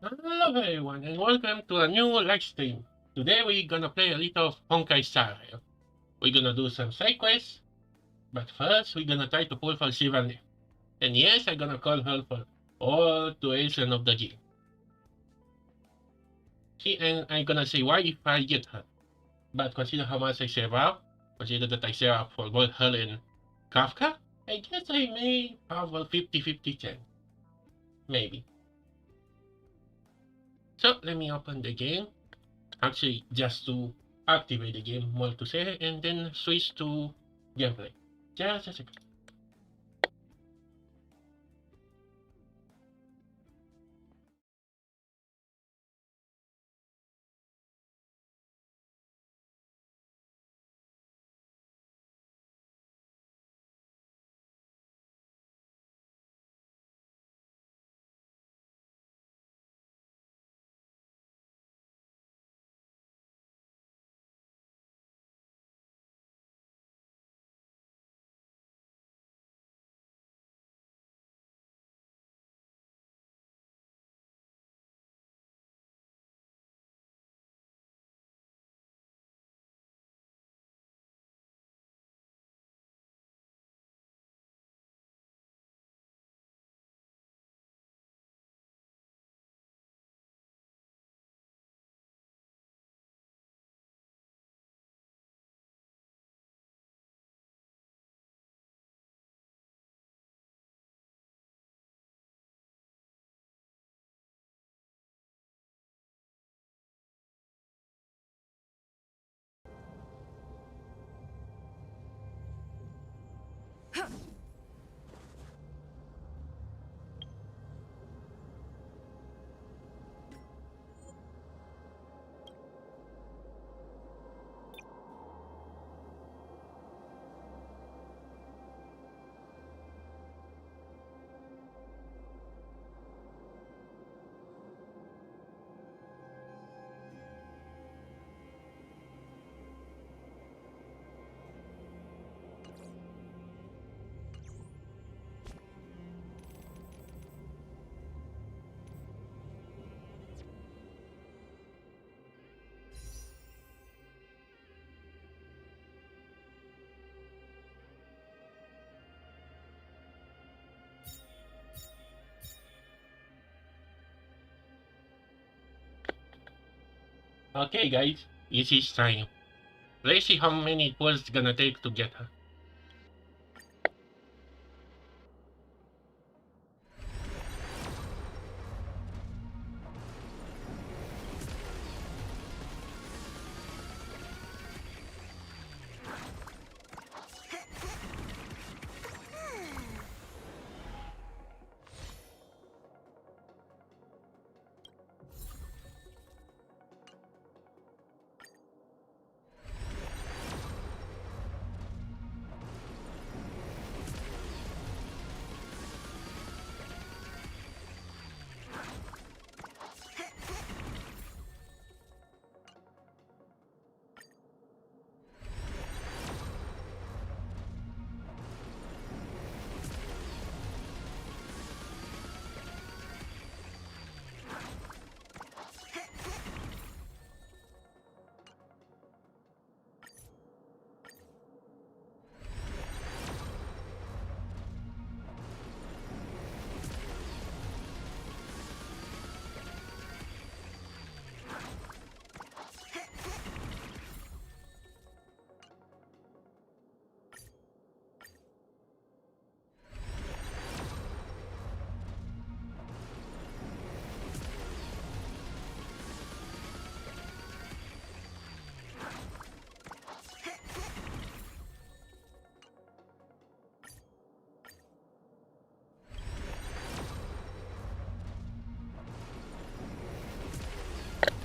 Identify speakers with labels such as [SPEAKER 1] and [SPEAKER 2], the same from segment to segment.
[SPEAKER 1] Hello everyone and welcome to a new live stream. Today we're gonna play a little Honkai style. We're gonna do some side quests, but first we're gonna try to pull for Silver Nep. And yes, I'm gonna call her for all duration of the game. See, and I'm gonna say why if I get her. But consider how much I save up, consider that I save up for both her and Kafka, I guess I may have a 50-50 chance. Maybe. So let me open the game. Actually, just to activate the game, more to say, and then switch to gameplay. Just a second. Okay, guys, this is time. Let's see how many it was gonna take to get her.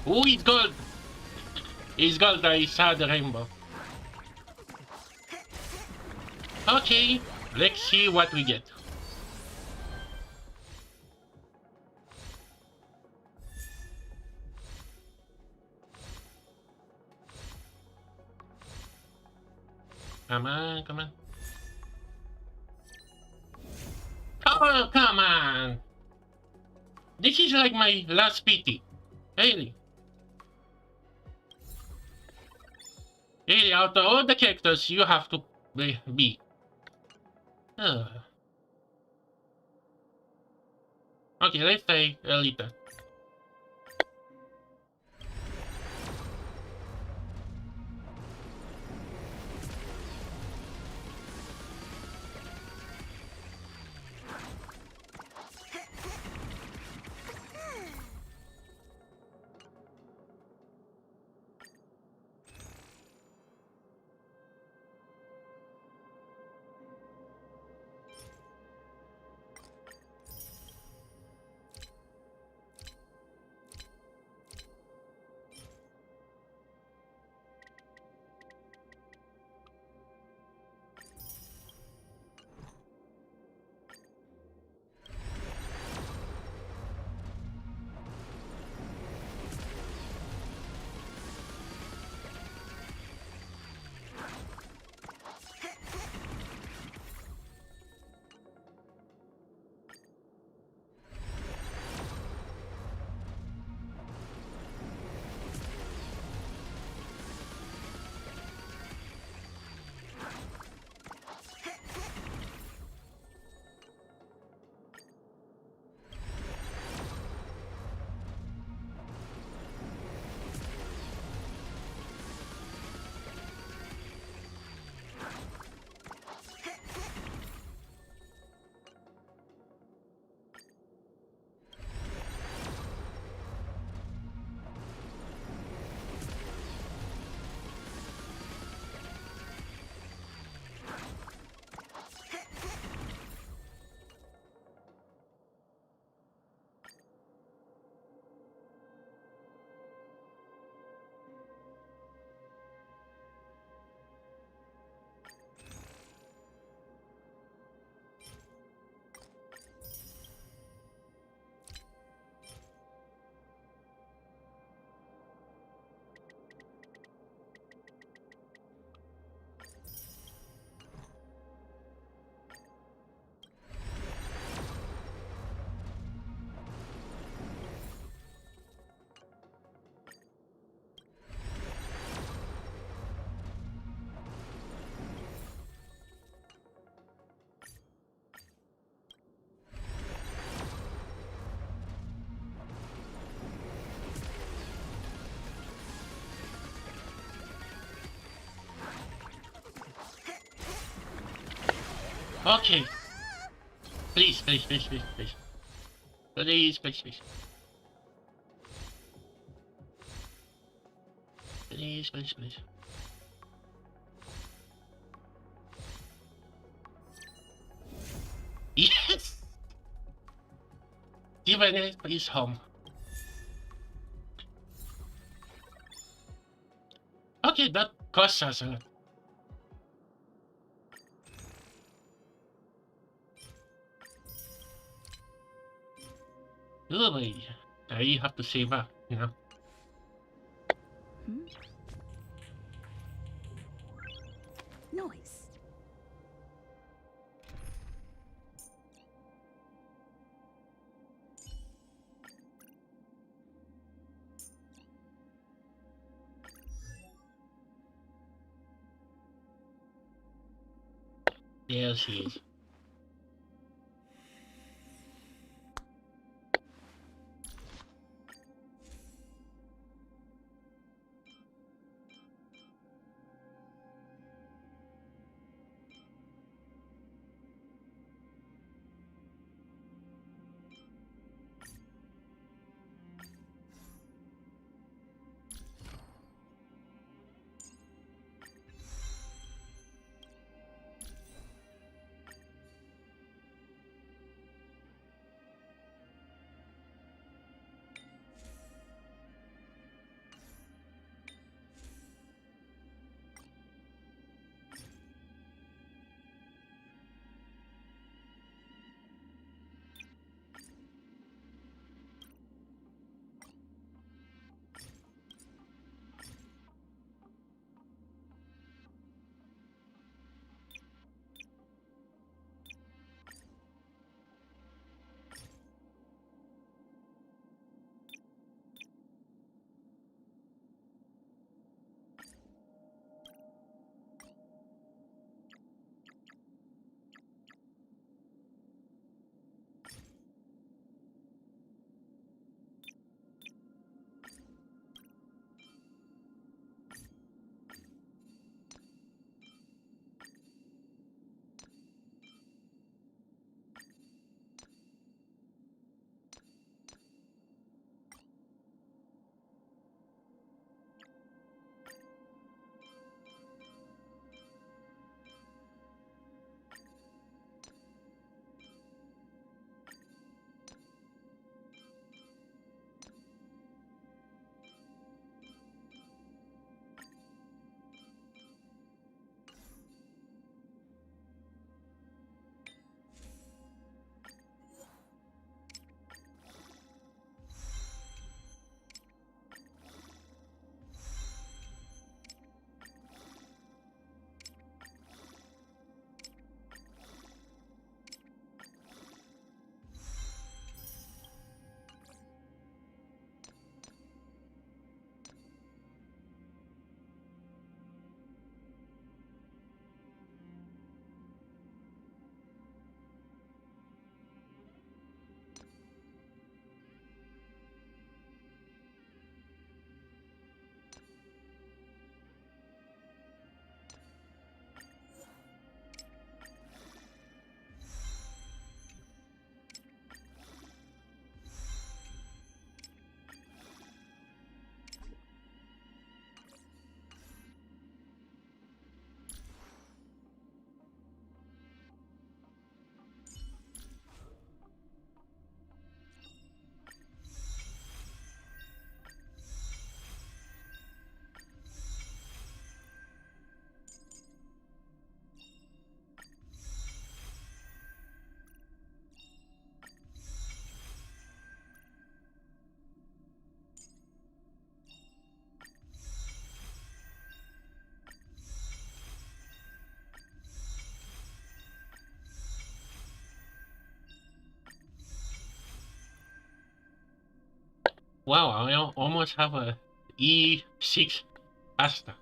[SPEAKER 1] Ooh, it's gold! It's gold, I saw the rainbow. Okay, let's see what we get. Come on, come on. Oh, come on! This is like my last PT. Really. Really, out of all the characters, you have to be. Okay, let's say Alita. Okay. Please, please, please, please, please. Please, please, please. Please, please, please. Yes! Silver Nep is home. Okay, that costs us a lot. Oh boy. I have to save up, you know.
[SPEAKER 2] Noise.
[SPEAKER 1] There she is. Wow, I almost have a E6 pasta.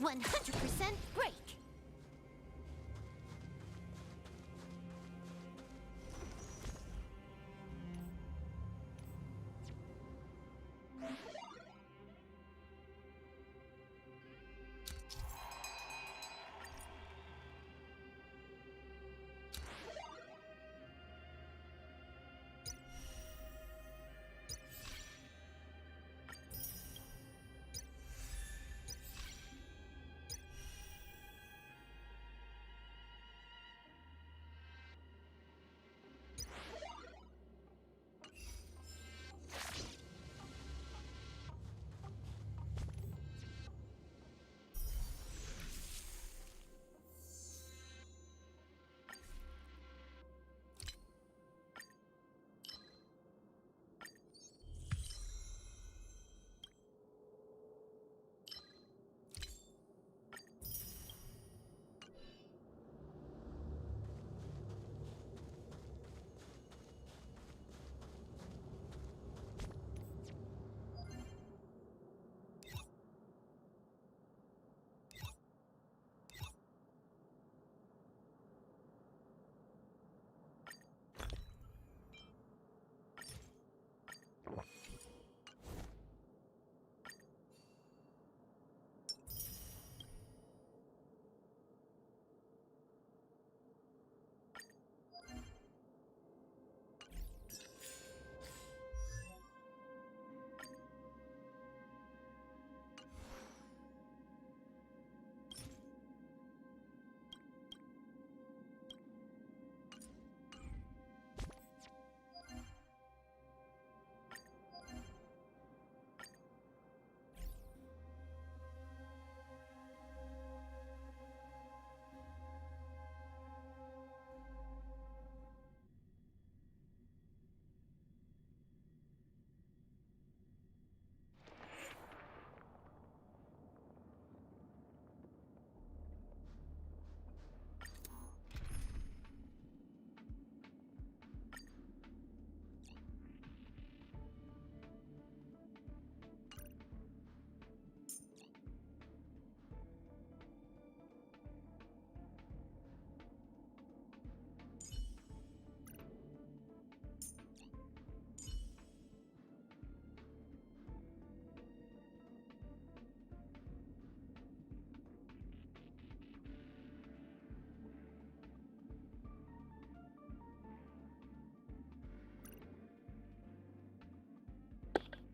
[SPEAKER 2] One 100% break.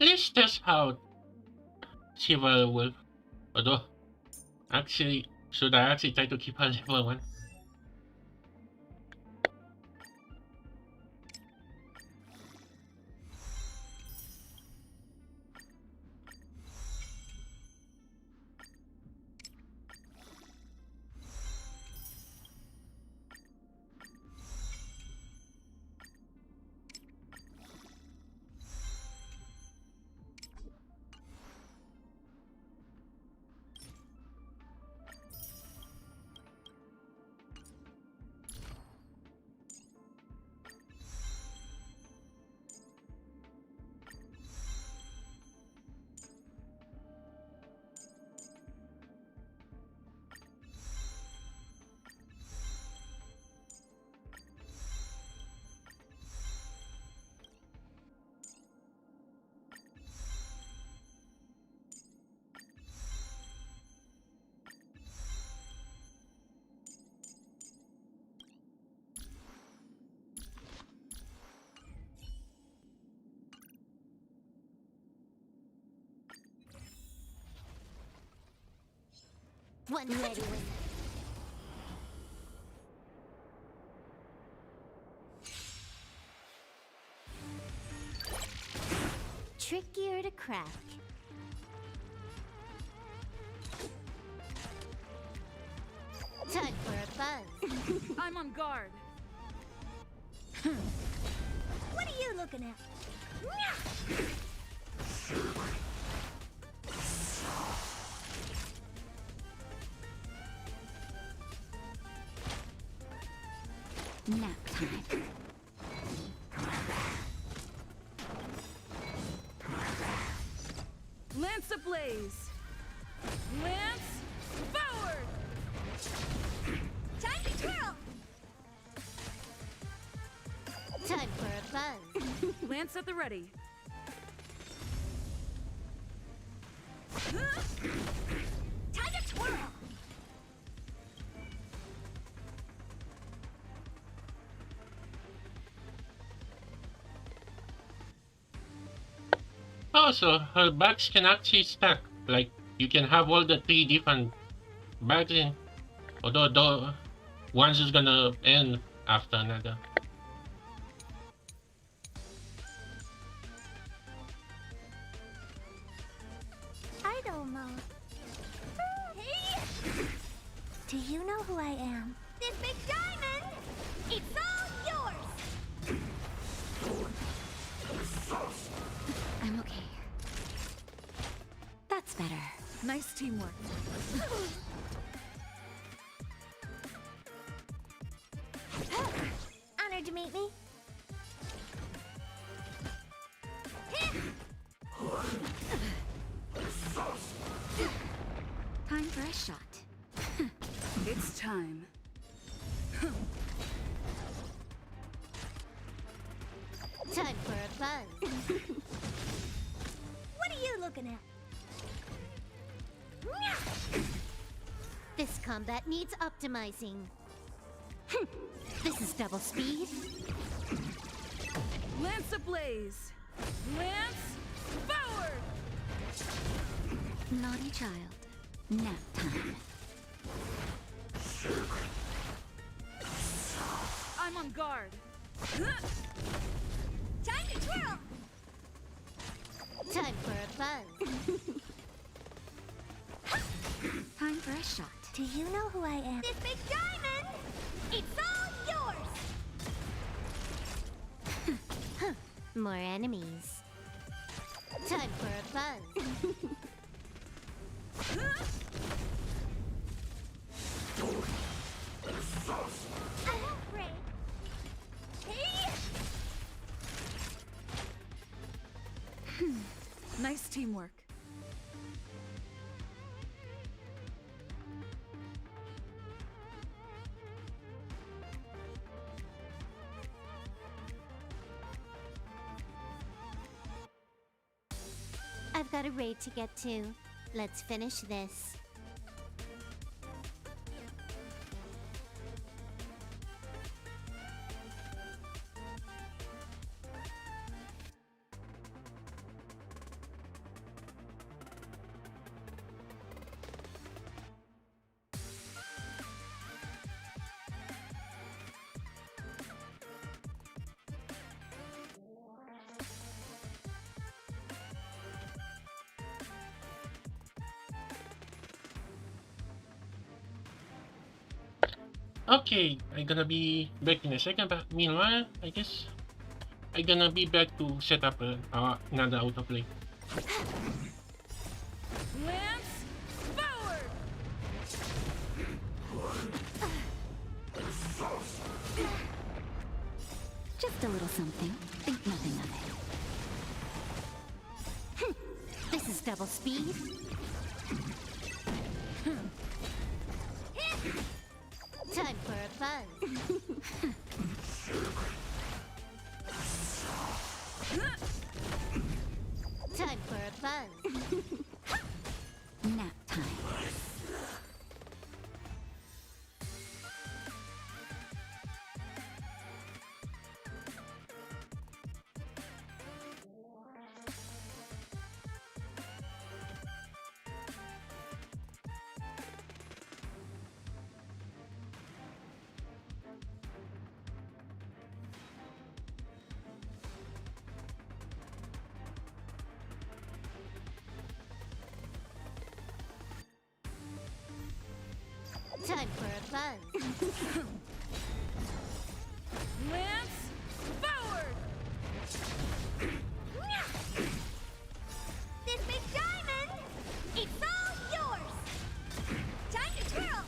[SPEAKER 1] Let's test out Silver Wolf. Although, actually, should I actually try to keep her level 1?
[SPEAKER 2] One ready with trickier to crack. Time for a buzz.
[SPEAKER 3] I'm on guard.
[SPEAKER 2] What are you looking at? Nap time.
[SPEAKER 3] Lance ablaze. Lance forward.
[SPEAKER 2] Time to twirl. Time for a buzz.
[SPEAKER 3] Lance at the ready.
[SPEAKER 2] Time to twirl.
[SPEAKER 1] Also, her bags can actually stack. Like, you can have all the 3 different bags in. Although, one is gonna end after another.
[SPEAKER 2] I don't know. Hey! Do you know who I am? This big diamond! It's all yours! I'm okay. That's better.
[SPEAKER 3] Nice teamwork.
[SPEAKER 2] Honored to meet me. Time for a shot.
[SPEAKER 3] It's time.
[SPEAKER 2] Time for a buzz. What are you looking at? This combat needs optimizing. This is double speed.
[SPEAKER 3] Lance ablaze. Lance forward.
[SPEAKER 2] Naughty child. Nap time.
[SPEAKER 3] I'm on guard.
[SPEAKER 2] Time to twirl. Time for a buzz. Time for a shot. Do you know who I am? This big diamond! It's all yours! More enemies. Time for a buzz. I won't break. Hey!
[SPEAKER 3] Nice teamwork.
[SPEAKER 2] I've got a raid to get to. Let's finish this.
[SPEAKER 1] Okay, I'm gonna be back in a second, but meanwhile, I guess I'm gonna be back to set up another autoplay.
[SPEAKER 3] Lance forward.
[SPEAKER 2] Just a little something. Think nothing of it. This is double speed. Time for a buzz. Time for a buzz. Nap time. Time for a buzz.
[SPEAKER 3] Lance forward!
[SPEAKER 2] This big diamond, it's all yours. Time to twirl.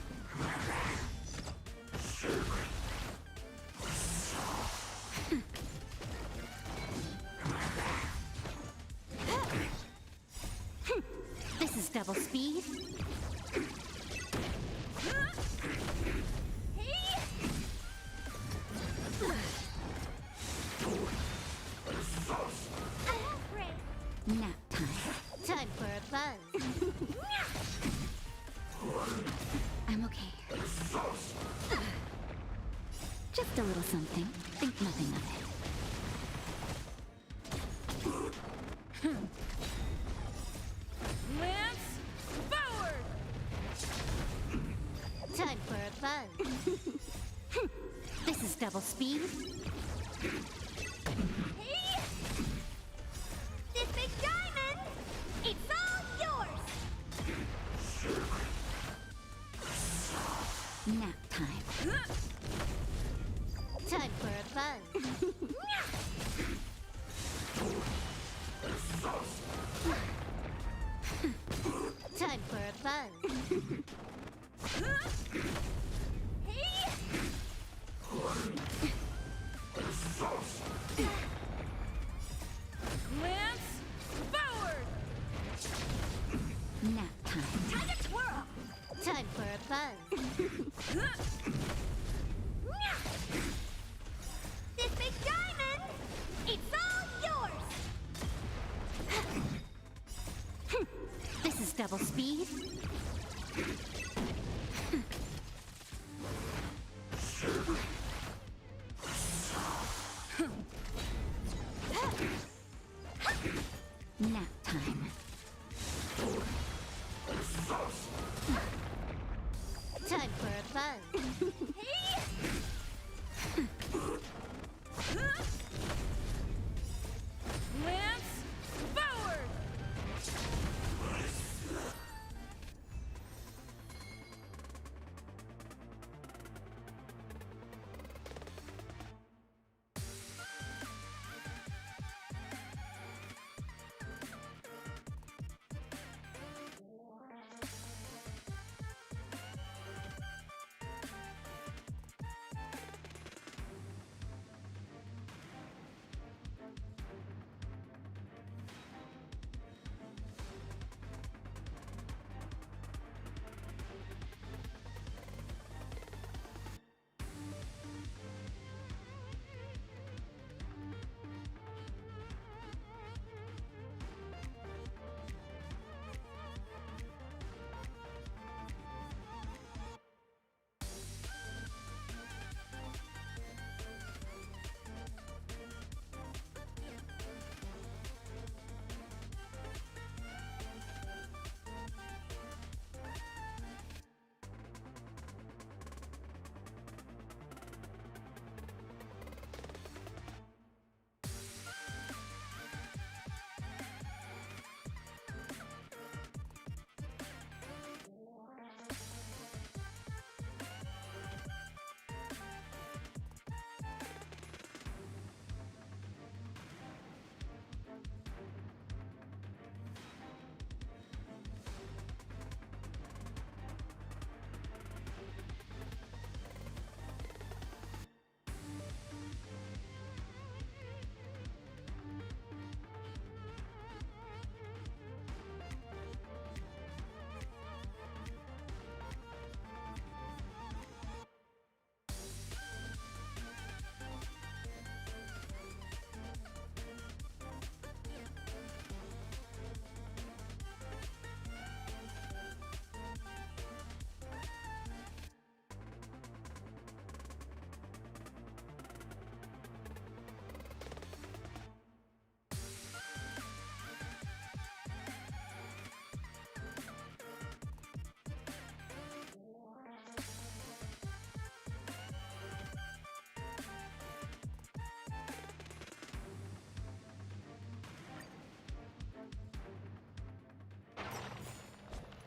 [SPEAKER 2] This is double speed. Nap time. Time for a buzz. I'm okay. Just a little something. Think nothing of it.
[SPEAKER 3] Lance forward!
[SPEAKER 2] Time for a buzz. This is double speed. This big diamond, it's all yours. Nap time. Time for a buzz. Time for a buzz.
[SPEAKER 3] Lance forward!
[SPEAKER 2] Nap time. Time to twirl. Time for a buzz. This big diamond, it's all yours. This is double speed. Nap time. Time for a buzz.
[SPEAKER 3] Lance forward!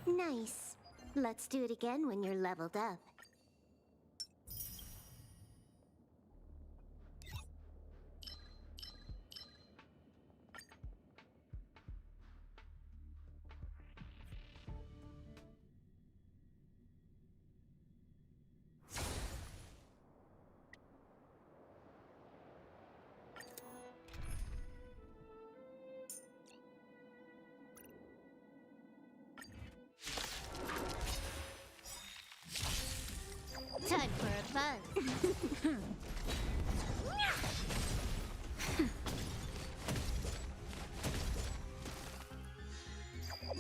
[SPEAKER 2] Nice. Let's do it again when you're leveled up. Time for a buzz.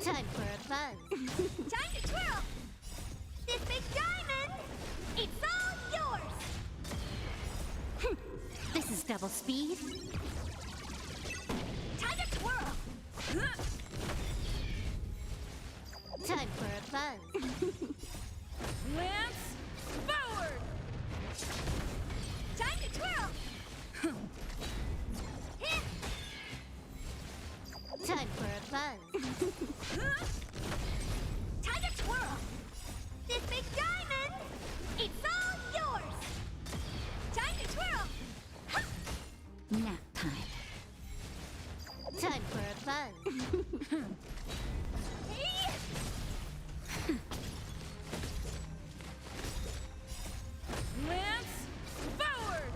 [SPEAKER 2] Time for a buzz. Time to twirl! This big diamond! It's all yours! This is double speed. Time to twirl! Time for a buzz.
[SPEAKER 3] Glance forward!
[SPEAKER 2] Time to twirl! Hit! Time for a buzz. Time to twirl! This big diamond! It's all yours! Time to twirl! Nap time. Time for a buzz.
[SPEAKER 3] Glance forward!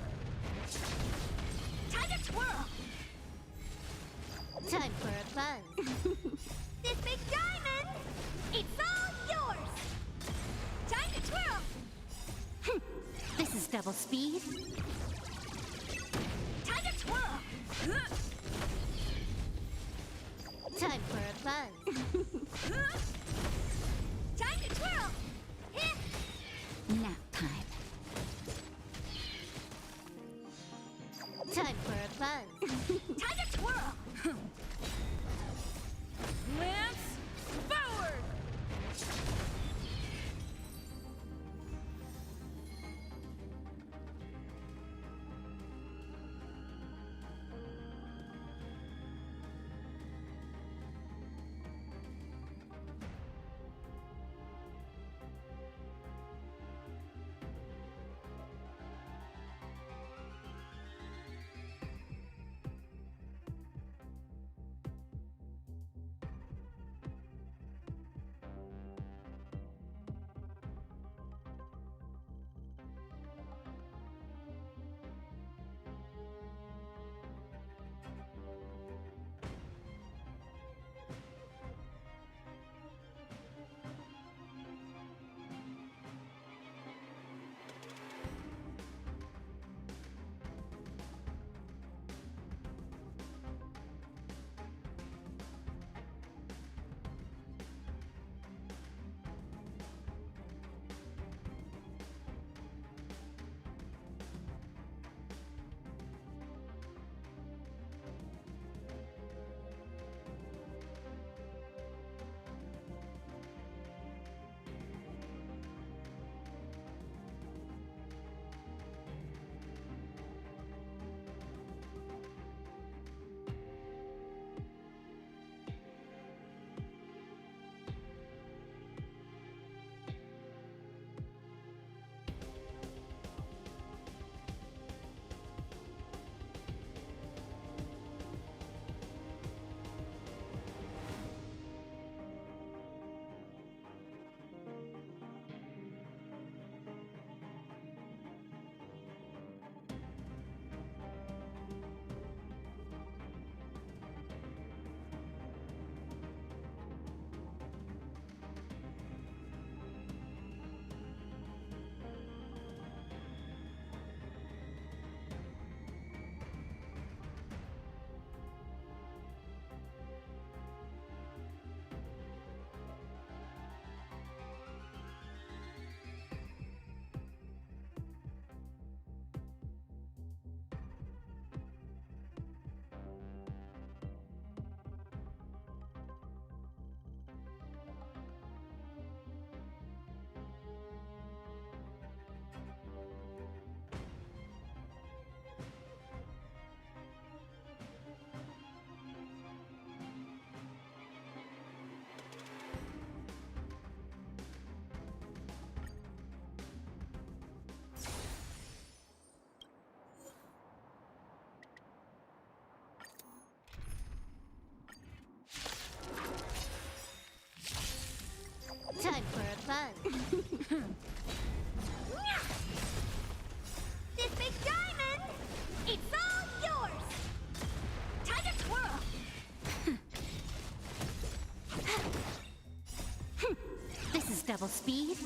[SPEAKER 2] Time to twirl! Time for a buzz. This big diamond! It's all yours! Time to twirl! This is double speed. Time to twirl! Time for a buzz. Time to twirl! Hit! Nap time. Time for a buzz. Time to twirl!
[SPEAKER 3] Glance forward!
[SPEAKER 2] double speed.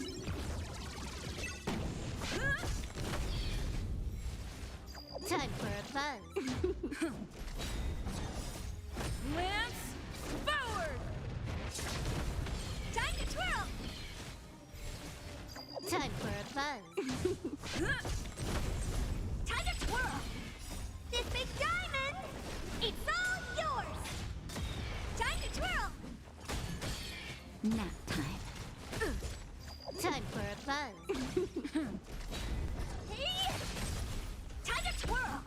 [SPEAKER 2] Time for a buzz.
[SPEAKER 3] Lance forward!
[SPEAKER 2] Time to twirl! Time for a buzz. Time to twirl! This big diamond! It's all yours! Time to twirl! Nap time. Time for a buzz. Hey! Time to twirl!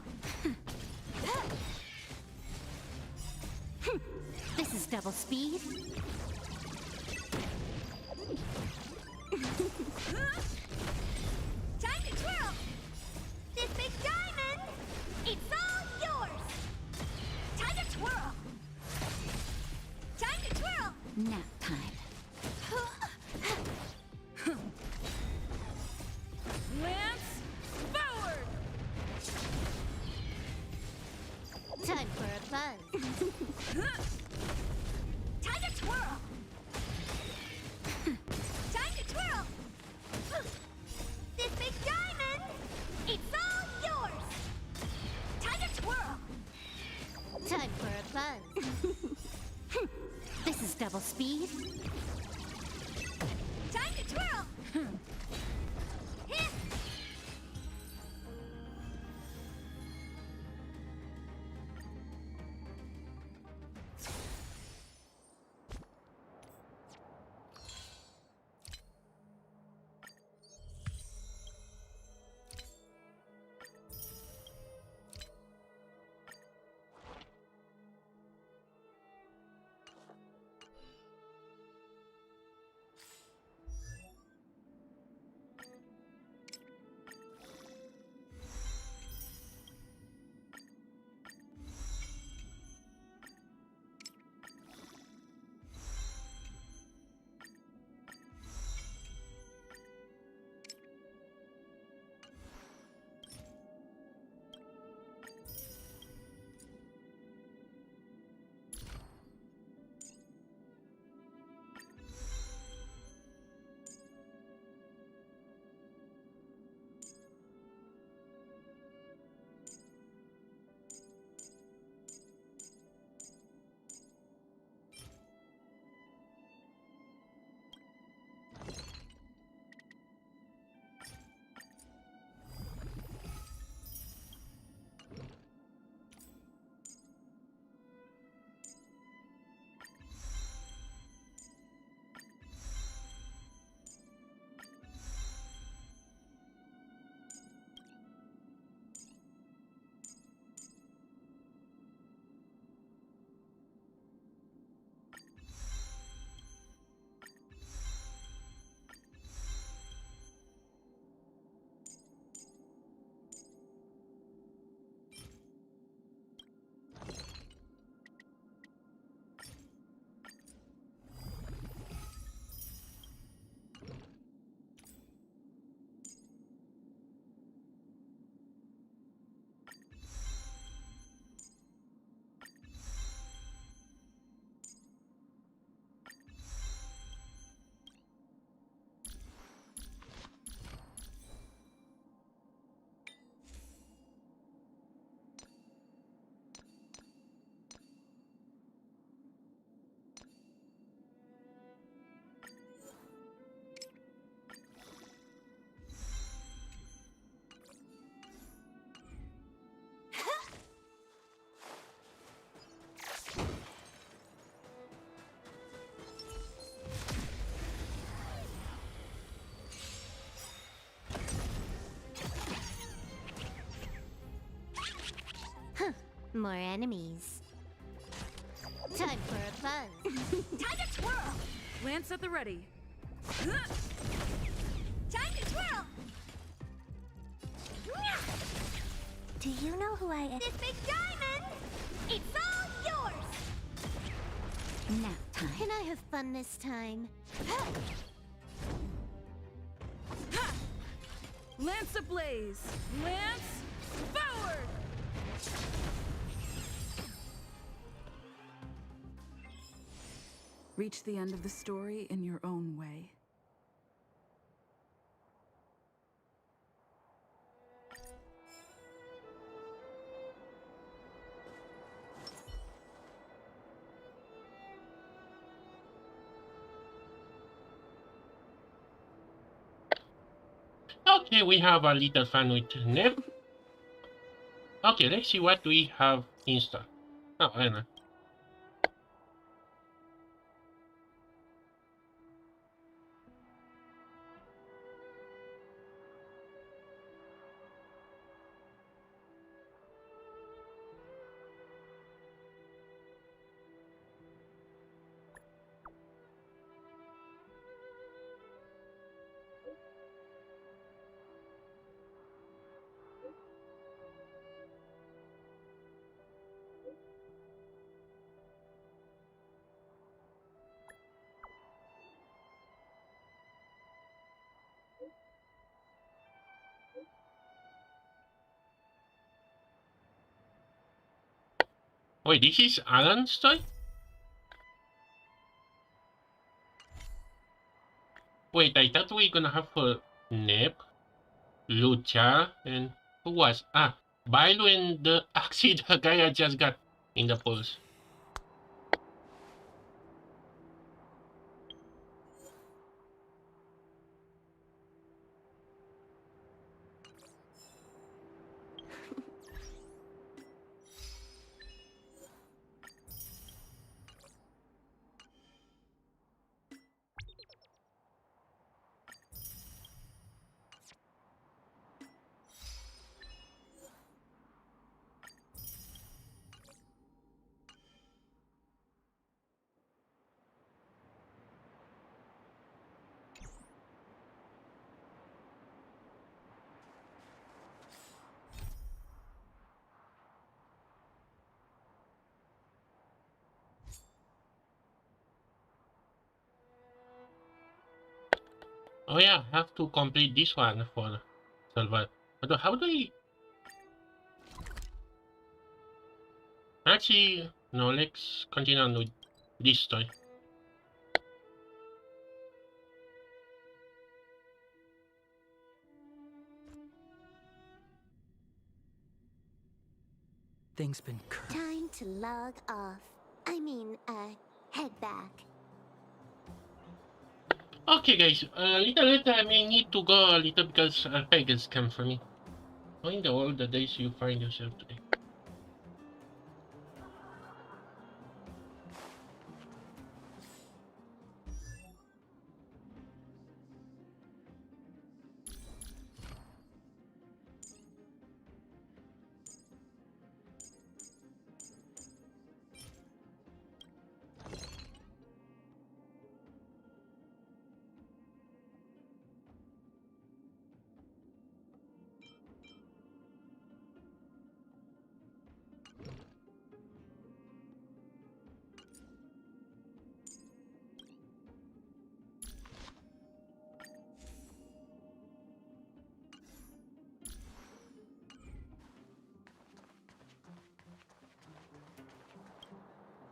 [SPEAKER 2] This is double speed. Time to twirl! This big diamond! It's all yours! Time to twirl! Time to twirl! Nap time.
[SPEAKER 3] Lance forward!
[SPEAKER 2] Time for a buzz. Time to twirl! Time to twirl! This big diamond! It's all yours! Time to twirl! Time for a buzz. This is double speed. Time to twirl! Hit! More enemies. Time for a buzz. Time to twirl!
[SPEAKER 3] Lance at the ready.
[SPEAKER 2] Time to twirl! Do you know who I am? This big diamond! It's all yours! Nap time. Can I have fun this time?
[SPEAKER 3] Lance ablaze! Lance forward!
[SPEAKER 4] Reach the end of the story in your own way.
[SPEAKER 1] Okay, we have a little fun with Nep. Okay, let's see what we have in stock. Oh, I don't know. Wait, this is Alan's toy? Wait, I thought we were gonna have for Nep, Lucha, and who was? Ah, Bailu and the Axie, the guy I just got in the polls. Oh yeah, I have to complete this one for Silver. But how do I... Actually, no, let's continue on with this toy.
[SPEAKER 4] Things been cursed.
[SPEAKER 2] Time to log off. Head back.
[SPEAKER 1] Okay guys, little later I may need to go a little because pagans come for me. How in the world the days you find yourself today?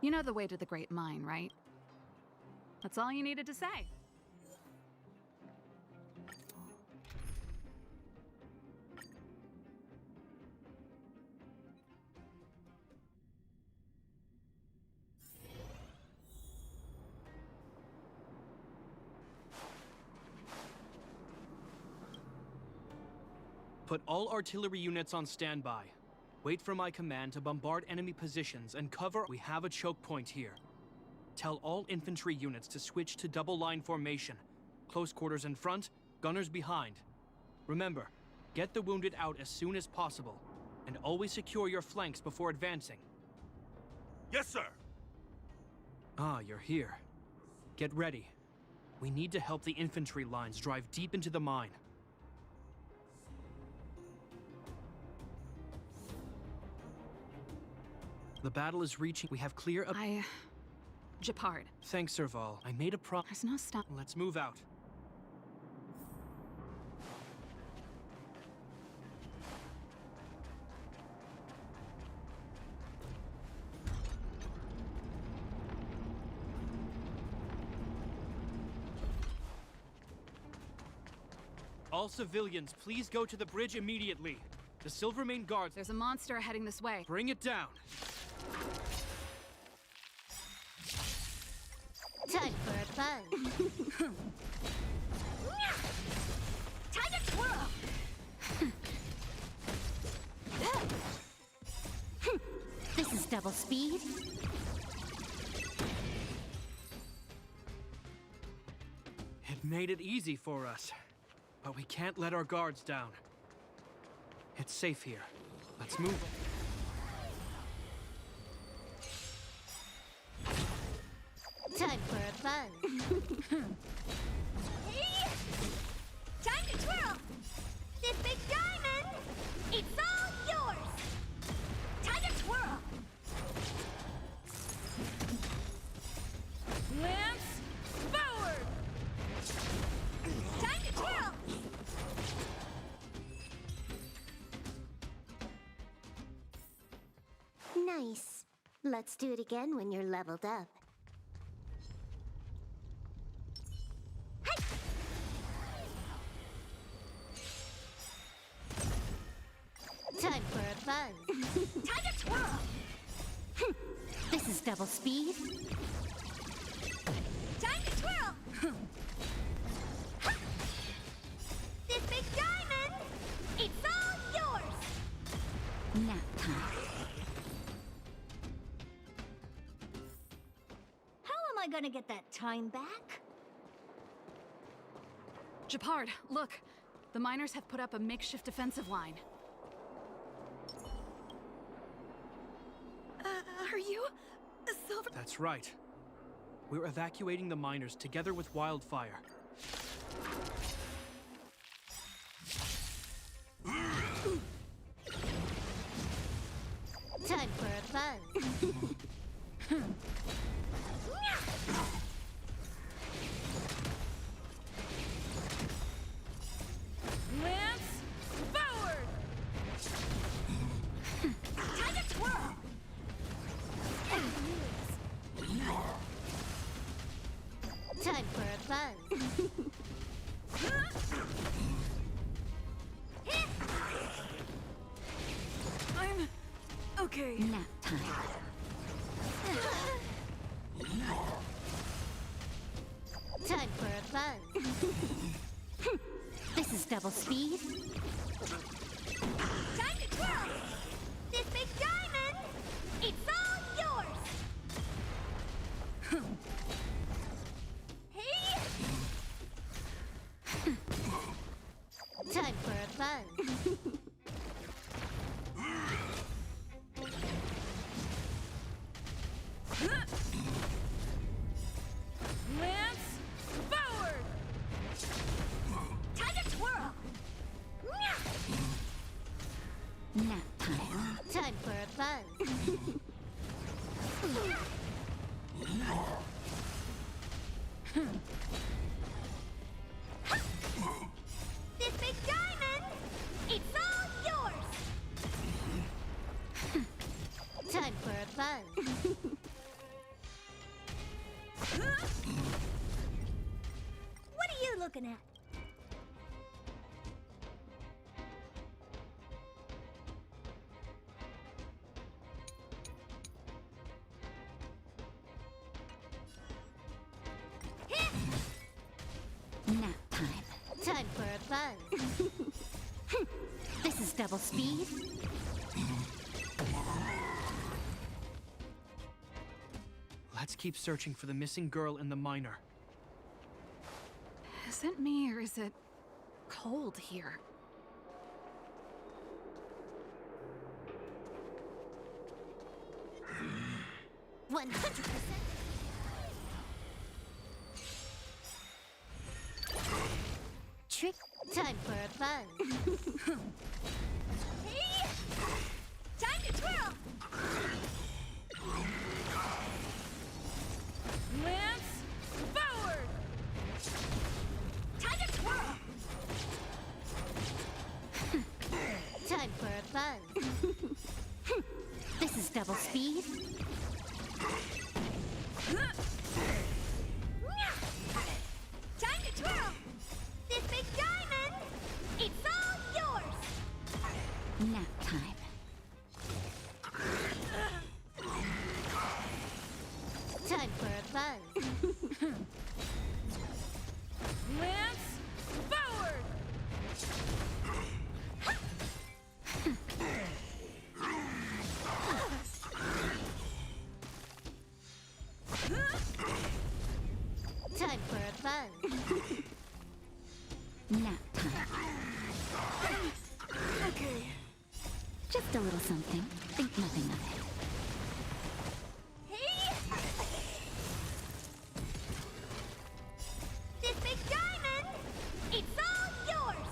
[SPEAKER 3] You know the way to the Great Mine, right? That's all you needed to say.
[SPEAKER 4] Put all artillery units on standby. Wait for my command to bombard enemy positions and cover. We have a choke point here. Tell all infantry units to switch to double line formation. Close quarters in front, gunners behind. Remember, get the wounded out as soon as possible, and always secure your flanks before advancing.
[SPEAKER 5] Yes, sir.
[SPEAKER 4] Ah, you're here. Get ready. We need to help the infantry lines drive deep into the mine. The battle is reaching. We have clear up.
[SPEAKER 3] Japard.
[SPEAKER 4] Thanks, Serval. I made a
[SPEAKER 3] There's no stop.
[SPEAKER 4] Let's move out. All civilians, please go to the bridge immediately. The Silvermane Guards.
[SPEAKER 3] There's a monster heading this way.
[SPEAKER 4] Bring it down.
[SPEAKER 2] Time for a fun. Time to twirl. speed.
[SPEAKER 4] It made it easy for us, but we can't let our guards down. It's safe here. Let's move.
[SPEAKER 2] Time for a fun. Hey! Time to twirl! This big diamond, it's all yours! Time to twirl! Lance, forward! Time to twirl! Nice. Let's do it again when you're leveled up. Time for a fun. Time to twirl! This is double speed. Time to twirl! This big diamond, it's all yours! Nap time. How am I gonna get that time back?
[SPEAKER 3] Japard, look. The miners have put up a makeshift defensive line. Are you Silver?
[SPEAKER 4] That's right. We're evacuating the miners together with Wildfire.
[SPEAKER 2] Time for a fun. Lance, forward! Time to twirl! Time for a fun.
[SPEAKER 3] I'm okay.
[SPEAKER 2] Nap time. Time for a fun. This is double speed. Time to twirl! This big diamond, it's all yours! Hey! Time for a fun. Lance, forward! Time to twirl! Nap time. Time for a fun. This big diamond, it's all yours! Time for a fun. What are you looking at? Nap time. Time for a fun. This is double speed.
[SPEAKER 4] Let's keep searching for the missing girl and the miner.
[SPEAKER 3] Is it me or is it cold here?
[SPEAKER 2] 100%. Trick time for a fun. Hey! Time to twirl! Lance, forward! Time to twirl! Time for a fun. This is double speed. Time to twirl! This big diamond, it's all yours! Nap time. Time for a fun. Lance, forward! Time for a fun.
[SPEAKER 6] Nap time.
[SPEAKER 2] Okay.
[SPEAKER 6] Just a little something. Think nothing of it.
[SPEAKER 2] Hey! This big diamond, it's all yours.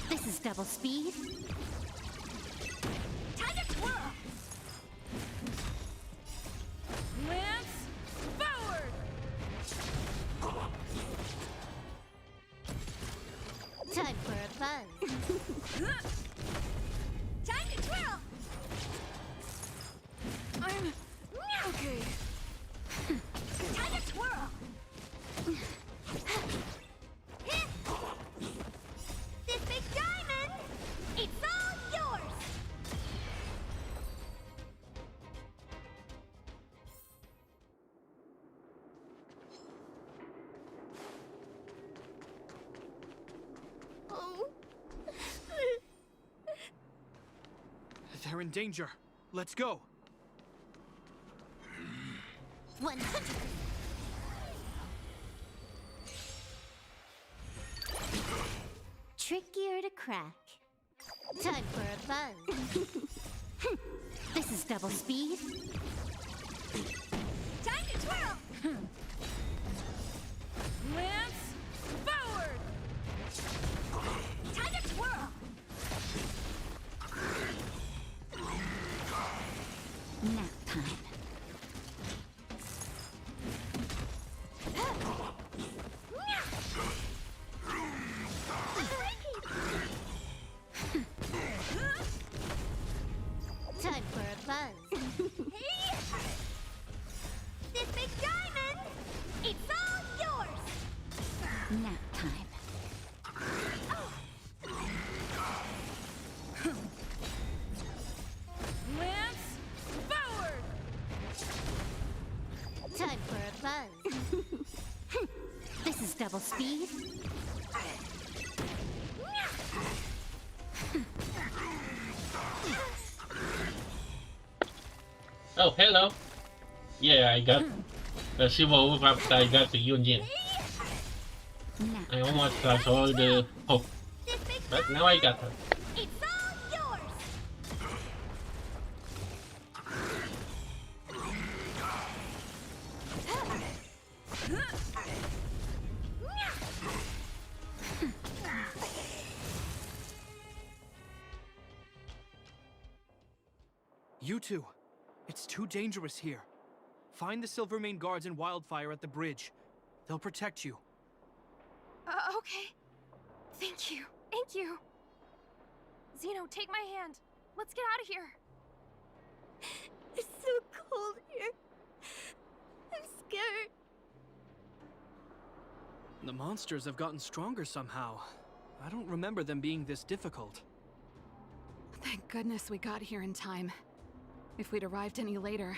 [SPEAKER 6] This is double speed.
[SPEAKER 2] Time to twirl.
[SPEAKER 3] Lance, forward!
[SPEAKER 2] Time for a fun. Time to twirl.
[SPEAKER 3] I'm okay.
[SPEAKER 2] Time to twirl. This big diamond, it's all yours. Oh.
[SPEAKER 4] They're in danger. Let's go.
[SPEAKER 2] 100.
[SPEAKER 6] Trickier to crack.
[SPEAKER 2] Time for a fun.
[SPEAKER 6] This is double speed.
[SPEAKER 2] Time to twirl.
[SPEAKER 3] Lance, forward!
[SPEAKER 2] Time to twirl.
[SPEAKER 6] Nap time.
[SPEAKER 2] Time for a fun. Hey! This big diamond, it's all yours.
[SPEAKER 6] Nap time.
[SPEAKER 3] Lance, forward!
[SPEAKER 2] Time for a fun.
[SPEAKER 6] This is double speed.
[SPEAKER 1] Oh, hello. Yeah, I got the silver wolf after I got the union.
[SPEAKER 6] Nap.
[SPEAKER 1] I almost lost all the hope,
[SPEAKER 2] This big
[SPEAKER 1] but now I got her.
[SPEAKER 2] it's all yours.
[SPEAKER 4] You two, it's too dangerous here. Find the Silvermane guards and Wildfire at the bridge. They'll protect you.
[SPEAKER 3] Okay. Thank you. Thank you. Zeno, take my hand. Let's get out of here.
[SPEAKER 2] It's so cold here. I'm scared.
[SPEAKER 4] The monsters have gotten stronger somehow. I don't remember them being this difficult.
[SPEAKER 3] Thank goodness we got here in time. If we'd arrived any later.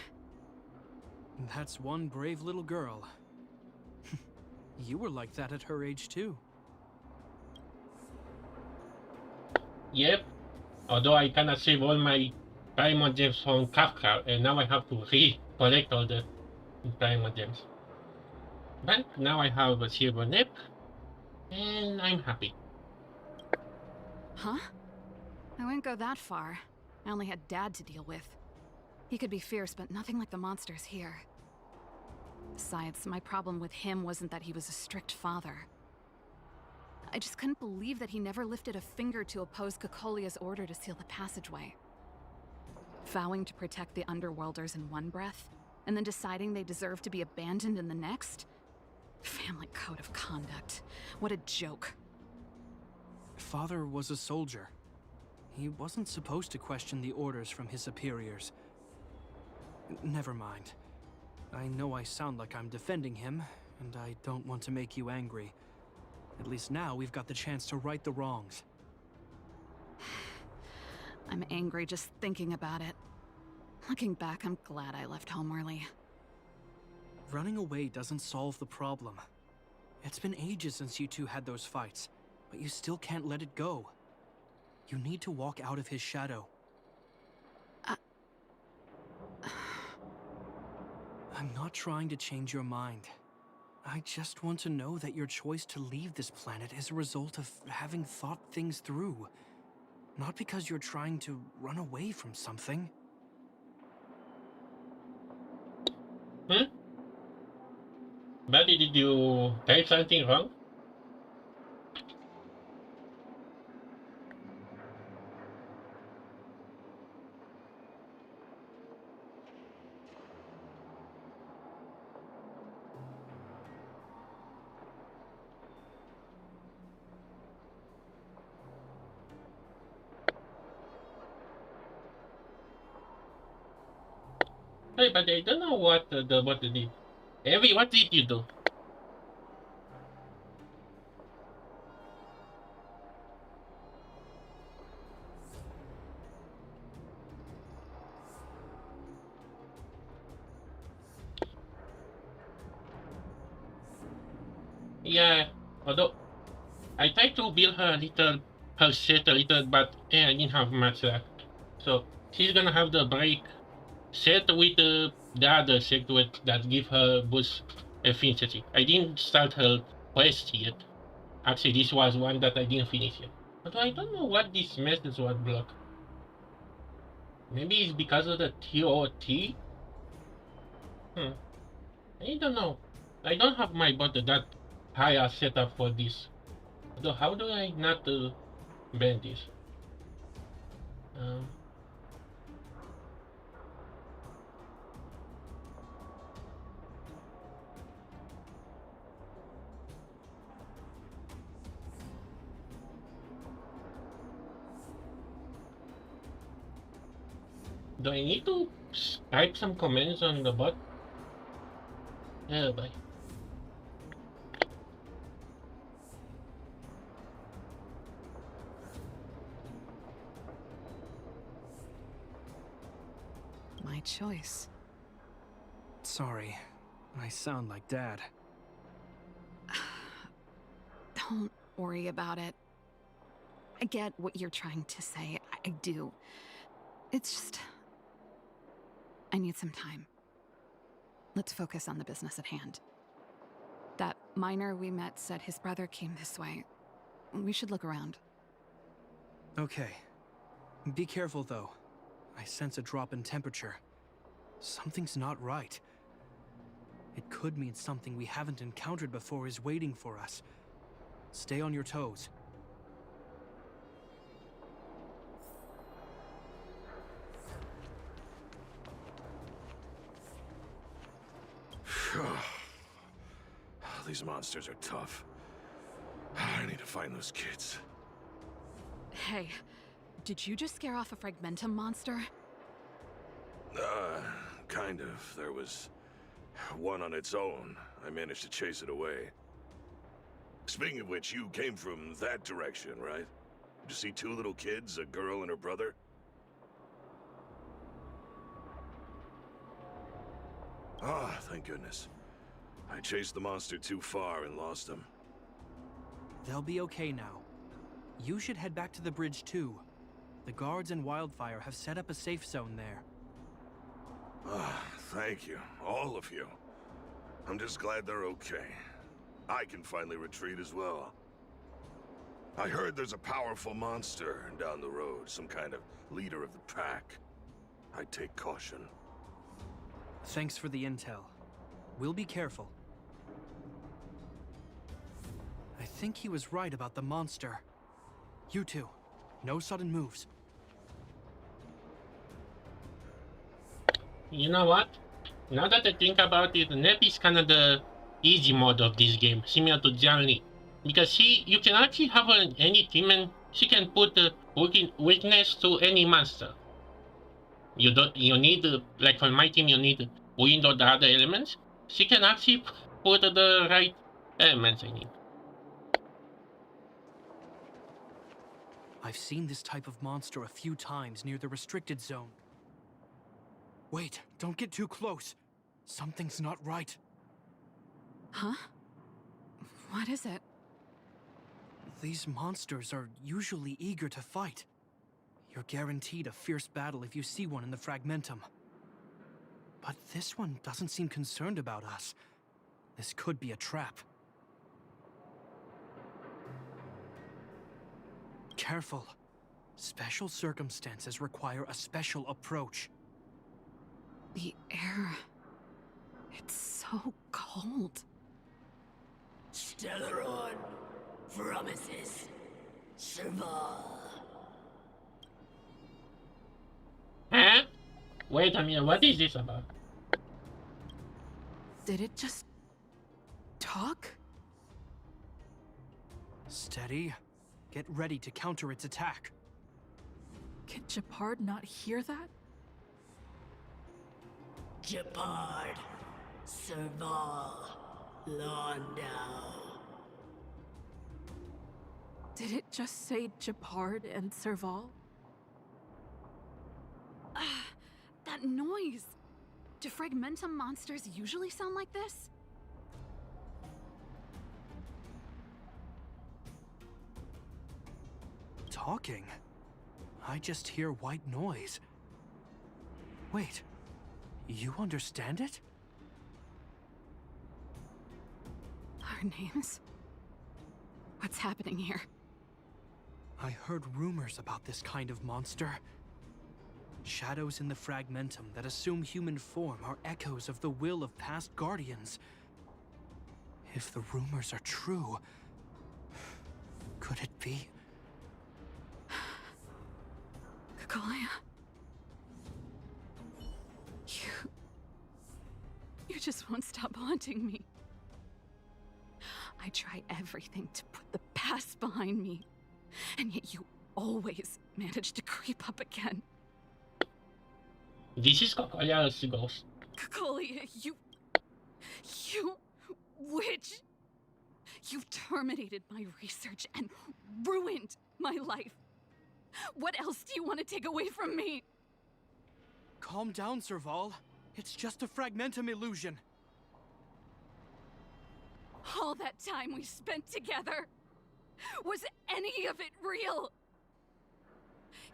[SPEAKER 4] That's one brave little girl. You were like that at her age too.
[SPEAKER 1] Yep. Although I cannot save all my diamond gems from Kafka, and now I have to re-collect all the diamond gems. But now I have a silver nip, and I'm happy.
[SPEAKER 3] Huh? I wouldn't go that far. I only had Dad to deal with. He could be fierce, but nothing like the monsters here. Besides, my problem with him wasn't that he was a strict father. I just couldn't believe that he never lifted a finger to oppose Kokolia's order to seal the passageway. Vowing to protect the Underworlders in one breath, and then deciding they deserve to be abandoned in the next? Family code of conduct. What a joke.
[SPEAKER 4] Father was a soldier. He wasn't supposed to question the orders from his superiors. Never mind. I know I sound like I'm defending him, and I don't want to make you angry. At least now we've got the chance to right the wrongs.
[SPEAKER 3] I'm angry just thinking about it. Looking back, I'm glad I left home early.
[SPEAKER 4] Running away doesn't solve the problem. It's been ages since you two had those fights, but you still can't let it go. You need to walk out of his shadow. I'm not trying to change your mind. I just want to know that your choice to leave this planet is a result of having thought things through. Not because you're trying to run away from something.
[SPEAKER 1] Hmm? Buddy, did you type something wrong? Hey, but I don't know what what they did. Evie, what did you do? Yeah, although I tried to build her set a little, but I didn't have much luck. So she's gonna have the break set with the other set with that give her boost efficiency. I didn't start her quest yet. Actually, this was one that I didn't finish yet. But I don't know what this message was blocked. Maybe it's because of the TOT? Hmm. I don't know. I don't have my bot that higher setup for this. So how do I not ban this? Um, do I need to type some comments on the bot? Yeah, bye.
[SPEAKER 3] My choice.
[SPEAKER 4] Sorry, I sound like Dad.
[SPEAKER 3] Don't worry about it. I get what you're trying to say. I do. It's just... I need some time. Let's focus on the business at hand. That miner we met said his brother came this way. We should look around.
[SPEAKER 4] Okay. Be careful, though. I sense a drop in temperature. Something's not right. It could mean something we haven't encountered before is waiting for us. Stay on your toes.
[SPEAKER 5] These monsters are tough. I need to find those kids.
[SPEAKER 3] Hey, did you just scare off a Fragmentum monster?
[SPEAKER 5] Kind of. There was one on its own. I managed to chase it away. Speaking of which, you came from that direction, right? Did you see two little kids, a girl and her brother? Ah, thank goodness. I chased the monster too far and lost them.
[SPEAKER 4] They'll be okay now. You should head back to the bridge, too. The guards and Wildfire have set up a safe zone there.
[SPEAKER 5] Ah, thank you. All of you. I'm just glad they're okay. I can finally retreat as well. I heard there's a powerful monster down the road, some kind of leader of the pack. I'd take caution.
[SPEAKER 4] Thanks for the intel. We'll be careful. I think he was right about the monster. You two, no sudden moves.
[SPEAKER 1] You know what? Now that I think about it, Nep is kind of the easy mode of this game, similar to Johnny. Because you can actually have any team and she can put weakness to any monster. You need, like for my team, you need wind or the other elements. She can actually put the right elements I need.
[SPEAKER 4] I've seen this type of monster a few times near the restricted zone. Wait, don't get too close. Something's not right.
[SPEAKER 3] Huh? What is it?
[SPEAKER 4] These monsters are usually eager to fight. You're guaranteed a fierce battle if you see one in the Fragmentum. But this one doesn't seem concerned about us. This could be a trap. Careful. Special circumstances require a special approach.
[SPEAKER 3] The air... it's so cold.
[SPEAKER 7] Stellaron promises survival.
[SPEAKER 1] Huh? Wait a minute, what is this about?
[SPEAKER 3] Did it just... talk?
[SPEAKER 4] Steady. Get ready to counter its attack.
[SPEAKER 3] Can Japard not hear that?
[SPEAKER 7] Japard, Serval, Londo.
[SPEAKER 3] Did it just say Japard and Serval? That noise! Do fragmentum monsters usually sound like this?
[SPEAKER 4] Talking? I just hear white noise. Wait, you understand it?
[SPEAKER 3] Our names? What's happening here?
[SPEAKER 4] I heard rumors about this kind of monster. Shadows in the fragmentum that assume human form are echoes of the will of past guardians. If the rumors are true, could it be?
[SPEAKER 3] Kakolia. You just won't stop haunting me. I try everything to put the past behind me, and yet you always manage to creep up again.
[SPEAKER 1] This is Kokolia's ghost.
[SPEAKER 3] Kakolia, you witch! You've terminated my research and ruined my life. What else do you want to take away from me?
[SPEAKER 4] Calm down, Serval. It's just a fragmentum illusion.
[SPEAKER 3] All that time we spent together, was any of it real?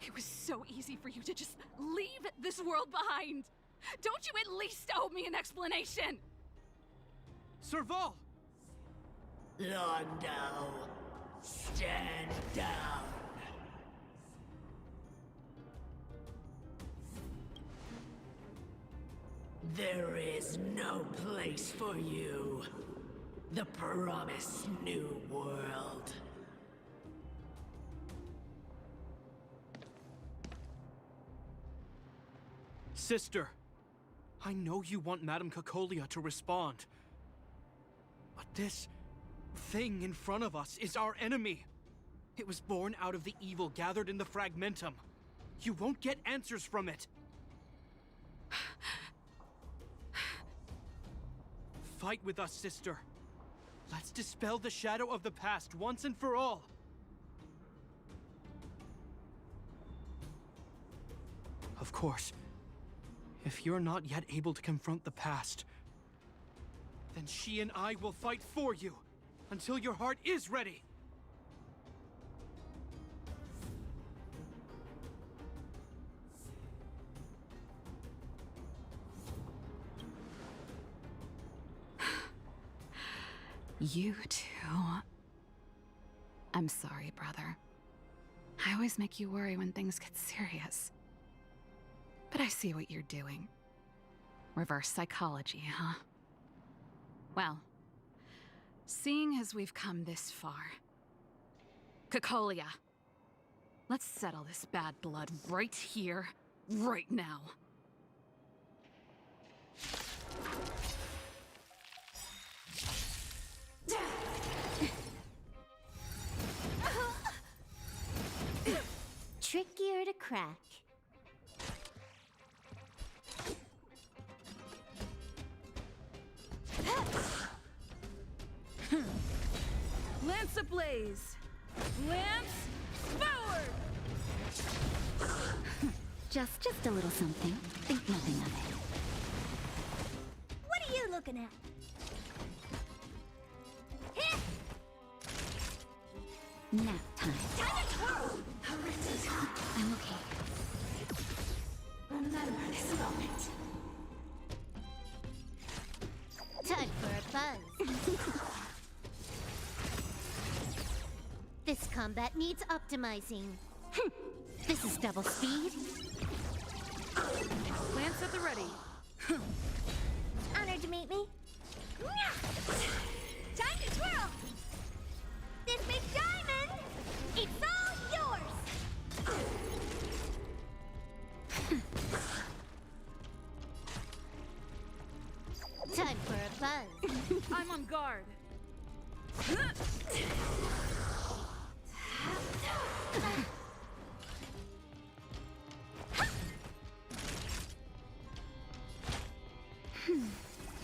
[SPEAKER 3] It was so easy for you to just leave this world behind. Don't you at least owe me an explanation?
[SPEAKER 4] Serval!
[SPEAKER 7] Londo, stand down. There is no place for you. The promised new world.
[SPEAKER 4] Sister, I know you want Madame Kokolia to respond. But this thing in front of us is our enemy. It was born out of the evil gathered in the fragmentum. You won't get answers from it. Fight with us, sister. Let's dispel the shadow of the past once and for all. Of course, if you're not yet able to confront the past, then she and I will fight for you until your heart is ready.
[SPEAKER 3] You too. I'm sorry, brother. I always make you worry when things get serious. But I see what you're doing. Reverse psychology, huh? Well, seeing as we've come this far... Kokolia, let's settle this bad blood right here, right now.
[SPEAKER 2] Trickier to crack.
[SPEAKER 3] Lance ablaze! Lance forward!
[SPEAKER 6] Just a little something. Think nothing of it.
[SPEAKER 2] What are you looking at? Hit!
[SPEAKER 6] Nap time.
[SPEAKER 2] Time to twirl!
[SPEAKER 6] I'm okay.
[SPEAKER 7] Remember this moment.
[SPEAKER 2] buzz. This combat needs optimizing. This is double speed.
[SPEAKER 3] Lance at the ready.
[SPEAKER 2] Honored to meet me. Time to twirl! This big diamond, it's all yours! Time for a buzz.
[SPEAKER 3] I'm on guard.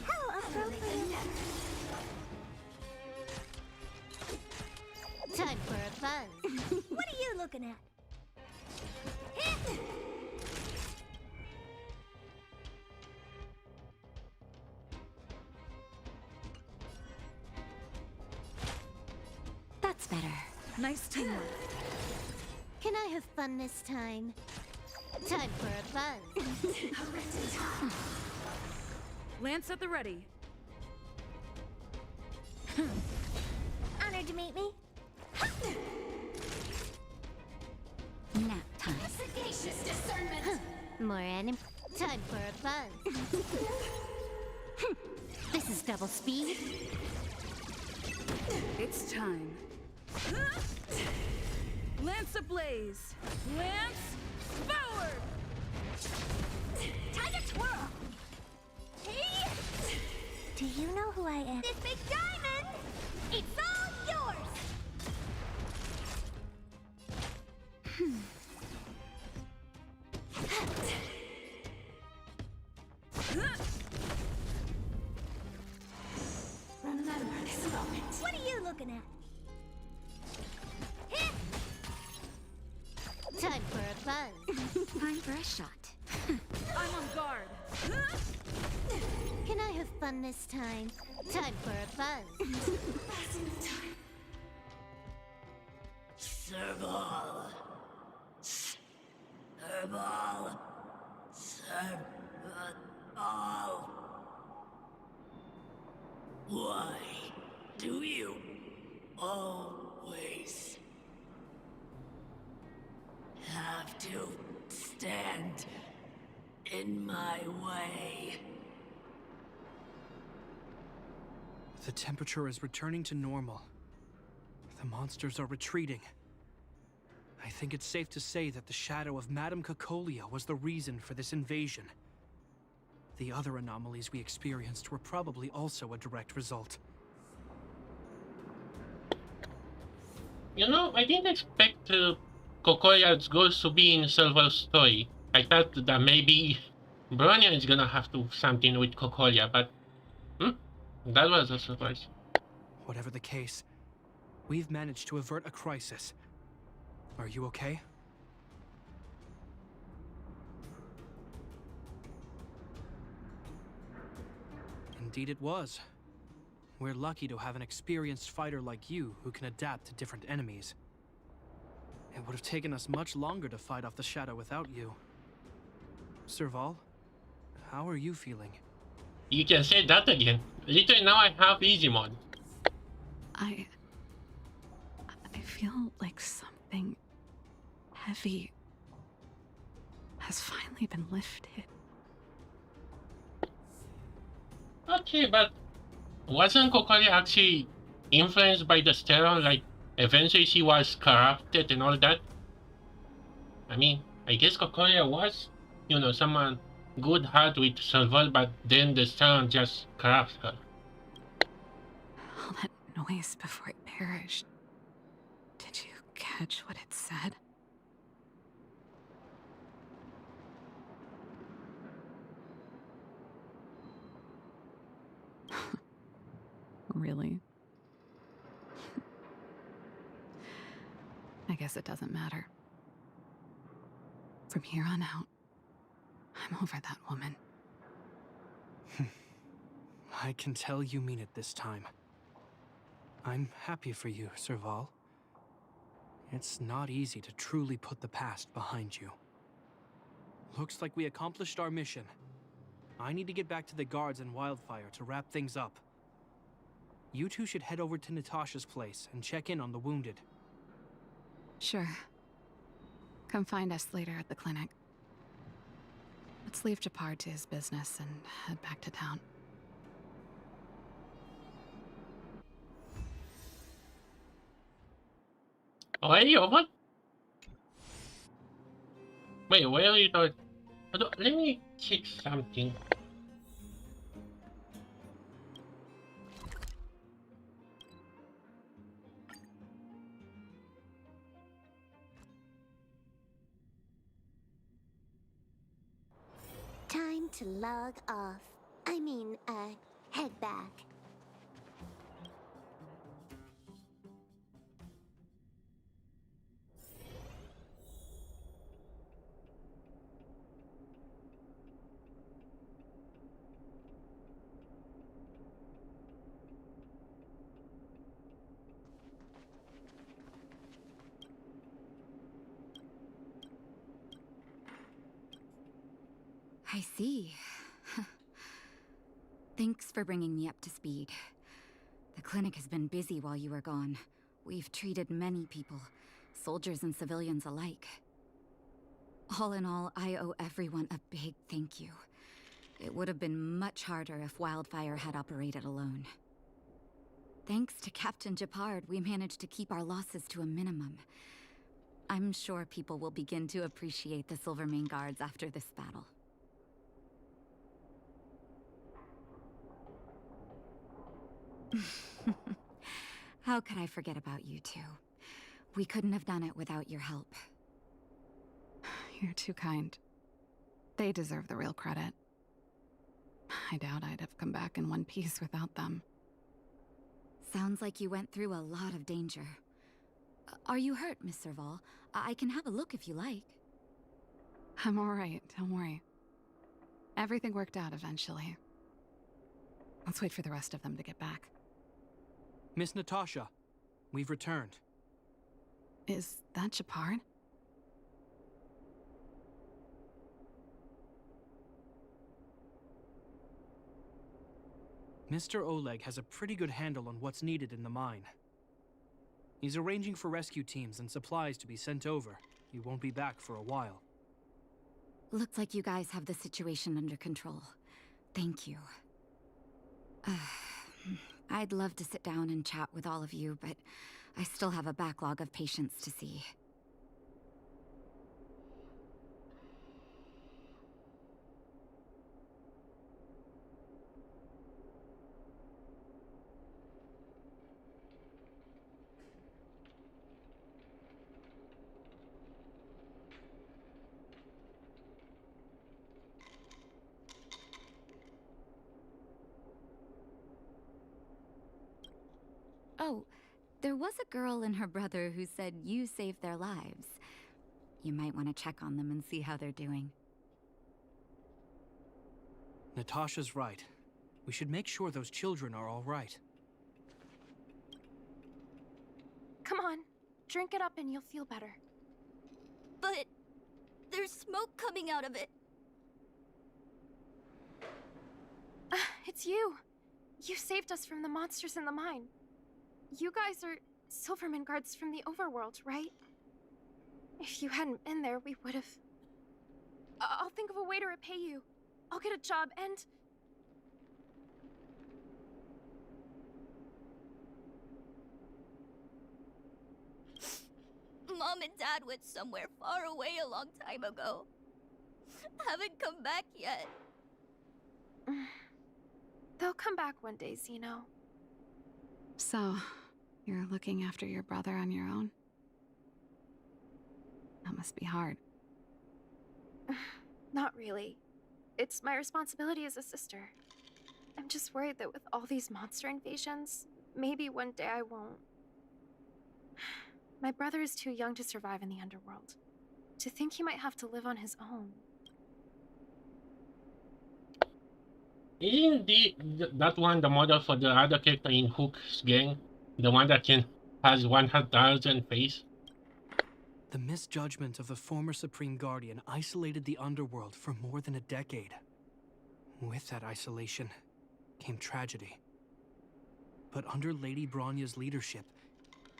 [SPEAKER 2] How appropriate. Time for a buzz. What are you looking at? Hit!
[SPEAKER 6] That's better.
[SPEAKER 3] Nice teamwork.
[SPEAKER 2] Can I have fun this time? Time for a buzz.
[SPEAKER 3] Lance at the ready.
[SPEAKER 2] Honored to meet me.
[SPEAKER 6] Nap time.
[SPEAKER 2] Sagacious discernment. More enemy. Time for a buzz. This is double speed.
[SPEAKER 3] It's time. Lance ablaze. Lance forward.
[SPEAKER 2] Time to twirl. Hey! Do you know who I am? This big diamond! It's all yours! Remember this moment. What are you looking at? Hit! Time for a buzz.
[SPEAKER 6] Time for a shot.
[SPEAKER 3] I'm on guard.
[SPEAKER 2] Can I have fun this time? Time for a buzz.
[SPEAKER 7] Serval. Serval. Serval. Why do you always have to stand in my way?
[SPEAKER 4] The temperature is returning to normal. The monsters are retreating. I think it's safe to say that the shadow of Madame Cocolia was the reason for this invasion. The other anomalies we experienced were probably also a direct result.
[SPEAKER 1] You know, I didn't expect Kokolia's ghost to be in Silver's story. I thought that maybe Bronya is gonna have to something with Kokolia, but that was a surprise.
[SPEAKER 4] Whatever the case, we've managed to avert a crisis. Are you okay? Indeed it was. We're lucky to have an experienced fighter like you who can adapt to different enemies. It would have taken us much longer to fight off the shadow without you. Serval, how are you feeling?
[SPEAKER 1] You can say that again. Literally now I have easy mode.
[SPEAKER 3] I feel like something heavy has finally been lifted.
[SPEAKER 1] Okay, but wasn't Kokolia actually influenced by the Steron? Like, eventually she was corrupted and all that? I mean, I guess Kokolia was, you know, someone good heart with Serval, but then the Steron just corrupts her.
[SPEAKER 3] All that noise before it perished. Did you catch what it said? Really? I guess it doesn't matter. From here on out, I'm over that woman.
[SPEAKER 4] I can tell you mean it this time. I'm happy for you, Serval. It's not easy to truly put the past behind you. Looks like we accomplished our mission. I need to get back to the guards and Wildfire to wrap things up. You two should head over to Natasha's place and check in on the wounded.
[SPEAKER 3] Sure. Come find us later at the clinic. Let's leave Japar to his business and head back to town.
[SPEAKER 1] Already over? Wait, where are you going? Let me check something.
[SPEAKER 2] Time to log off. I mean, head back.
[SPEAKER 6] I see. Thanks for bringing me up to speed. The clinic has been busy while you were gone. We've treated many people, soldiers and civilians alike. All in all, I owe everyone a big thank you. It would have been much harder if Wildfire had operated alone. Thanks to Captain Japard, we managed to keep our losses to a minimum. I'm sure people will begin to appreciate the Silvermane Guards after this battle. How could I forget about you two? We couldn't have done it without your help.
[SPEAKER 3] You're too kind. They deserve the real credit. I doubt I'd have come back in one piece without them.
[SPEAKER 6] Sounds like you went through a lot of danger. Are you hurt, Miss Serval? I can have a look if you like.
[SPEAKER 3] I'm alright, don't worry. Everything worked out eventually. Let's wait for the rest of them to get back.
[SPEAKER 4] Miss Natasha, we've returned.
[SPEAKER 3] Is that Japard?
[SPEAKER 4] Mr. Oleg has a pretty good handle on what's needed in the mine. He's arranging for rescue teams and supplies to be sent over. He won't be back for a while.
[SPEAKER 6] Looks like you guys have the situation under control. Thank you. I'd love to sit down and chat with all of you, but I still have a backlog of patients to see. Oh, there was a girl and her brother who said you saved their lives. You might want to check on them and see how they're doing.
[SPEAKER 4] Natasha's right. We should make sure those children are all right.
[SPEAKER 8] Come on, drink it up and you'll feel better.
[SPEAKER 2] But there's smoke coming out of it.
[SPEAKER 8] It's you. You saved us from the monsters in the mine. You guys are Silvermane Guards from the overworld, right? If you hadn't been there, we would have... I'll think of a way to repay you. I'll get a job and...
[SPEAKER 2] Mom and Dad went somewhere far away a long time ago. Haven't come back yet.
[SPEAKER 8] They'll come back one day, Zeno.
[SPEAKER 3] So, you're looking after your brother on your own? That must be hard.
[SPEAKER 8] Not really. It's my responsibility as a sister. I'm just worried that with all these monster invasions, maybe one day I won't. My brother is too young to survive in the underworld. To think he might have to live on his own.
[SPEAKER 1] Isn't that one the model for the other character in Hook's gang? The one that has 100,000 face?
[SPEAKER 4] The misjudgment of the former Supreme Guardian isolated the underworld for more than a decade. With that isolation came tragedy. But under Lady Bronya's leadership,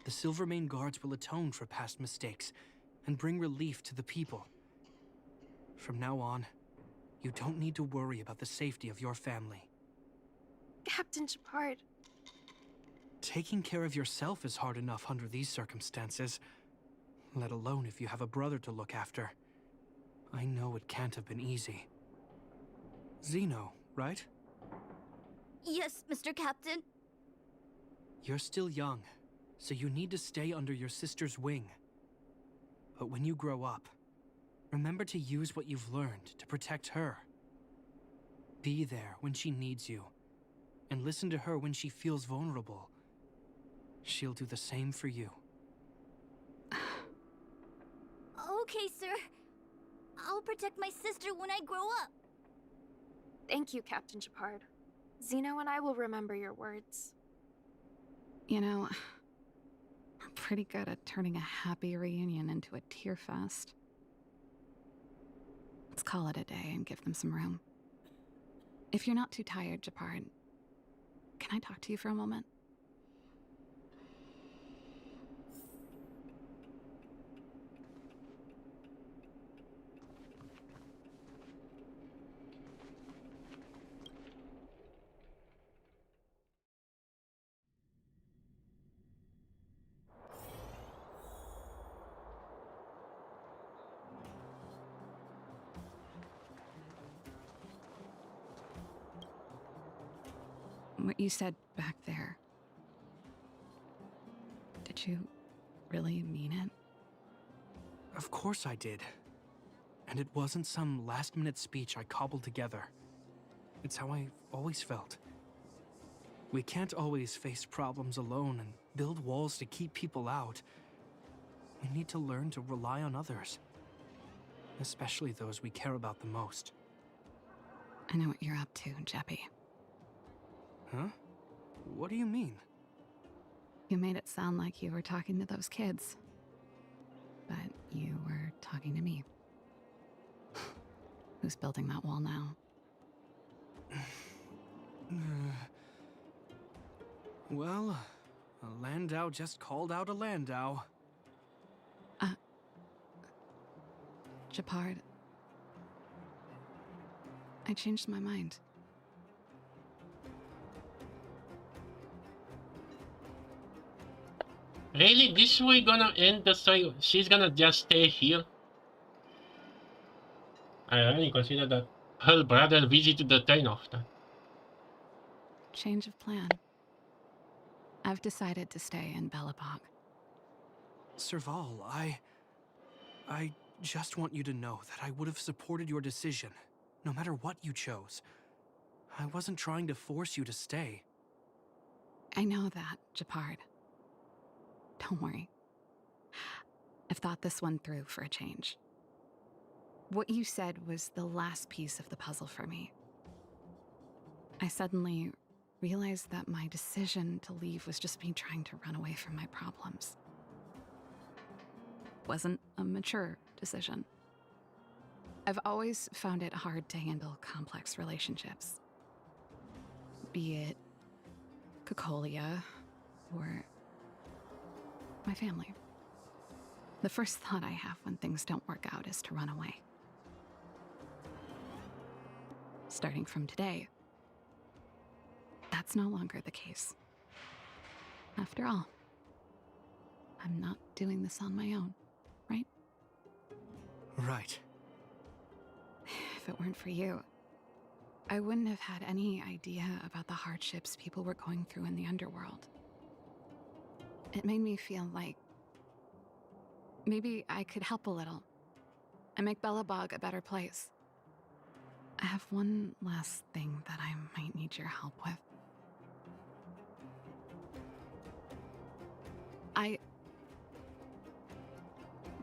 [SPEAKER 4] the Silvermane Guards will atone for past mistakes and bring relief to the people. From now on, you don't need to worry about the safety of your family.
[SPEAKER 8] Captain Shepard.
[SPEAKER 4] Taking care of yourself is hard enough under these circumstances, let alone if you have a brother to look after. I know it can't have been easy. Zeno, right?
[SPEAKER 2] Yes, Mr. Captain.
[SPEAKER 4] You're still young, so you need to stay under your sister's wing. But when you grow up, remember to use what you've learned to protect her. Be there when she needs you, and listen to her when she feels vulnerable. She'll do the same for you.
[SPEAKER 2] Okay, sir. I'll protect my sister when I grow up.
[SPEAKER 8] Thank you, Captain Shepard. Zeno and I will remember your words.
[SPEAKER 3] You know, we're pretty good at turning a happy reunion into a tear fest. Let's call it a day and give them some room. If you're not too tired, Shepard, can I talk to you for a moment? What you said back there, did you really mean it?
[SPEAKER 4] Of course I did. And it wasn't some last-minute speech I cobbled together. It's how I always felt. We can't always face problems alone and build walls to keep people out. We need to learn to rely on others. Especially those we care about the most.
[SPEAKER 3] I know what you're up to, Jeppy.
[SPEAKER 4] Huh? What do you mean?
[SPEAKER 3] You made it sound like you were talking to those kids. But you were talking to me. Who's building that wall now?
[SPEAKER 4] Well, a Landau just called out a Landau.
[SPEAKER 3] Shepard. I changed my mind.
[SPEAKER 1] Really? This way gonna end the story? She's gonna just stay here? I only consider that her brother visited the train often.
[SPEAKER 3] Change of plan. I've decided to stay in Belobog.
[SPEAKER 4] Serval, I just want you to know that I would have supported your decision, no matter what you chose. I wasn't trying to force you to stay.
[SPEAKER 3] I know that, Shepard. Don't worry. I've thought this one through for a change. What you said was the last piece of the puzzle for me. I suddenly realized that my decision to leave was just me trying to run away from my problems. Wasn't a mature decision. I've always found it hard to handle complex relationships. Be it Cocolia or my family. The first thought I have when things don't work out is to run away. Starting from today, that's no longer the case. After all, I'm not doing this on my own, right?
[SPEAKER 4] Right.
[SPEAKER 3] If it weren't for you, I wouldn't have had any idea about the hardships people were going through in the underworld. It made me feel like maybe I could help a little and make Belobog a better place. I have one last thing that I might need your help with. I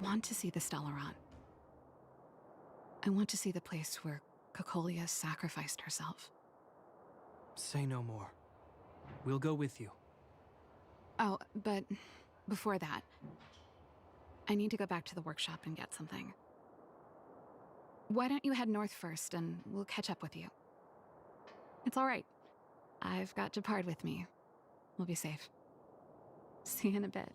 [SPEAKER 3] want to see the Stellaron. I want to see the place where Cocolia sacrificed herself.
[SPEAKER 4] Say no more. We'll go with you.
[SPEAKER 3] Oh, but before that, I need to go back to the workshop and get something. Why don't you head north first and we'll catch up with you? It's all right. I've got Shepard with me. We'll be safe. See you in a bit.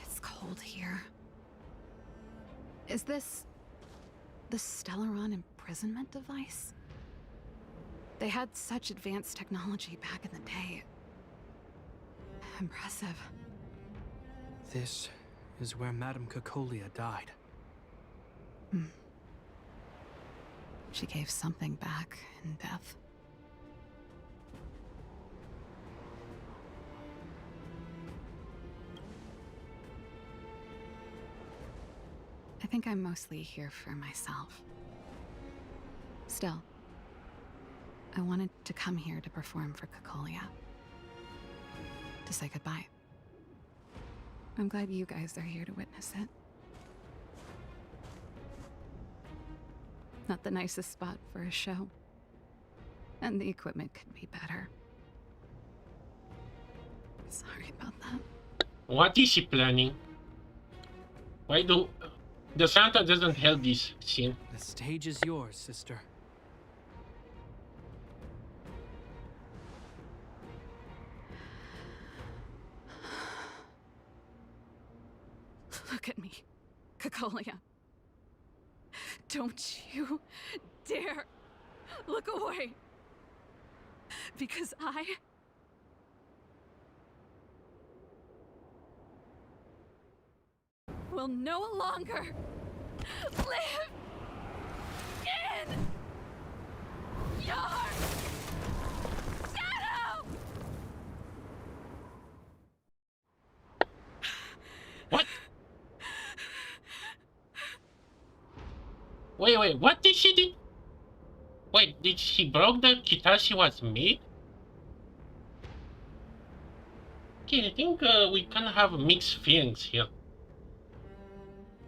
[SPEAKER 3] It's cold here. Is this the Stellaron imprisonment device? They had such advanced technology back in the day. Impressive.
[SPEAKER 4] This is where Madame Cacolia died.
[SPEAKER 3] She gave something back in death. I think I'm mostly here for myself. Still, I wanted to come here to perform for Cacolia. To say goodbye. I'm glad you guys are here to witness it. Not the nicest spot for a show. And the equipment could be better. Sorry about that.
[SPEAKER 1] What is she planning? Why do... The Santa doesn't help this scene.
[SPEAKER 4] The stage is yours, sister.
[SPEAKER 3] Look at me, Cacolia. Don't you dare look away. Because I will no longer live in your shadow!
[SPEAKER 1] What? Wait, what did she do? Wait, did she broke the guitar she was made? Okay, I think we kind of have mixed feelings here.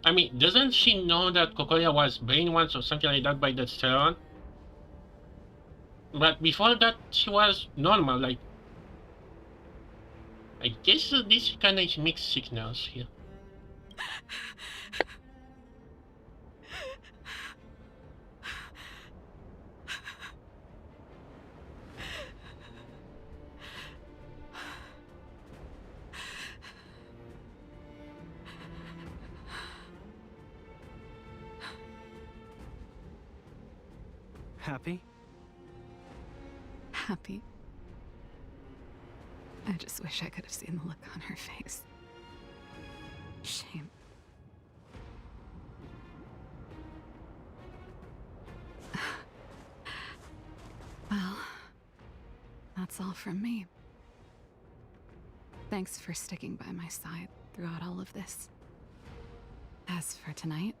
[SPEAKER 1] I mean, doesn't she know that Cacolia was brainwashed or something like that by the Stellaron? But before that, she was normal, like... I guess this kind of mixed signals here.
[SPEAKER 4] Happy?
[SPEAKER 3] Happy. I just wish I could have seen the look on her face. Shame. Well, that's all from me. Thanks for sticking by my side throughout all of this. As for tonight,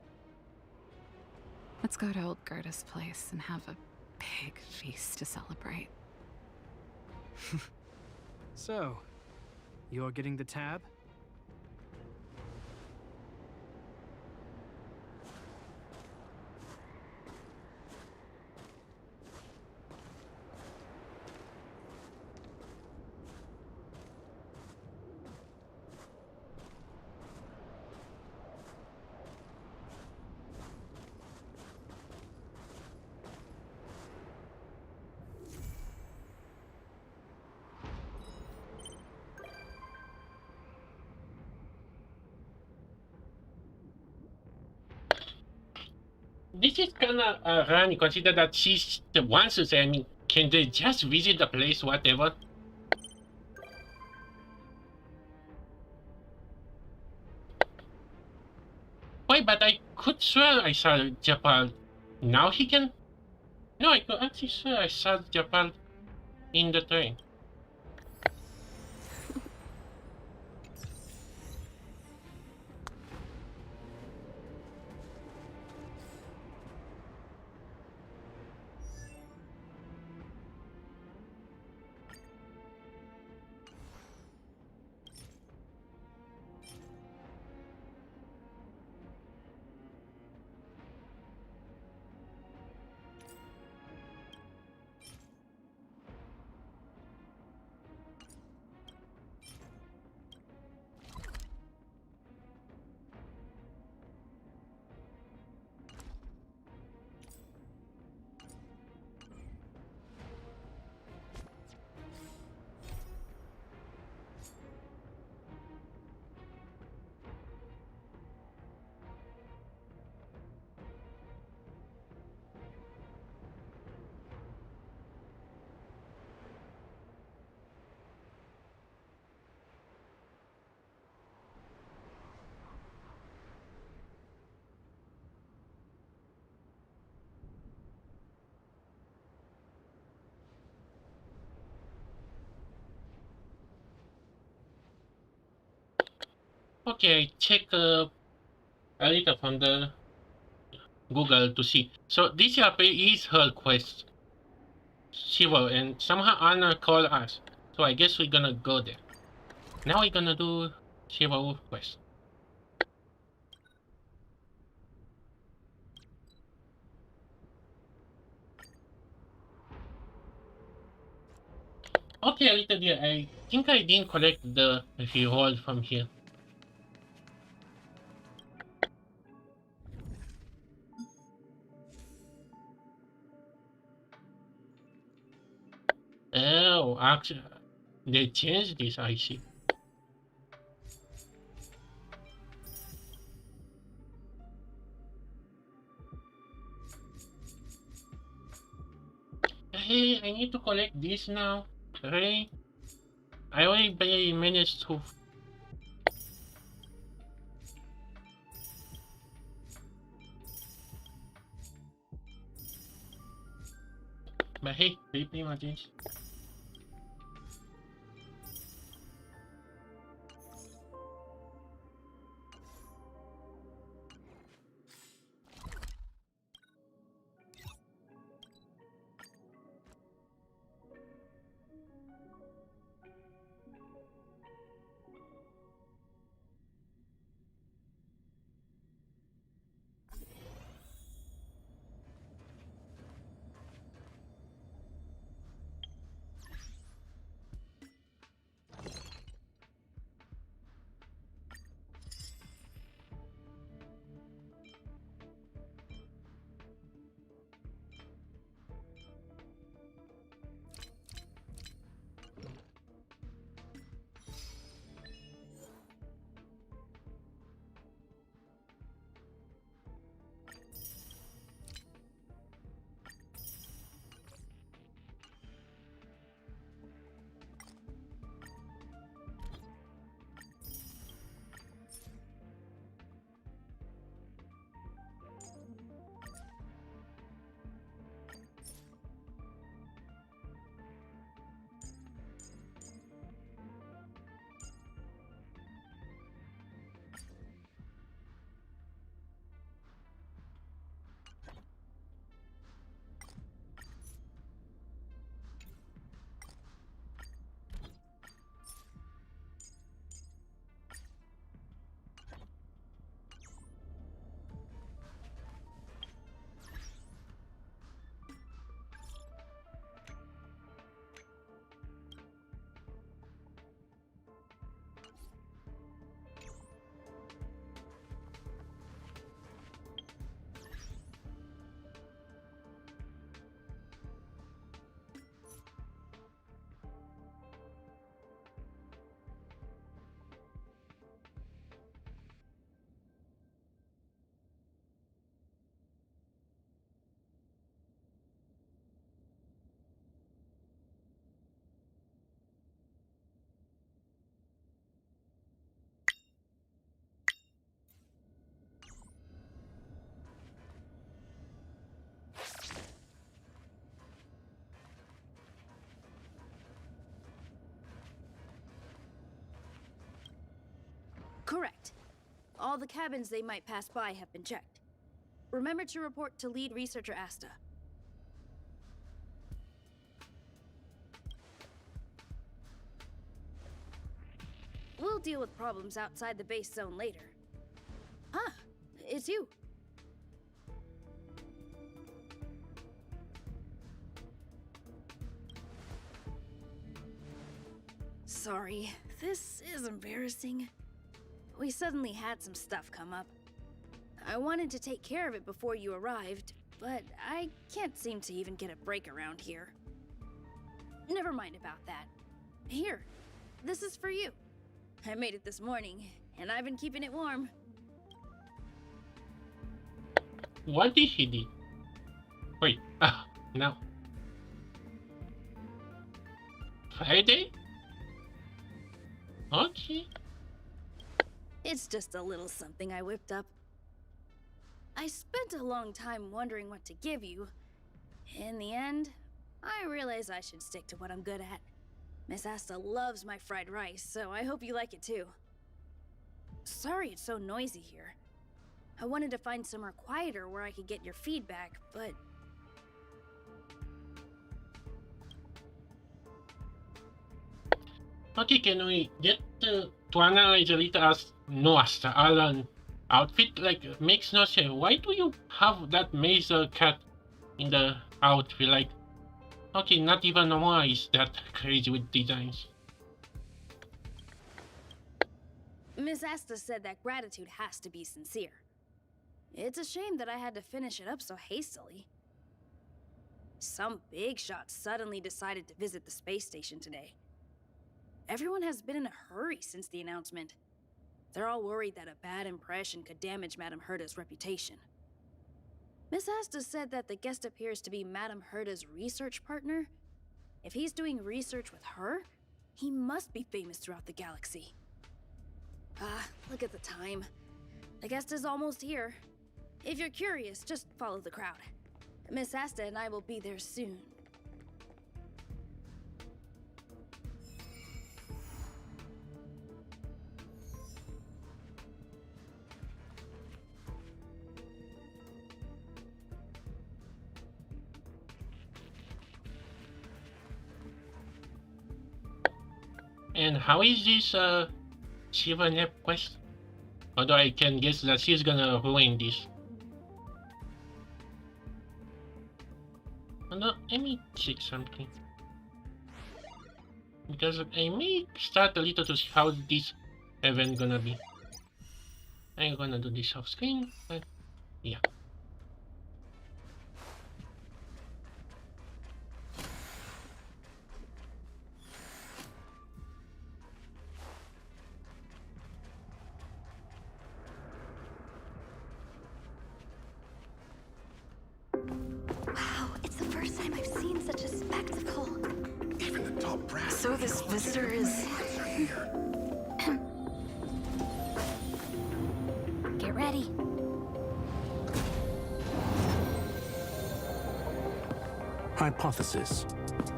[SPEAKER 3] let's go to old Gerda's place and have a big feast to celebrate.
[SPEAKER 4] So, you're getting the tab?
[SPEAKER 1] This is kinda ironic, consider that she's the one to say, I mean, can they just visit the place, whatever? Wait, but I could swear I saw Japal. Now he can... No, I could actually swear I saw Japal in the train. Okay, check a little from the Google to see. So this is her quest. Shiva, and somehow Anna called us. So I guess we're gonna go there. Now we're gonna do Shiva quest. Okay, little dear, I think I didn't collect the reward from here. Oh, actually, they changed this, I see. Hey, I need to collect this now. Hey, I only managed to. But hey, pretty much this.
[SPEAKER 9] Correct. All the cabins they might pass by have been checked. Remember to report to lead researcher Asta. We'll deal with problems outside the base zone later. Ah, it's you. Sorry, this is embarrassing. We suddenly had some stuff come up. I wanted to take care of it before you arrived, but I can't seem to even get a break around here. Never mind about that. Here, this is for you. I made it this morning, and I've been keeping it warm.
[SPEAKER 1] What did he do? Wait, no. Friday? Okay.
[SPEAKER 9] It's just a little something I whipped up. I spent a long time wondering what to give you. In the end, I realized I should stick to what I'm good at. Miss Asta loves my fried rice, so I hope you like it too. Sorry it's so noisy here. I wanted to find somewhere quieter where I could get your feedback, but...
[SPEAKER 1] Okay, can we get to analyze a little as Noah's Alan outfit? Like, makes no sense. Why do you have that Mazer cat in the outfit? Like, okay, not even Noah is that crazy with designs.
[SPEAKER 9] Miss Asta said that gratitude has to be sincere. It's a shame that I had to finish it up so hastily. Some big shot suddenly decided to visit the space station today. Everyone has been in a hurry since the announcement. They're all worried that a bad impression could damage Madame Herta's reputation. Miss Asta said that the guest appears to be Madame Herta's research partner. If he's doing research with her, he must be famous throughout the galaxy. Look at the time. The guest is almost here. If you're curious, just follow the crowd. Miss Asta and I will be there soon.
[SPEAKER 1] And how is this Silver Nep quest? Although I can guess that she's gonna ruin this. No, let me check something. Because I may start a little to see how this event gonna be. I'm gonna do this off screen, but yeah.
[SPEAKER 2] Wow, it's the first time I've seen such a spectacle.
[SPEAKER 5] Even the top brass.
[SPEAKER 3] So this visitor is...
[SPEAKER 2] Get ready.
[SPEAKER 10] Hypothesis.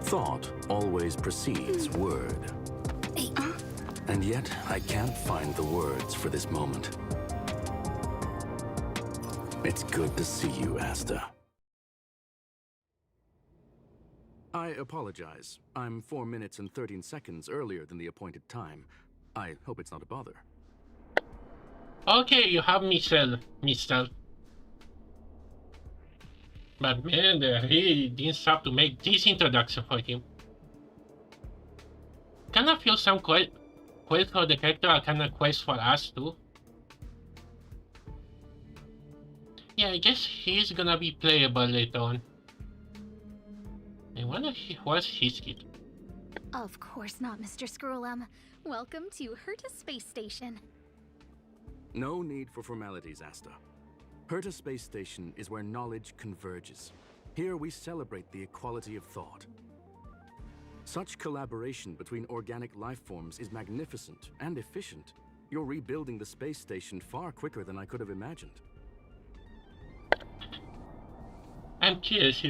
[SPEAKER 10] Thought always precedes word. And yet, I can't find the words for this moment. It's good to see you, Asta. I apologize. I'm 4 minutes and 13 seconds earlier than the appointed time. I hope it's not a bother.
[SPEAKER 1] Okay, you have Michelle. But man, they really didn't stop to make this introduction for him. Kinda feel some quest for the character are kinda quest for us too. Yeah, I guess he's gonna be playable later on. I wonder what's his kit.
[SPEAKER 2] Of course not, Mr. Scrollum. Welcome to Herta Space Station.
[SPEAKER 10] No need for formalities, Asta. Herta Space Station is where knowledge converges. Here we celebrate the equality of thought. Such collaboration between organic life forms is magnificent and efficient. You're rebuilding the space station far quicker than I could have imagined.
[SPEAKER 1] I'm curious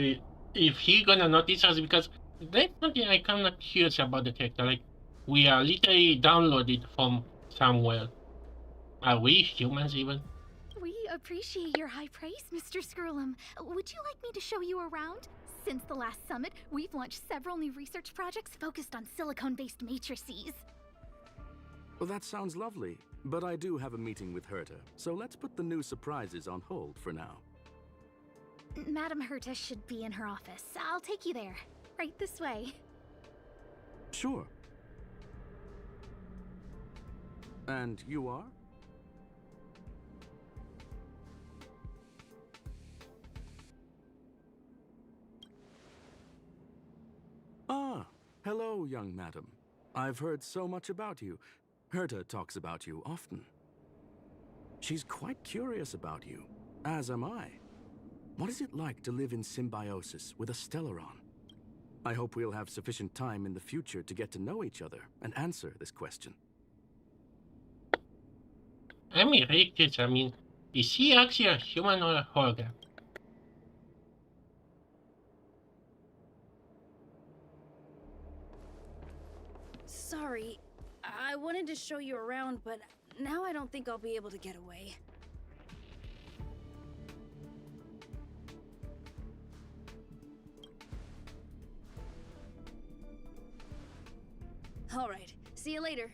[SPEAKER 1] if he gonna notice us, because that's something I kinda curious about the character. Like, we are literally downloaded from somewhere. Are we humans even?
[SPEAKER 2] We appreciate your high praise, Mr. Scrollum. Would you like me to show you around? Since the last summit, we've launched several new research projects focused on silicone-based matrices.
[SPEAKER 10] Well, that sounds lovely, but I do have a meeting with Herta, so let's put the new surprises on hold for now.
[SPEAKER 2] Madame Herta should be in her office. I'll take you there. Right this way.
[SPEAKER 10] Sure. And you are? Ah, hello, young madam. I've heard so much about you. Herta talks about you often. She's quite curious about you, as am I. What is it like to live in symbiosis with a Stellaron? I hope we'll have sufficient time in the future to get to know each other and answer this question.
[SPEAKER 1] I'm really curious. I mean, is he actually a human or a hologram?
[SPEAKER 9] Sorry, I wanted to show you around, but Now I don't think I'll be able to get away. All right, see you later.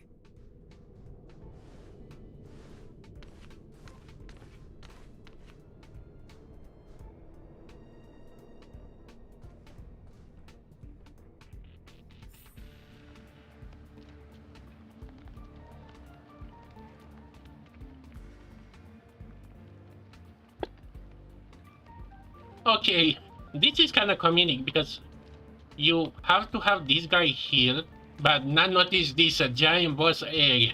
[SPEAKER 1] Okay, this is kind of comedic because you have to have this guy here, but not notice this giant boss area.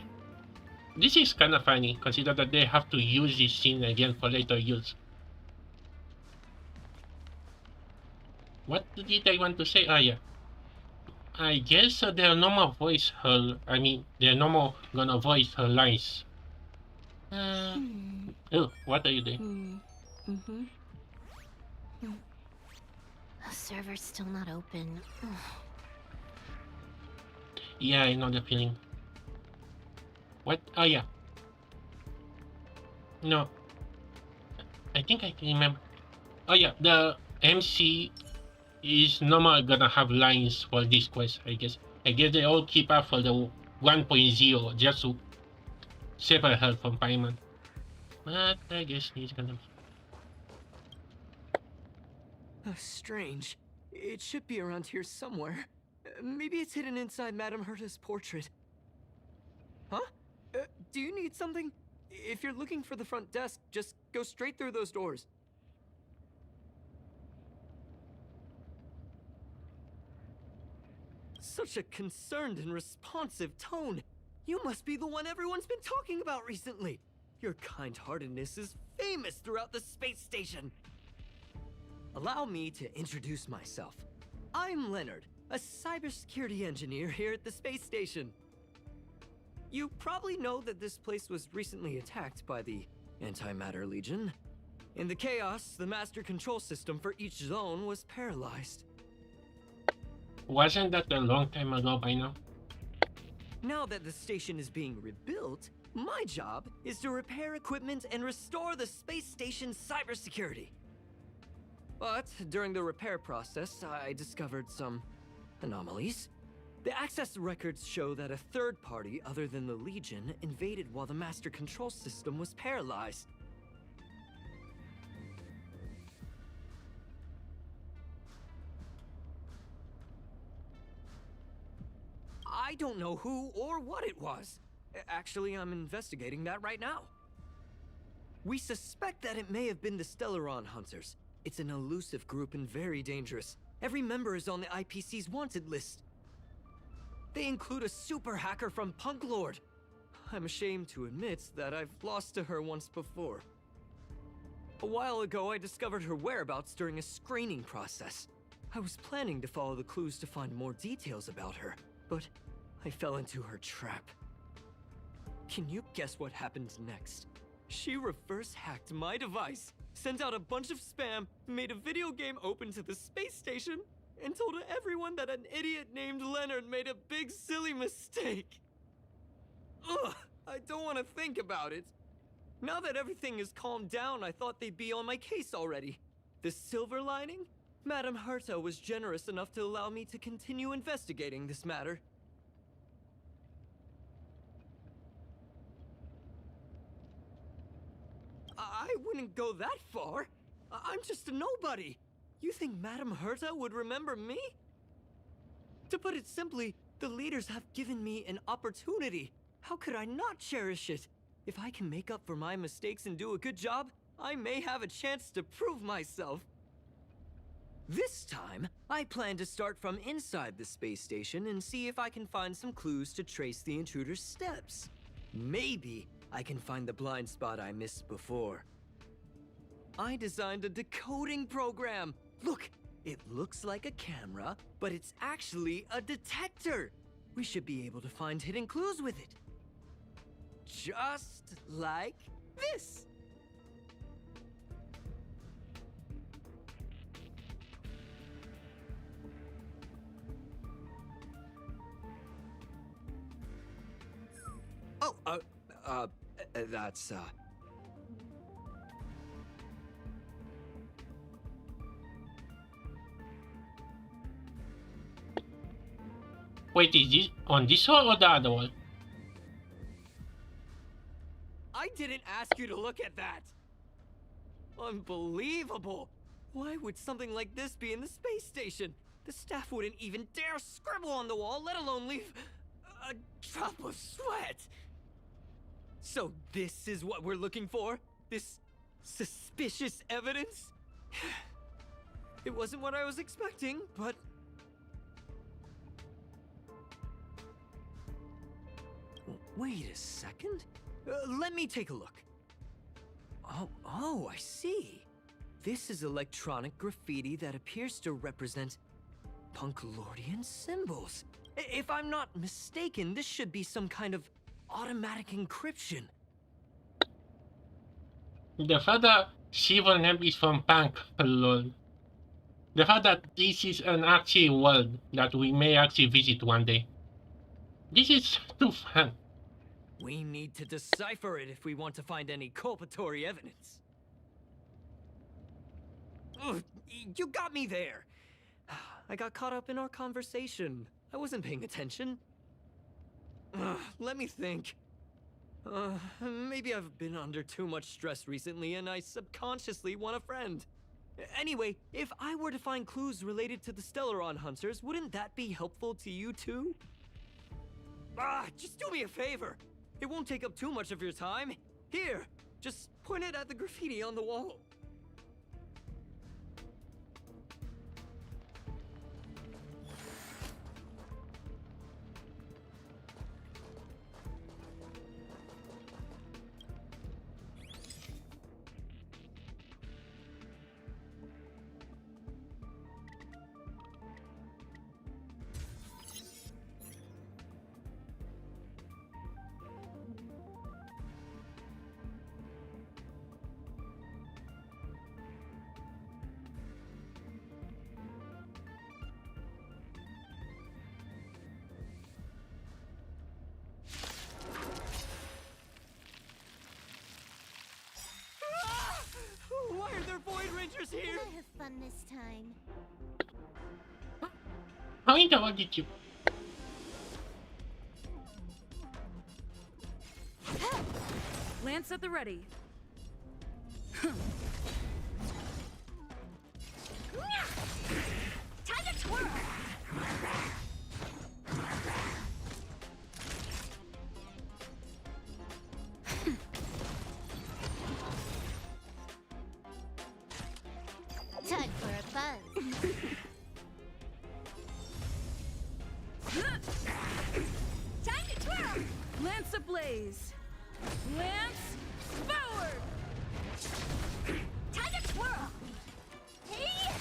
[SPEAKER 1] This is kind of funny, consider that they have to use this scene again for later use. What did I want to say? Ah, yeah. I guess they're no more voice her. I mean, they're no more gonna voice her lines. Oh, what are you doing?
[SPEAKER 2] The server's still not open.
[SPEAKER 1] Yeah, I know the feeling. What? Oh, yeah. No. I think I can remember. Oh, yeah. The MC is no more gonna have lines for this quest, I guess. I guess they all keep up for the 1.0 just to separate her from Paimon. But I guess he's gonna...
[SPEAKER 11] Oh, strange. It should be around here somewhere. Maybe it's hidden inside Madame Herta's portrait. Huh? Do you need something? If you're looking for the front desk, just go straight through those doors. Such a concerned and responsive tone. You must be the one everyone's been talking about recently. Your kind-heartedness is famous throughout the space station. Allow me to introduce myself. I'm Leonard, a cybersecurity engineer here at the space station. You probably know that this place was recently attacked by the Antimatter Legion. In the chaos, the master control system for each zone was paralyzed.
[SPEAKER 1] Wasn't that a long time ago by now?
[SPEAKER 11] Now that the station is being rebuilt, my job is to repair equipment and restore the space station's cybersecurity. But during the repair process, I discovered some anomalies. The access records show that a third party other than the Legion invaded while the master control system was paralyzed. I don't know who or what it was. Actually, I'm investigating that right now. We suspect that it may have been the Stellaron Hunters. It's an elusive group and very dangerous. Every member is on the IPC's wanted list. They include a super hacker from Punk Lord. I'm ashamed to admit that I've lost to her once before. A while ago, I discovered her whereabouts during a screening process. I was planning to follow the clues to find more details about her, but I fell into her trap. Can you guess what happened next? She reverse hacked my device, sent out a bunch of spam, made a video game open to the space station, and told everyone that an idiot named Leonard made a big silly mistake. Ugh, I don't want to think about it. Now that everything is calmed down, I thought they'd be on my case already. The silver lining? Madame Herta was generous enough to allow me to continue investigating this matter. I wouldn't go that far. I'm just a nobody. You think Madame Herta would remember me? To put it simply, the leaders have given me an opportunity. How could I not cherish it? If I can make up for my mistakes and do a good job, I may have a chance to prove myself. This time, I plan to start from inside the space station and see if I can find some clues to trace the intruder's steps. Maybe I can find the blind spot I missed before. I designed a decoding program. Look, it looks like a camera, but it's actually a detector. We should be able to find hidden clues with it. Just like this. Oh, That's,
[SPEAKER 1] Wait, is this on this wall or the other wall?
[SPEAKER 11] I didn't ask you to look at that! Unbelievable! Why would something like this be in the space station? The staff wouldn't even dare scribble on the wall, let alone leave a drop of sweat! So this is what we're looking for? This suspicious evidence? It wasn't what I was expecting, but... Wait a second? Let me take a look. Oh, I see. This is electronic graffiti that appears to represent Punklordian symbols. If I'm not mistaken, this should be some kind of automatic encryption.
[SPEAKER 1] The fact that Silver Nep is from Punk, lol. The fact that this is an actual world that we may actually visit one day. This is too fun.
[SPEAKER 11] We need to decipher it if we want to find any culpatory evidence. Ugh, you got me there. I got caught up in our conversation. I wasn't paying attention. Let me think. Maybe I've been under too much stress recently and I subconsciously want a friend. Anyway, if I were to find clues related to the Stellaron Hunters, wouldn't that be helpful to you too? Just do me a favor. It won't take up too much of your time. Here, just point it at the graffiti on the wall. Why are there Void Rangers here?
[SPEAKER 2] Can I have fun this time?
[SPEAKER 1] How in the world did you?
[SPEAKER 3] Lance at the ready.
[SPEAKER 2] Time to twirl! Time for a buzz. Time to twirl!
[SPEAKER 3] Lance ablaze. Lance forward.
[SPEAKER 2] Time to twirl! Hey!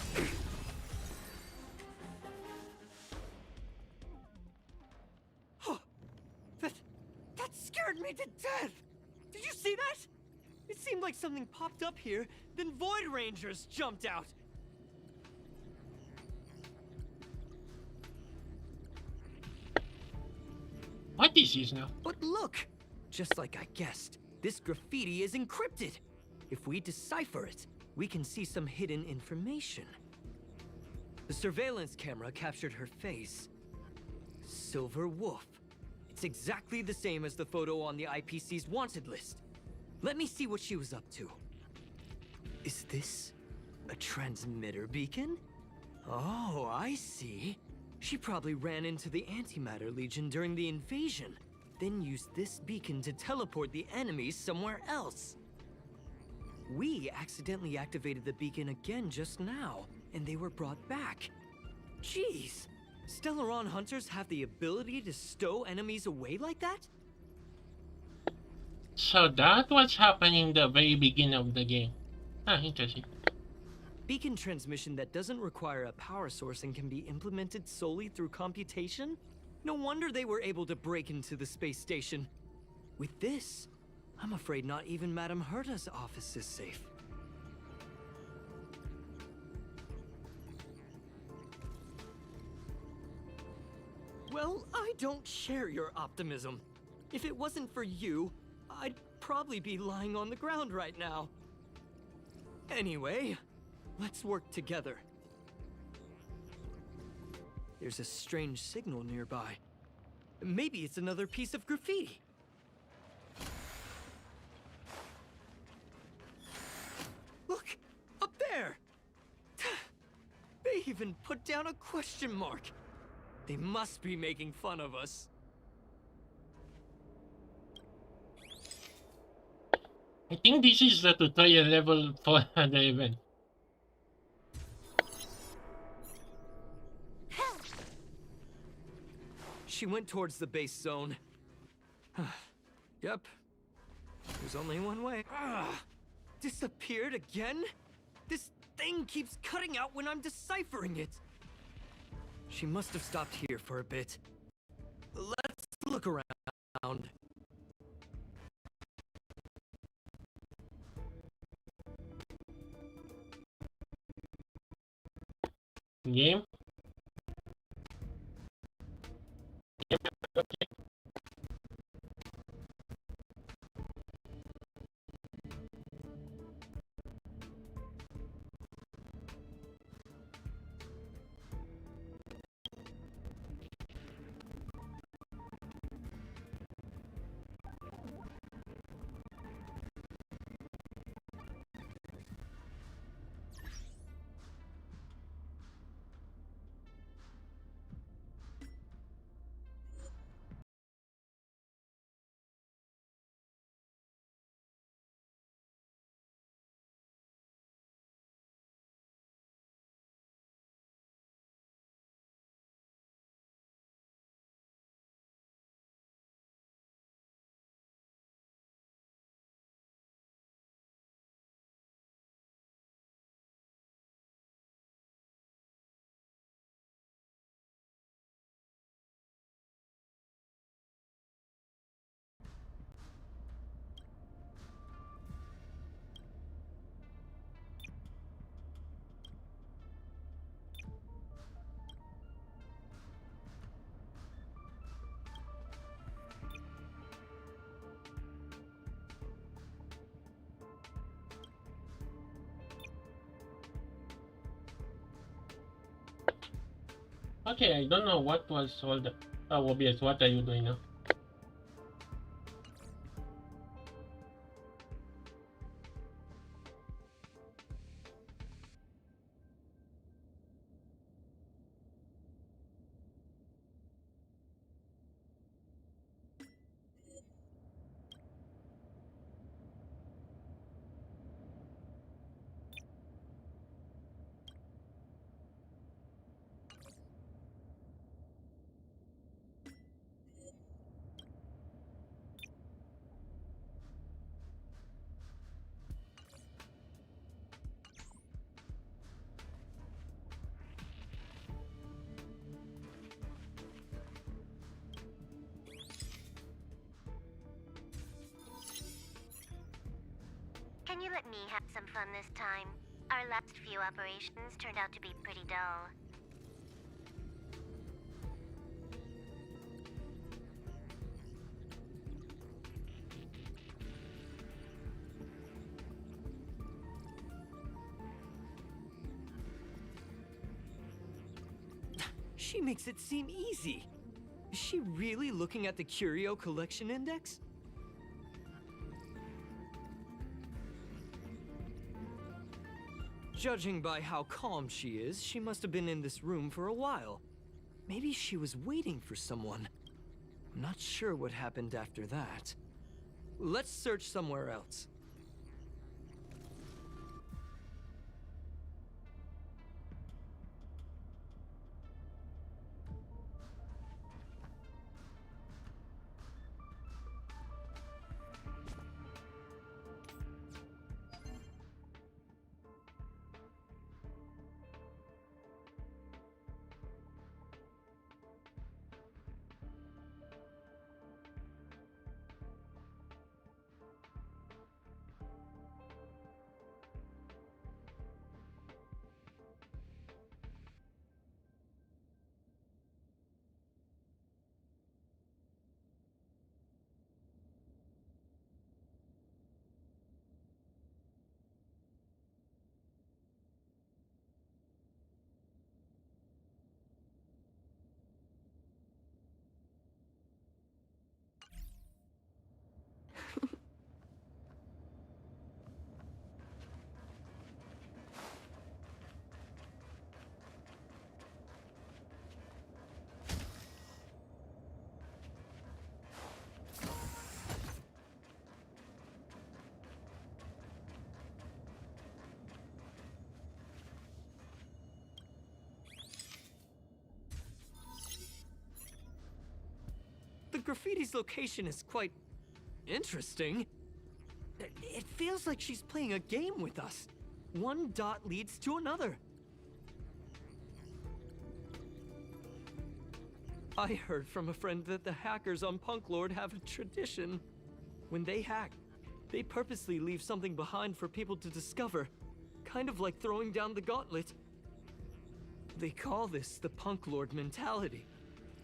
[SPEAKER 11] That scared me to death! Did you see that? It seemed like something popped up here, then Void Rangers jumped out.
[SPEAKER 1] What is this now?
[SPEAKER 11] But look! Just like I guessed, this graffiti is encrypted. If we decipher it, we can see some hidden information. The surveillance camera captured her face. Silver Wolf. It's exactly the same as the photo on the IPC's wanted list. Let me see what she was up to. Is this a transmitter beacon? Oh, I see. She probably ran into the Antimatter Legion during the invasion, then used this beacon to teleport the enemies somewhere else. We accidentally activated the beacon again just now, and they were brought back. Jeez, Stellaron Hunters have the ability to stow enemies away like that?
[SPEAKER 1] So that was happening the very beginning of the game. Interesting.
[SPEAKER 11] Beacon transmission that doesn't require a power source and can be implemented solely through computation? No wonder they were able to break into the space station. With this, I'm afraid not even Madame Herta's office is safe. Well, I don't share your optimism. If it wasn't for you, I'd probably be lying on the ground right now. Anyway, let's work together. There's a strange signal nearby. Maybe it's another piece of graffiti. Look! Up there! They even put down a question mark. They must be making fun of us.
[SPEAKER 1] I think this is the tutorial level for the event.
[SPEAKER 11] She went towards the base zone. Yep. There's only one way. Disappeared again? This thing keeps cutting out when I'm deciphering it. She must have stopped here for a bit. Let's look around.
[SPEAKER 1] Game. Okay, I don't know what was all the... Oh, obvious, what are you doing now?
[SPEAKER 2] Can you let me have some fun this time? Our last few operations turned out to be pretty dull.
[SPEAKER 11] She makes it seem easy. Is she really looking at the Curio Collection Index? Judging by how calm she is, she must have been in this room for a while. Maybe she was waiting for someone. I'm not sure what happened after that. Let's search somewhere else. graffiti's location is quite interesting. It feels like she's playing a game with us. One dot leads to another. I heard from a friend that the hackers on Punk Lord have a tradition. When they hack, they purposely leave something behind for people to discover, kind of like throwing down the gauntlet. They call this the Punk Lord mentality.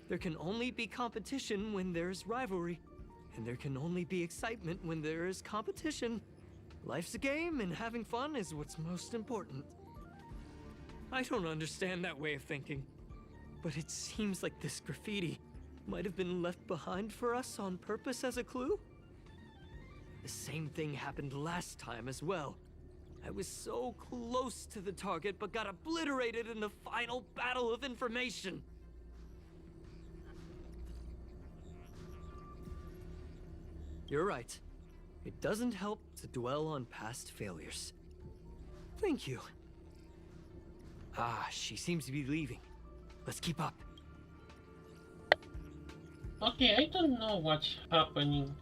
[SPEAKER 11] There can only be competition when there's rivalry, and there can only be excitement when there is competition. Life's a game, and having fun is what's most important. I don't understand that way of thinking, but it seems like this graffiti might have been left behind for us on purpose as a clue. The same thing happened last time as well. I was so close to the target, but got obliterated in the final battle of information. You're right. It doesn't help to dwell on past failures. Thank you. Ah, she seems to be leaving. Let's keep up.
[SPEAKER 1] Okay, I don't know what's happening.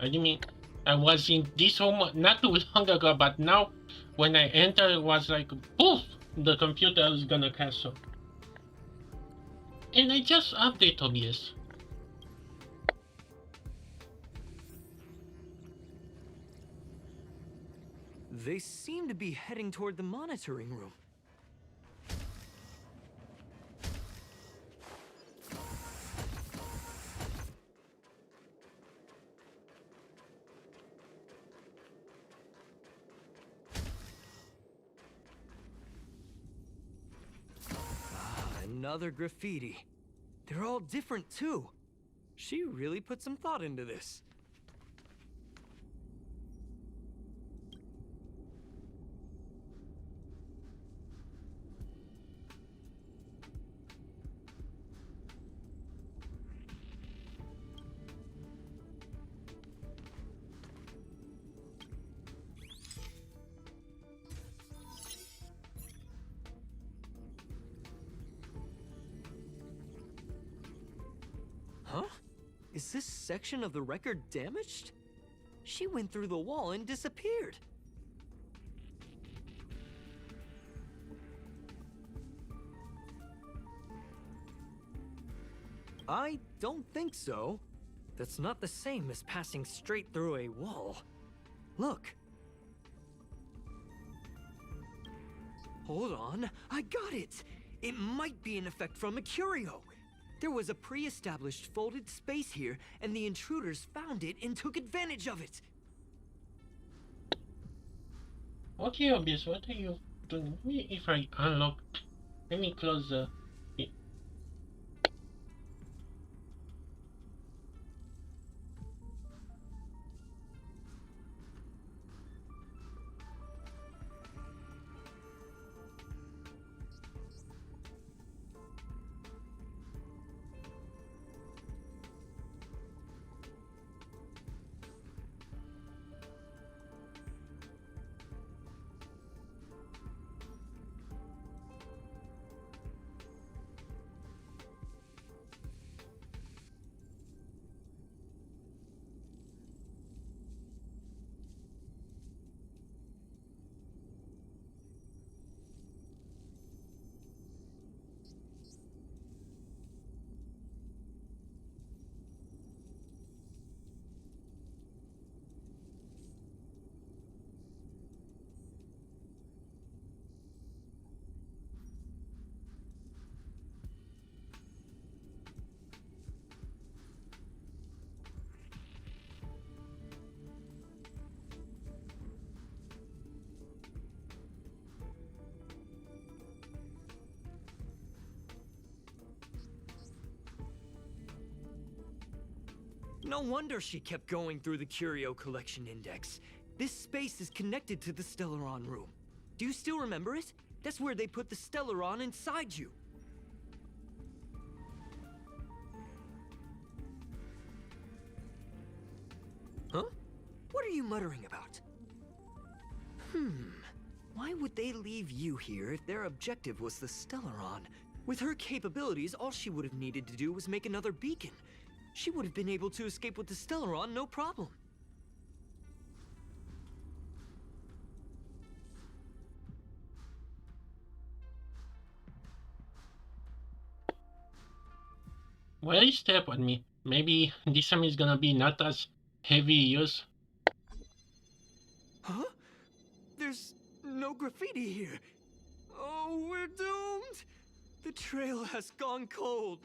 [SPEAKER 1] I mean, I was in this home not too long ago, but now when I enter, it was like, poof, the computer is gonna cancel. And I just update OBS.
[SPEAKER 11] They seem to be heading toward the monitoring room. Another graffiti. They're all different too. She really put some thought into this. Huh? Is this section of the record damaged? She went through the wall and disappeared. I don't think so. That's not the same as passing straight through a wall. Look. Hold on, I got it! It might be an effect from a curio. There was a pre-established folded space here, and the intruders found it and took advantage of it.
[SPEAKER 1] Okay, OBS, what are you doing? If I unlock, let me close the...
[SPEAKER 11] No wonder she kept going through the curio collection index. This space is connected to the Stellaron room. Do you still remember it? That's where they put the Stellaron inside you. Huh? What are you muttering about? Why would they leave you here if their objective was the Stellaron? With her capabilities, all she would have needed to do was make another beacon. She would have been able to escape with the Stellaron, no problem.
[SPEAKER 1] Well, you step on me. Maybe this time is gonna be not as heavy use.
[SPEAKER 11] Huh? There's no graffiti here. Oh, we're doomed! The trail has gone cold.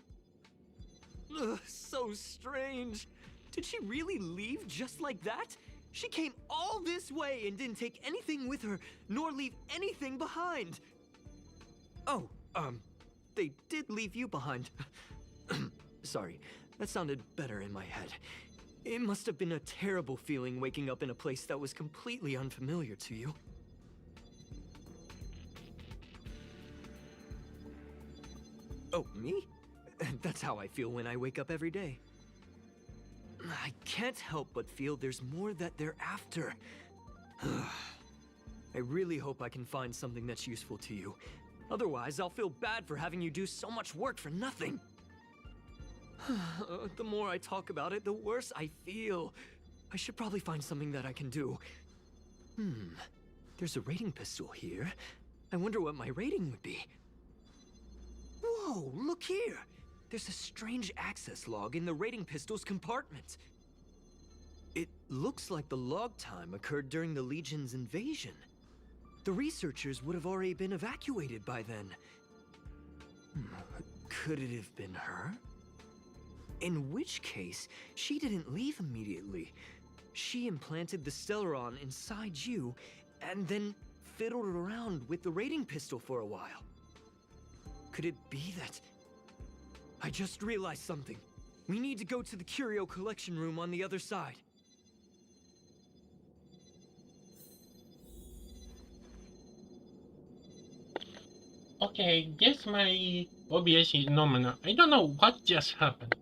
[SPEAKER 11] Ugh, so strange. Did she really leave just like that? She came all this way and didn't take anything with her, nor leave anything behind. Oh, they did leave you behind. Sorry, that sounded better in my head. It must have been a terrible feeling waking up in a place that was completely unfamiliar to you. Oh, me? That's how I feel when I wake up every day. I can't help but feel there's more that they're after. I really hope I can find something that's useful to you. Otherwise, I'll feel bad for having you do so much work for nothing. The more I talk about it, the worse I feel. I should probably find something that I can do. There's a raiding pistol here. I wonder what my rating would be. Whoa, look here! There's a strange access log in the raiding pistol's compartment. It looks like the log time occurred during the Legion's invasion. The researchers would have already been evacuated by then. Could it have been her? In which case, she didn't leave immediately. She implanted the Stellaron inside you, and then fiddled around with the raiding pistol for a while. Could it be that... I just realized something. We need to go to the curio collection room on the other side.
[SPEAKER 1] Okay, guess my OBS is nominal. I don't know what just happened.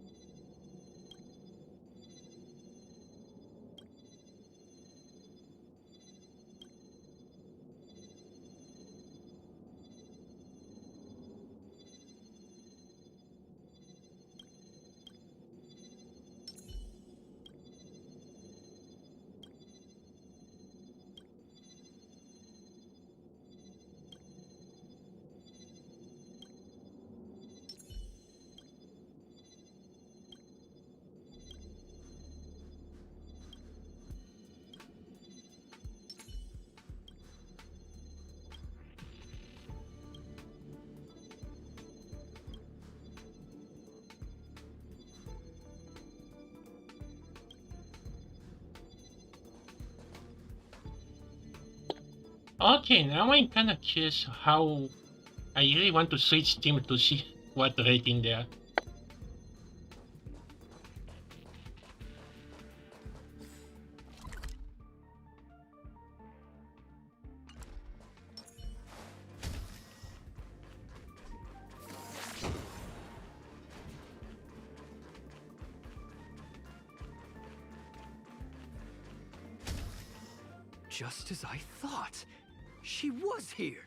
[SPEAKER 1] Okay, now I'm kinda curious how I really want to switch team to see what rating they are.
[SPEAKER 11] Just as I thought. She was here.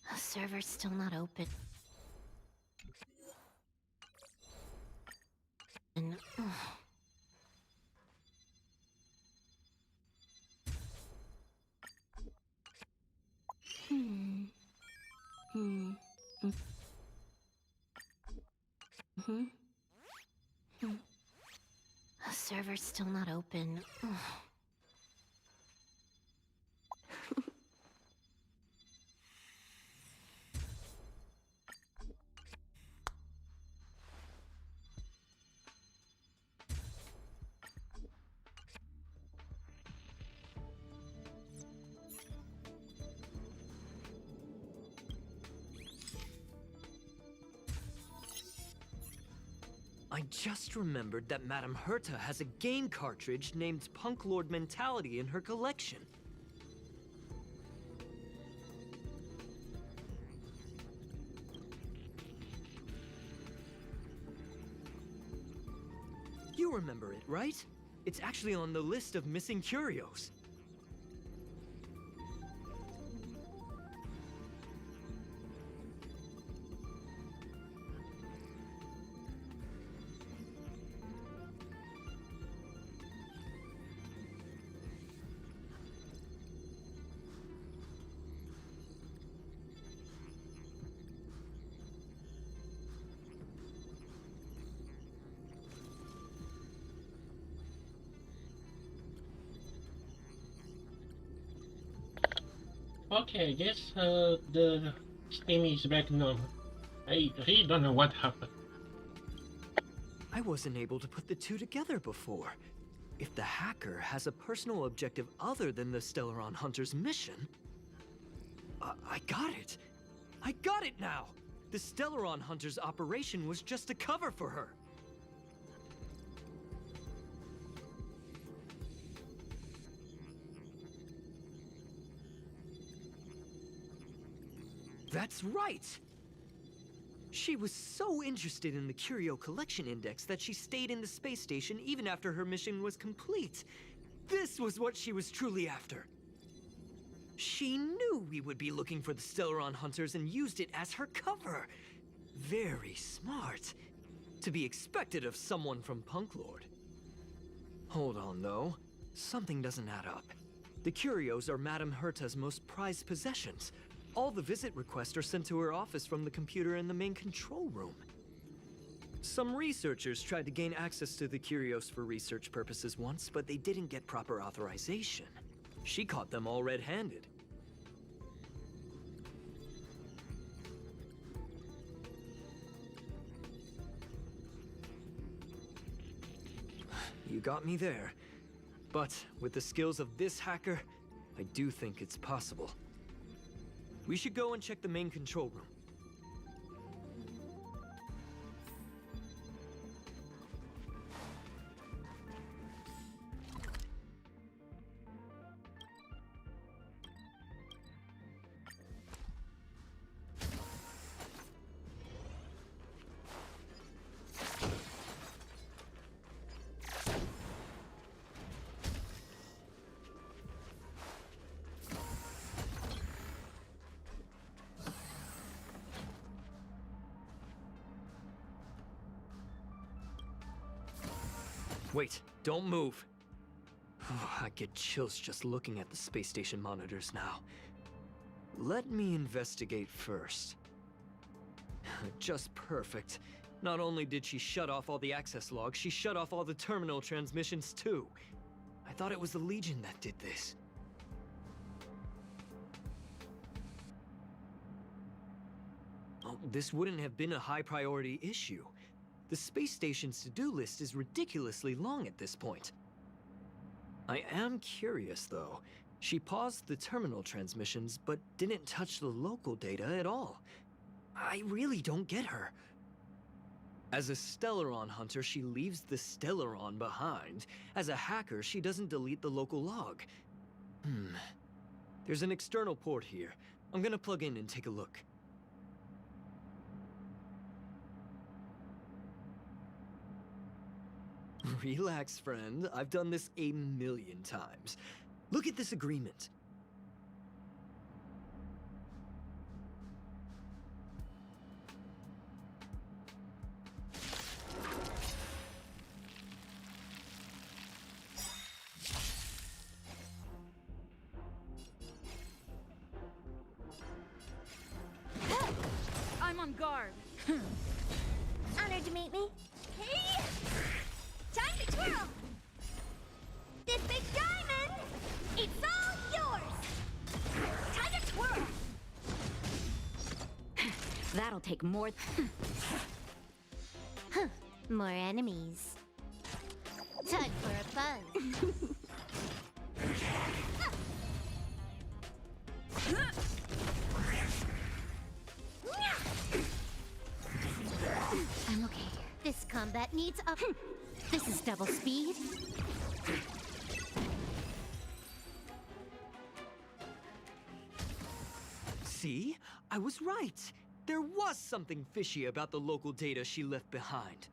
[SPEAKER 2] The server's still not open. The server's still not open.
[SPEAKER 11] I just remembered that Madame Herta has a game cartridge named Punk Lord Mentality in her collection. You remember it, right? It's actually on the list of missing curios.
[SPEAKER 1] Okay, I guess the Steam is back normal. I really don't know what happened.
[SPEAKER 11] I wasn't able to put the two together before. If the hacker has a personal objective other than the Stellaron Hunter's mission... I got it! I got it now! The Stellaron Hunter's operation was just a cover for her! That's right! She was so interested in the Curio Collection Index that she stayed in the space station even after her mission was complete. This was what she was truly after. She knew we would be looking for the Stellaron Hunters and used it as her cover. Very smart. To be expected of someone from Punk Lord. Hold on, though. Something doesn't add up. The Curios are Madame Herta's most prized possessions. All the visit requests are sent to her office from the computer in the main control room. Some researchers tried to gain access to the Curios for research purposes once, but they didn't get proper authorization. She caught them all red-handed. You got me there. But with the skills of this hacker, I do think it's possible. We should go and check the main control room. Wait, don't move. I get chills just looking at the space station monitors now. Let me investigate first. Just perfect. Not only did she shut off all the access logs, she shut off all the terminal transmissions too. I thought it was the Legion that did this. Oh, this wouldn't have been a high priority issue. The space station's to-do list is ridiculously long at this point. I am curious, though. She paused the terminal transmissions, but didn't touch the local data at all. I really don't get her. As a Stellaron hunter, she leaves the Stellaron behind. As a hacker, she doesn't delete the local log. There's an external port here. I'm gonna plug in and take a look. Relax, friend. I've done this 1,000,000 times. Look at this agreement.
[SPEAKER 3] I'm on guard.
[SPEAKER 2] Honored to meet me. Hey! Time to twirl! This big diamond, it's all yours! Time to twirl!
[SPEAKER 6] That'll take more.
[SPEAKER 2] More enemies. Time for a fun. I'm okay. This combat that needs a... This is double speed.
[SPEAKER 11] See? I was right. There was something fishy about the local data she left behind.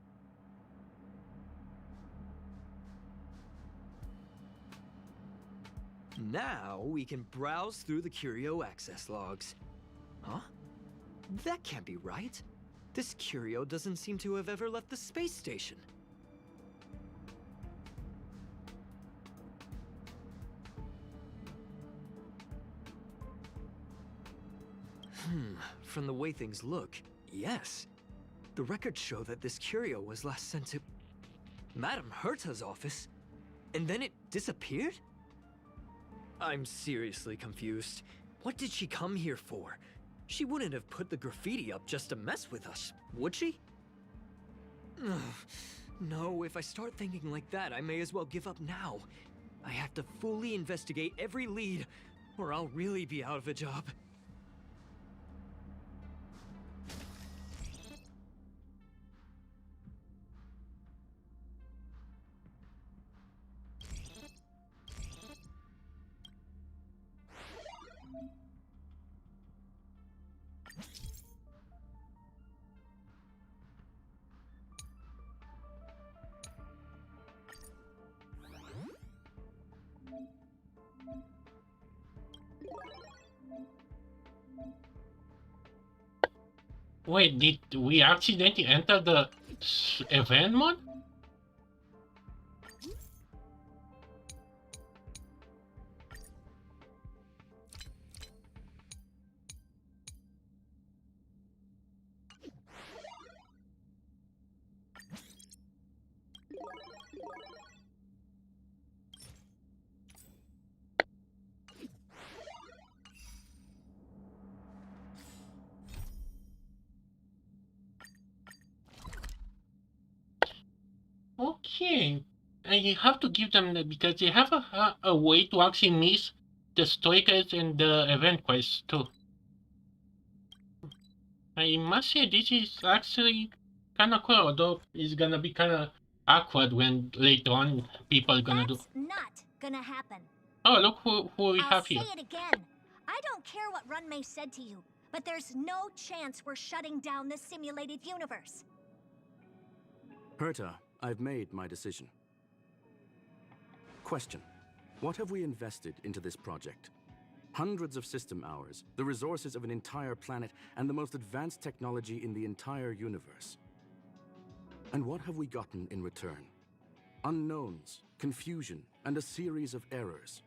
[SPEAKER 11] Now we can browse through the curio access logs. Huh? That can't be right. This curio doesn't seem to have ever left the space station. From the way things look, yes. The records show that this curio was last sent to Madame Herta's office, and then it disappeared? I'm seriously confused. What did she come here for? She wouldn't have put the graffiti up just to mess with us, would she? No, if I start thinking like that, I may as well give up now. I have to fully investigate every lead, or I'll really be out of a job.
[SPEAKER 1] Wait, did we accidentally enter the event mode? Okay, and you have to give them because they have a way to actually miss the story quests and the event quests too. I must say this is actually kind of cool, although it's gonna be kind of awkward when later on people are gonna do.
[SPEAKER 2] That's not gonna happen.
[SPEAKER 1] Oh, look who we
[SPEAKER 2] I'll
[SPEAKER 1] have
[SPEAKER 2] say
[SPEAKER 1] here.
[SPEAKER 2] it again. I don't care what Runmei said to you, but there's no chance we're shutting down this simulated universe.
[SPEAKER 10] Herta, I've made my decision. Question: what have we invested into this project? Hundreds of system hours, the resources of an entire planet, and the most advanced technology in the entire universe. And what have we gotten in return? Unknowns, confusion, and a series of errors.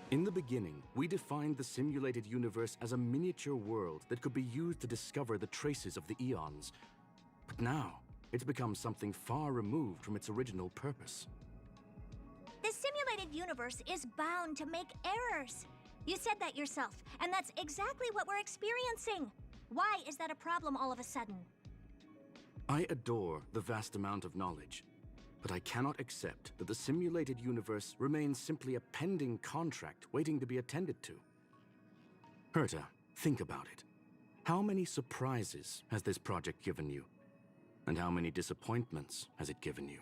[SPEAKER 10] In the beginning, we defined the simulated universe as a miniature world that could be used to discover the traces of the eons. But now, it's become something far removed from its original purpose.
[SPEAKER 2] This simulated universe is bound to make errors. You said that yourself, and that's exactly what we're experiencing. Why is that a problem all of a sudden?
[SPEAKER 10] I adore the vast amount of knowledge, but I cannot accept that the simulated universe remains simply a pending contract waiting to be attended to. Herta, think about it. How many surprises has this project given you? And how many disappointments has it given you?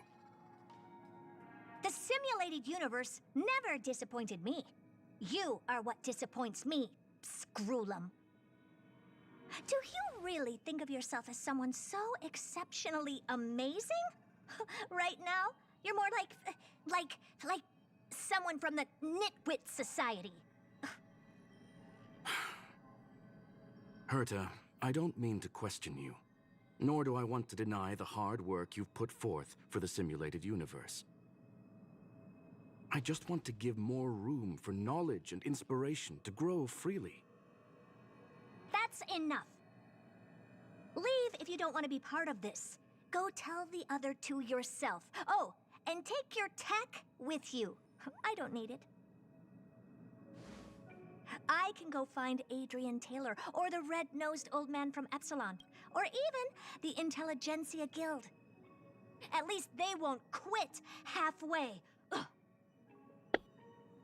[SPEAKER 2] The simulated universe never disappointed me. You are what disappoints me, Scroolum. Do you really think of yourself as someone so exceptionally amazing? Right now, you're more like someone from the Nitwit Society.
[SPEAKER 10] Herta, I don't mean to question you, nor do I want to deny the hard work you've put forth for the simulated universe. I just want to give more room for knowledge and inspiration to grow freely.
[SPEAKER 2] That's enough. Leave if you don't want to be part of this. Go tell the other two yourself. Oh, and take your tech with you. I don't need it. I can go find Adrian Taylor, or the red-nosed old man from Epsilon, or even the Intelligentsia Guild. At least they won't quit halfway. Ugh.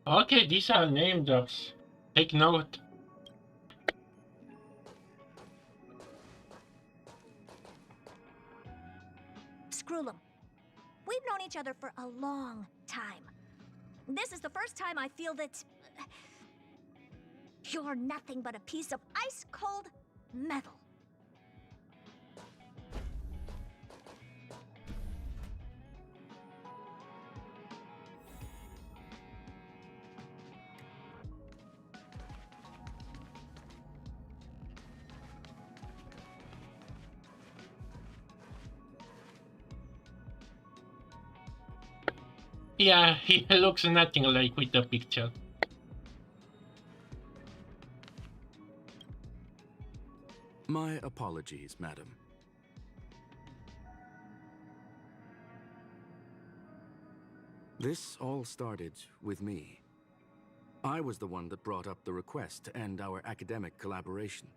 [SPEAKER 1] Okay, these are name drops. Take note.
[SPEAKER 2] together for a long time. This is the first time I feel that you're nothing but a piece of ice-cold metal.
[SPEAKER 1] Yeah, he looks nothing like with the picture.
[SPEAKER 10] My apologies, madam. This all started with me. I was the one that brought up the request to end our academic collaboration.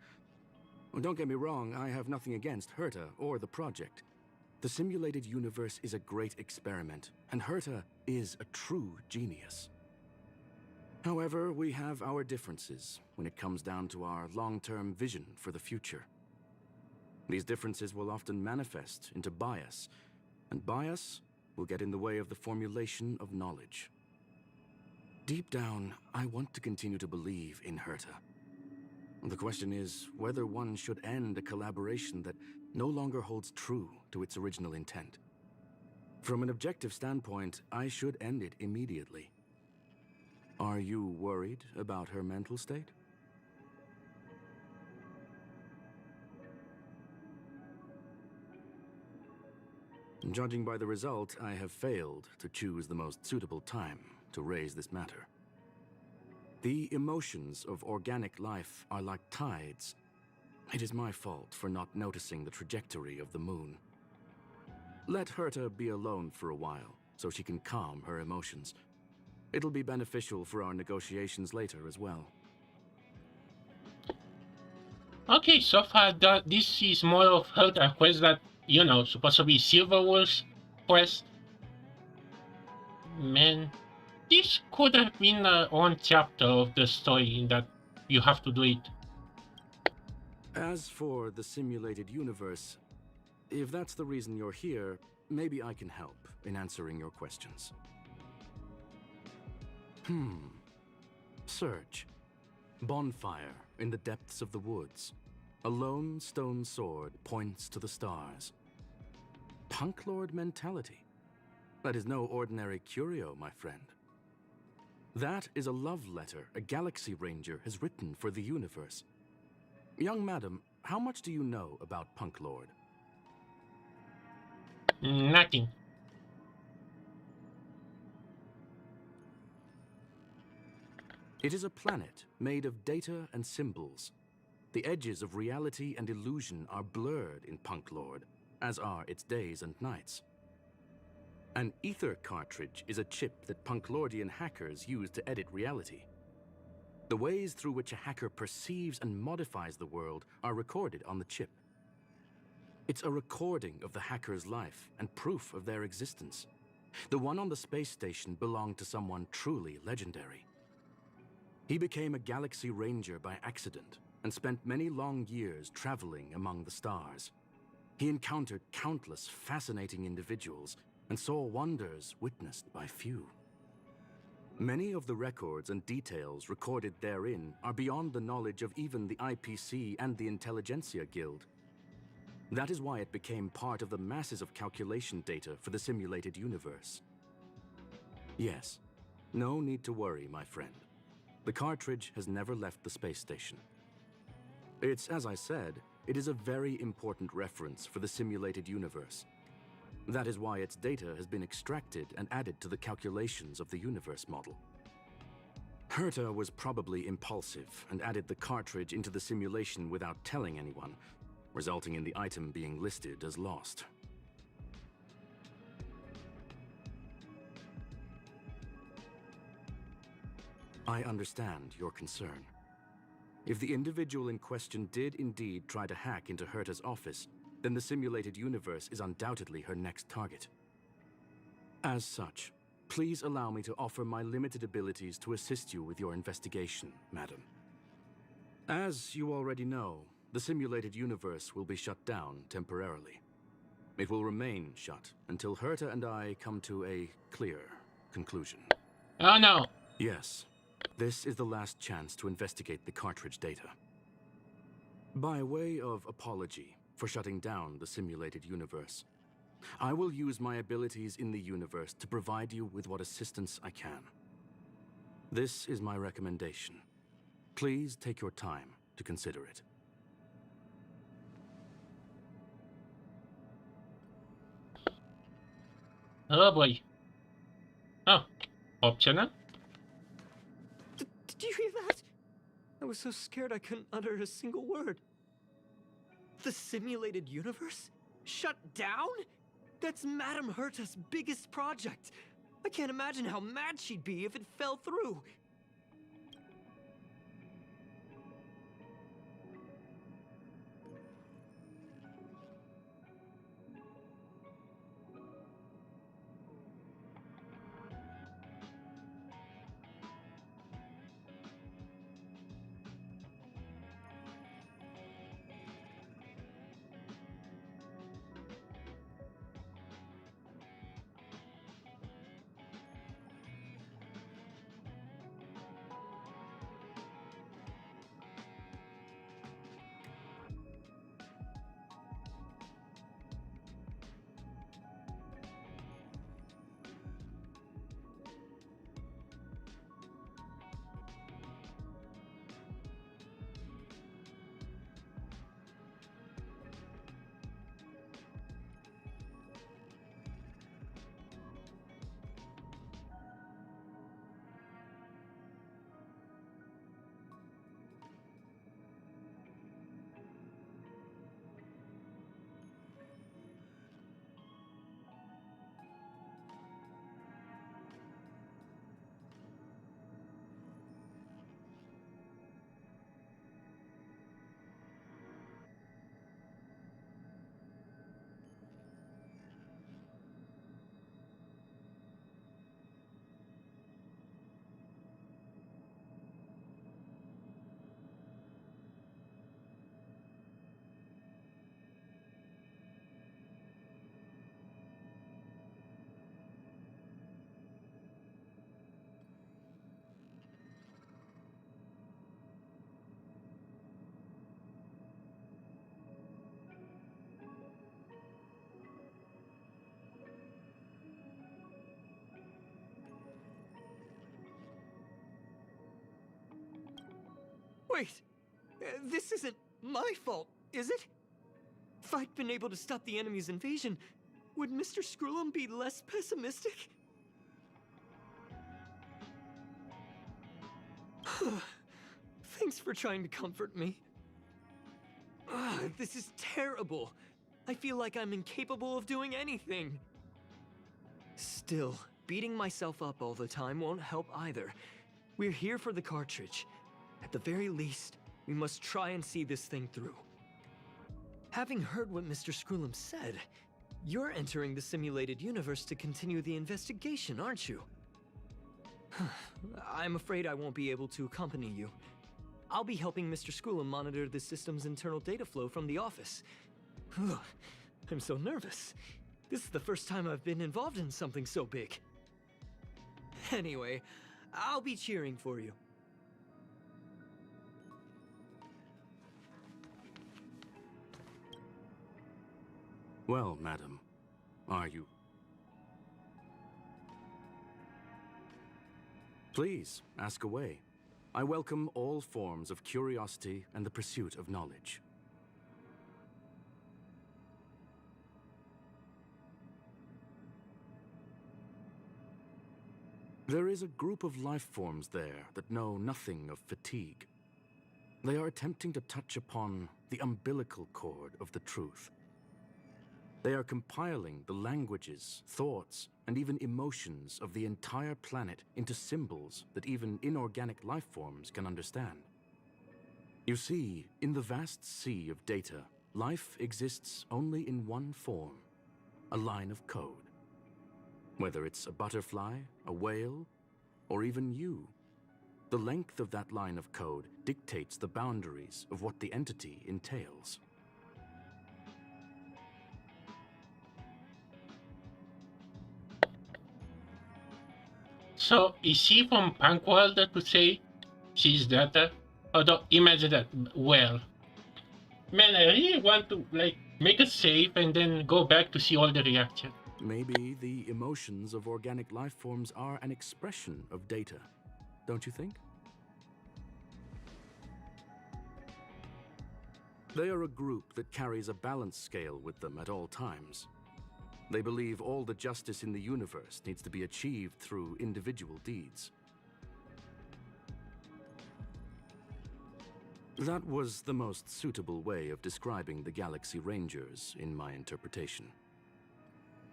[SPEAKER 10] Don't get me wrong, I have nothing against Herta or the project. The simulated universe is a great experiment, and Herta is a true genius. However, we have our differences when it comes down to our long-term vision for the future. These differences will often manifest into bias, and bias will get in the way of the formulation of knowledge. Deep down, I want to continue to believe in Herta. The question is whether one should end a collaboration that no longer holds true to its original intent. From an objective standpoint, I should end it immediately. Are you worried about her mental state? Judging by the result, I have failed to choose the most suitable time to raise this matter. The emotions of organic life are like tides. It is my fault for not noticing the trajectory of the moon. Let Herta be alone for a while, so she can calm her emotions. It'll be beneficial for our negotiations later as well.
[SPEAKER 1] Okay, so far this is more of Herta quest that, you know, supposed to be Silver Wolf's quest. Man, this could have been one chapter of the story that you have to do it.
[SPEAKER 10] As for the simulated universe, if that's the reason you're here, maybe I can help in answering your questions. Search. Bonfire in the depths of the woods. A lone stone sword points to the stars. Punk Lord mentality. That is no ordinary curio, my friend. That is a love letter a Galaxy Ranger has written for the universe. Young madam, how much do you know about Punk Lord?
[SPEAKER 1] Nothing.
[SPEAKER 10] It is a planet made of data and symbols. The edges of reality and illusion are blurred in Punk Lord, as are its days and nights. An ether cartridge is a chip that Punk Lordian hackers use to edit reality. The ways through which a hacker perceives and modifies the world are recorded on the chip. It's a recording of the hacker's life and proof of their existence. The one on the space station belonged to someone truly legendary. He became a Galaxy Ranger by accident and spent many long years traveling among the stars. He encountered countless fascinating individuals and saw wonders witnessed by few. Many of the records and details recorded therein are beyond the knowledge of even the IPC and the Intelligentsia Guild. That is why it became part of the masses of calculation data for the simulated universe. Yes, no need to worry, my friend. The cartridge has never left the space station. It's, as I said, it is a very important reference for the simulated universe. That is why its data has been extracted and added to the calculations of the universe model. Herta was probably impulsive and added the cartridge into the simulation without telling anyone, resulting in the item being listed as lost. I understand your concern. If the individual in question did indeed try to hack into Herta's office, then the simulated universe is undoubtedly her next target. As such, please allow me to offer my limited abilities to assist you with your investigation, madam. As you already know, the simulated universe will be shut down temporarily. It will remain shut until Herta and I come to a clear conclusion.
[SPEAKER 1] Oh no!
[SPEAKER 10] Yes, this is the last chance to investigate the cartridge data. By way of apology for shutting down the simulated universe, I will use my abilities in the universe to provide you with what assistance I can. This is my recommendation. Please take your time to consider it.
[SPEAKER 1] Oh boy. Oh, optional?
[SPEAKER 11] Did you hear that? I was so scared I couldn't utter a single word. The simulated universe? Shut down? That's Madame Herta's biggest project. I can't imagine how mad she'd be if it fell through. Wait, this isn't my fault, is it? If I'd been able to stop the enemy's invasion, would Mr. Screw'em be less pessimistic? Thanks for trying to comfort me. This is terrible. I feel like I'm incapable of doing anything. Still, beating myself up all the time won't help either. We're here for the cartridge. At the very least, we must try and see this thing through. Having heard what Mr. Screw'em said, you're entering the simulated universe to continue the investigation, aren't you? I'm afraid I won't be able to accompany you. I'll be helping Mr. Screw'em monitor the system's internal data flow from the office. I'm so nervous. This is the first time I've been involved in something so big. Anyway, I'll be cheering for you.
[SPEAKER 10] Well, madam, are you? Please, ask away. I welcome all forms of curiosity and the pursuit of knowledge. There is a group of life forms there that know nothing of fatigue. They are attempting to touch upon the umbilical cord of the truth. They are compiling the languages, thoughts, and even emotions of the entire planet into symbols that even inorganic life forms can understand. You see, in the vast sea of data, life exists only in one form, a line of code. Whether it's a butterfly, a whale, or even you, the length of that line of code dictates the boundaries of what the entity entails.
[SPEAKER 1] So is she from Punkworld to say she's that? Although imagine that. Well, man, I really want to like make a save and then go back to see all the reaction.
[SPEAKER 10] Maybe the emotions of organic life forms are an expression of data, don't you think? They are a group that carries a balance scale with them at all times. They believe all the justice in the universe needs to be achieved through individual deeds. That was the most suitable way of describing the Galaxy Rangers, in my interpretation.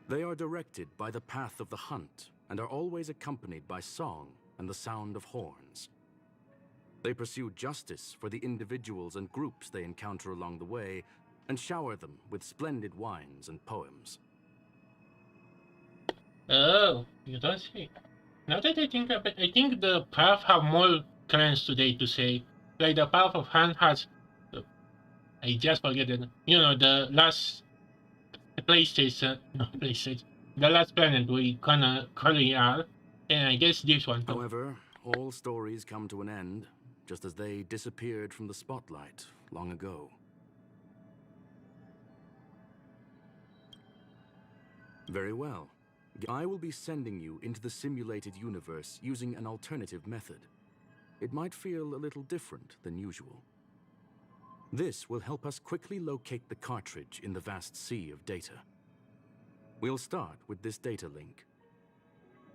[SPEAKER 10] They are directed by the path of the hunt and are always accompanied by song and the sound of horns. They pursue justice for the individuals and groups they encounter along the way and shower them with splendid wines and poems.
[SPEAKER 1] Oh, you don't say. Now that I think about it, I think the path have more clans today to say. Like the path of Han has, I just forget it. You know, the last PlayStation, no PlayStation, the last planet we currently are, and I guess this one too.
[SPEAKER 10] However, all stories come to an end, just as they disappeared from the spotlight long ago. Very well. I will be sending you into the simulated universe using an alternative method. It might feel a little different than usual. This will help us quickly locate the cartridge in the vast sea of data. We'll start with this data link.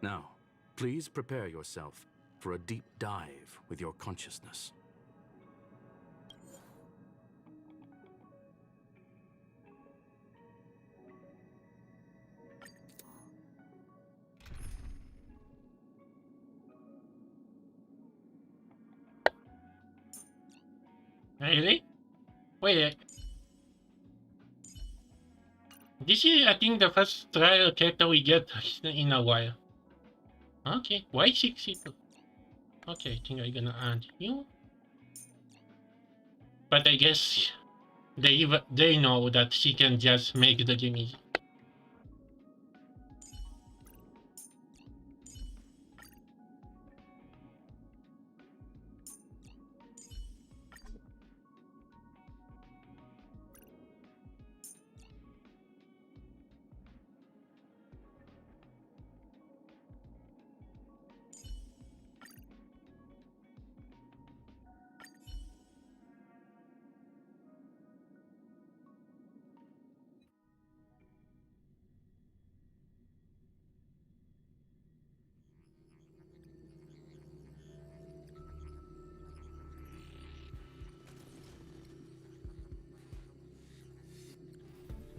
[SPEAKER 10] Now, please prepare yourself for a deep dive with your consciousness.
[SPEAKER 1] Really? Wait. This is, I think, the first trial character we get in a while. Okay, why 62? Okay, I think I'm gonna add you. But I guess they know that she can just make the game easy.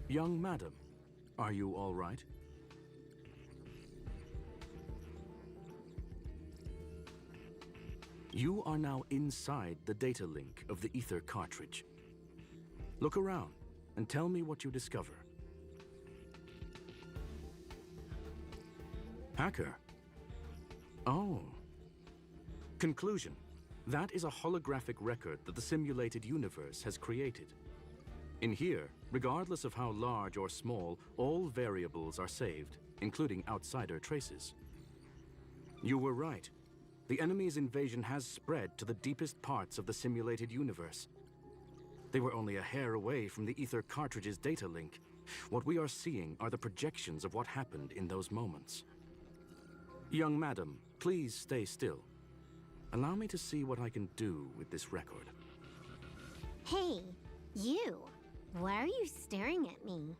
[SPEAKER 10] Young madam, are you all right? You are now inside the data link of the Ether cartridge. Look around and tell me what you discover. Hacker? Oh. Conclusion. That is a holographic record that the simulated universe has created. In here, regardless of how large or small, all variables are saved, including outsider traces. You were right. The enemy's invasion has spread to the deepest parts of the simulated universe. They were only a hair away from the Ether cartridge's data link. What we are seeing are the projections of what happened in those moments. Young madam, please stay still. Allow me to see what I can do with this record.
[SPEAKER 12] Hey, you. Why are you staring at me?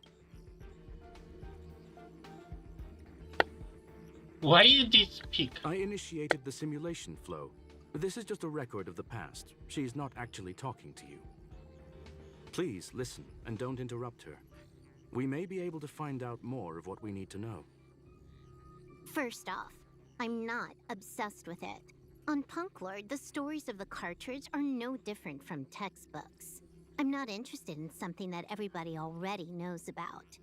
[SPEAKER 1] Why is this peak?
[SPEAKER 10] I initiated the simulation flow. This is just a record of the past. She's not actually talking to you. Please listen and don't interrupt her. We may be able to find out more of what we need to know.
[SPEAKER 12] First off, I'm not obsessed with it. On Punklord, the stories of the cartridge are no different from textbooks. I'm not interested in something that everybody already knows about.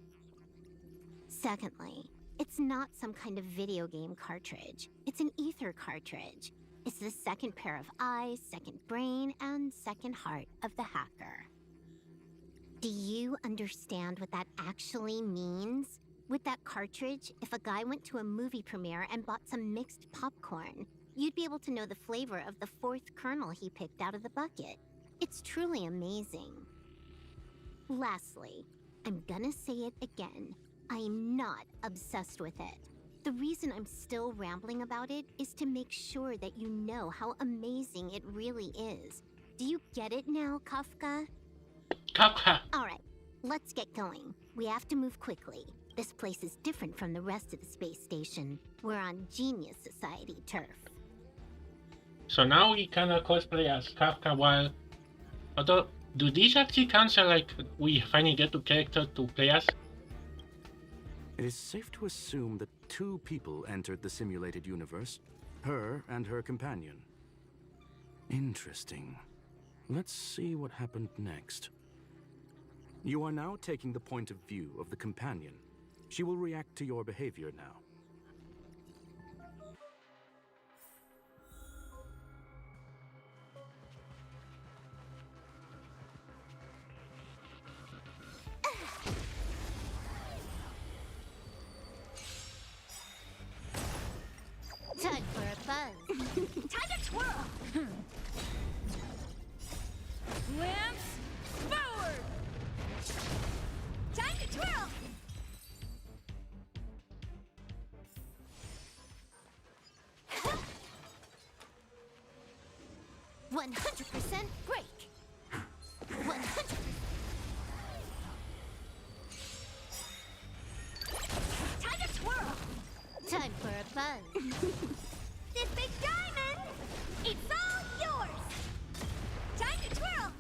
[SPEAKER 12] Secondly, it's not some kind of video game cartridge. It's an ether cartridge. It's the second pair of eyes, second brain, and second heart of the hacker. Do you understand what that actually means? With that cartridge, if a guy went to a movie premiere and bought some mixed popcorn, you'd be able to know the flavor of the fourth kernel he picked out of the bucket. It's truly amazing. Lastly, I'm gonna say it again. I am not obsessed with it. The reason I'm still rambling about it is to make sure that you know how amazing it really is. Do you get it now, Kafka?
[SPEAKER 1] Kafka.
[SPEAKER 12] Alright, let's get going. We have to move quickly. This place is different from the rest of the space station. We're on Genius Society turf.
[SPEAKER 1] So now we kinda cosplay as Kafka while... Although, do these actually count as like we finally get to character to play as?
[SPEAKER 10] It is safe to assume that two people entered the simulated universe, her and her companion. Interesting. Let's see what happened next. You are now taking the point of view of the companion. She will react to your behavior now.
[SPEAKER 12] Time for a buzz.
[SPEAKER 9] Time to twirl! Lance forward! Time to twirl!
[SPEAKER 12] 100% break. 100%.
[SPEAKER 9] Time to twirl!
[SPEAKER 12] Time for a buzz.
[SPEAKER 9] This big diamond! It's all yours! Time to twirl!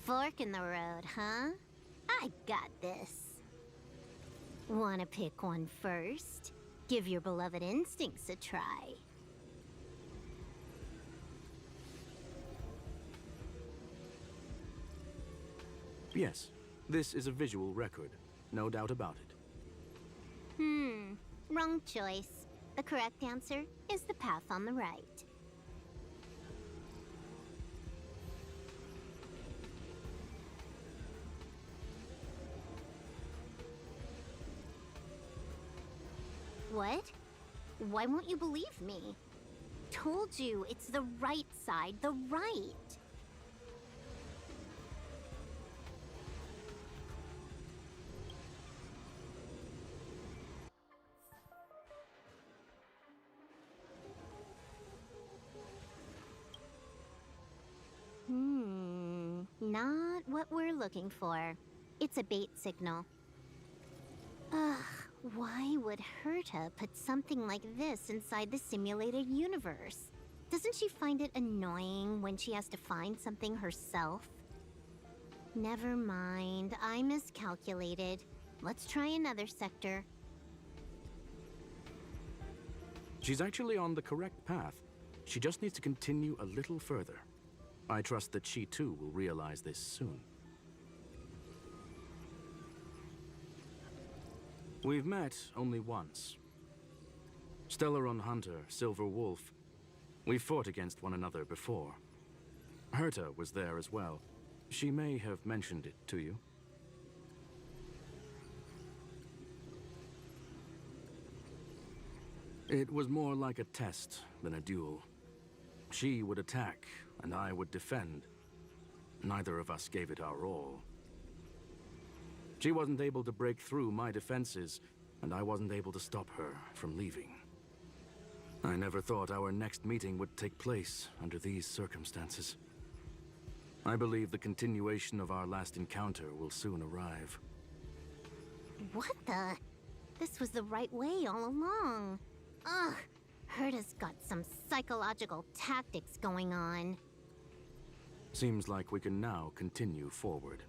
[SPEAKER 12] Fork in the road, huh? I got this. Wanna pick one first? Give your beloved instincts a try.
[SPEAKER 10] Yes, this is a visual record. No doubt about it.
[SPEAKER 12] Wrong choice. The correct answer is the path on the right. What? Why won't you believe me? Told you, it's the right side, the right. Not what we're looking for. It's a bait signal. Ugh, why would Herta put something like this inside the simulated universe? Doesn't she find it annoying when she has to find something herself? Never mind, I miscalculated. Let's try another sector.
[SPEAKER 10] She's actually on the correct path. She just needs to continue a little further. I trust that she too will realize this soon. We've met only once. Stellaron Hunter, Silver Wolf. We fought against one another before. Herta was there as well. She may have mentioned it to you. It was more like a test than a duel. She would attack, and I would defend. Neither of us gave it our all. She wasn't able to break through my defenses, and I wasn't able to stop her from leaving. I never thought our next meeting would take place under these circumstances. I believe the continuation of our last encounter will soon arrive.
[SPEAKER 12] What the? This was the right way all along. Ugh, Herta's got some psychological tactics going on.
[SPEAKER 10] Seems like we can now continue forward.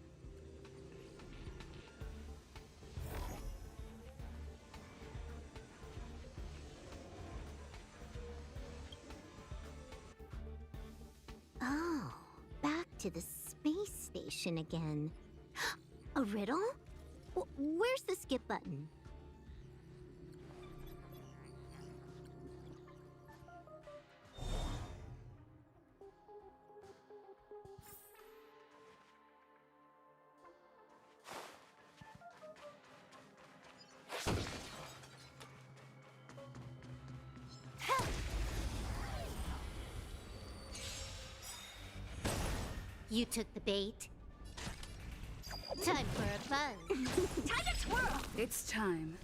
[SPEAKER 12] Oh, back to the space station again. A riddle? Where's the skip button? You took the bait. Time for a fun.
[SPEAKER 2] Time to twirl!
[SPEAKER 3] It's time.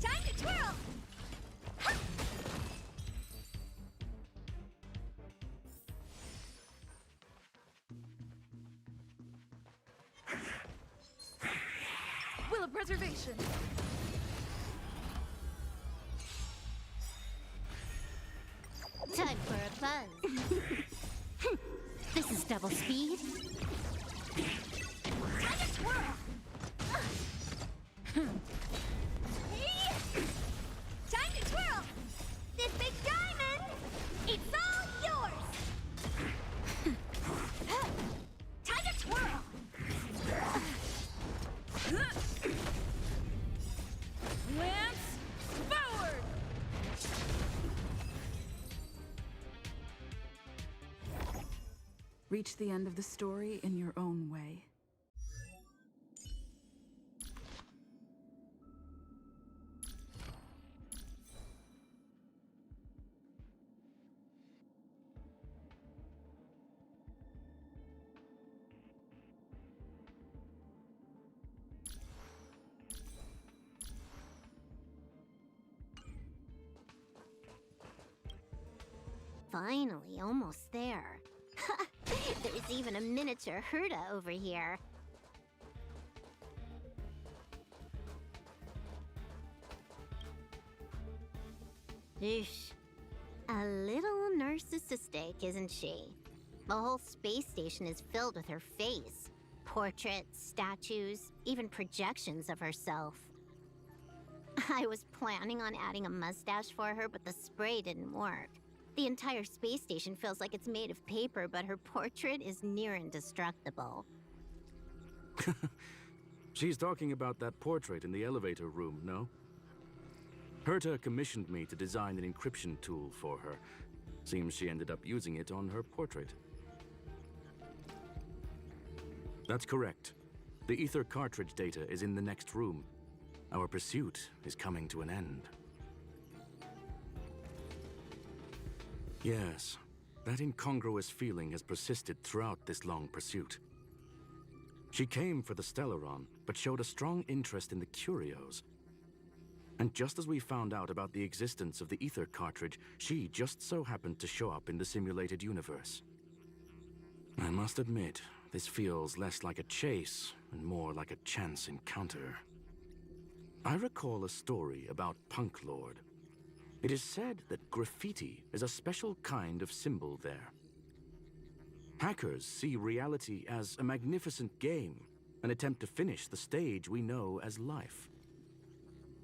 [SPEAKER 2] Time to twirl!
[SPEAKER 3] Will of preservation.
[SPEAKER 12] Time for a fun. This is double speed.
[SPEAKER 2] Time to twirl! Time to twirl! This big diamond! It's all yours! Time to twirl!
[SPEAKER 3] Lance, forward! Reach the end of the story in your own way.
[SPEAKER 12] Finally, almost there. There's even a miniature Herta over here. Eesh. A little narcissistic, isn't she? The whole space station is filled with her face. Portraits, statues, even projections of herself. I was planning on adding a mustache for her, but the spray didn't work. The entire space station feels like it's made of paper, but her portrait is near indestructible.
[SPEAKER 10] She's talking about that portrait in the elevator room, no? Herta commissioned me to design an encryption tool for her. Seems she ended up using it on her portrait. That's correct. The ether cartridge data is in the next room. Our pursuit is coming to an end. Yes, that incongruous feeling has persisted throughout this long pursuit. She came for the Stellaron, but showed a strong interest in the curios. And just as we found out about the existence of the ether cartridge, she just so happened to show up in the simulated universe. I must admit, this feels less like a chase and more like a chance encounter. I recall a story about Punk Lord. It is said that graffiti is a special kind of symbol there. Hackers see reality as a magnificent game, an attempt to finish the stage we know as life.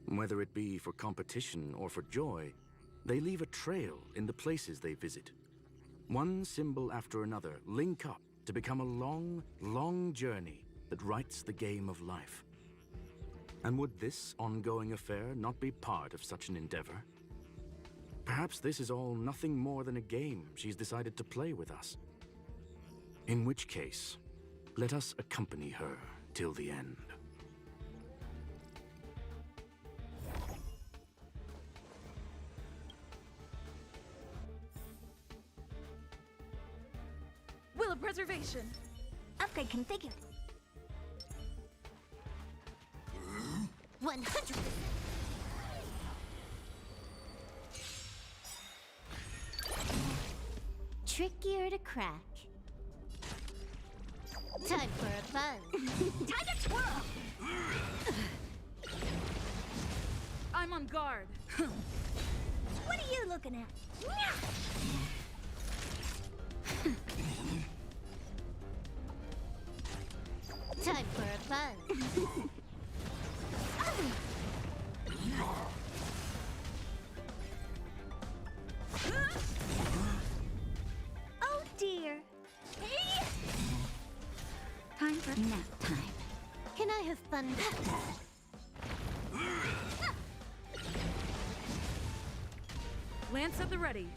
[SPEAKER 10] Whether it be for competition or for joy, they leave a trail in the places they visit. One symbol after another link up to become a long, long journey that writes the game of life. And would this ongoing affair not be part of such an endeavor? Perhaps this is all nothing more than a game she's decided to play with us. In which case, let us accompany her till the end.
[SPEAKER 3] Will of preservation.
[SPEAKER 2] Upgrade configured.
[SPEAKER 12] 100%. Trickier to crack. Time for a fun.
[SPEAKER 2] Time to twirl!
[SPEAKER 3] I'm on guard.
[SPEAKER 2] What are you looking at?
[SPEAKER 12] Time for a fun.
[SPEAKER 2] Oh dear.
[SPEAKER 12] Time for nap time. Can I have fun?
[SPEAKER 3] Lance at the ready.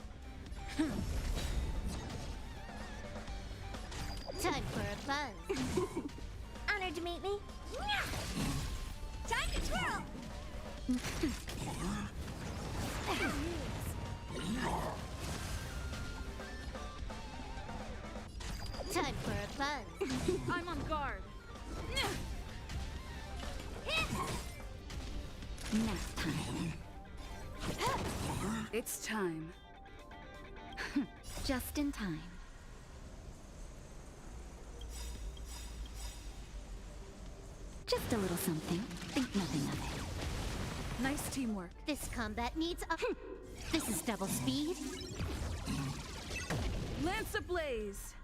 [SPEAKER 12] Time for a fun.
[SPEAKER 2] Honored to meet me. Time to twirl!
[SPEAKER 12] Time for a buzz.
[SPEAKER 3] I'm on guard.
[SPEAKER 6] Nap time.
[SPEAKER 3] It's time.
[SPEAKER 6] Just in time. Just a little something. Think nothing of it.
[SPEAKER 3] Nice teamwork.
[SPEAKER 12] This combat needs a. This is double speed.
[SPEAKER 3] Lance ablaze!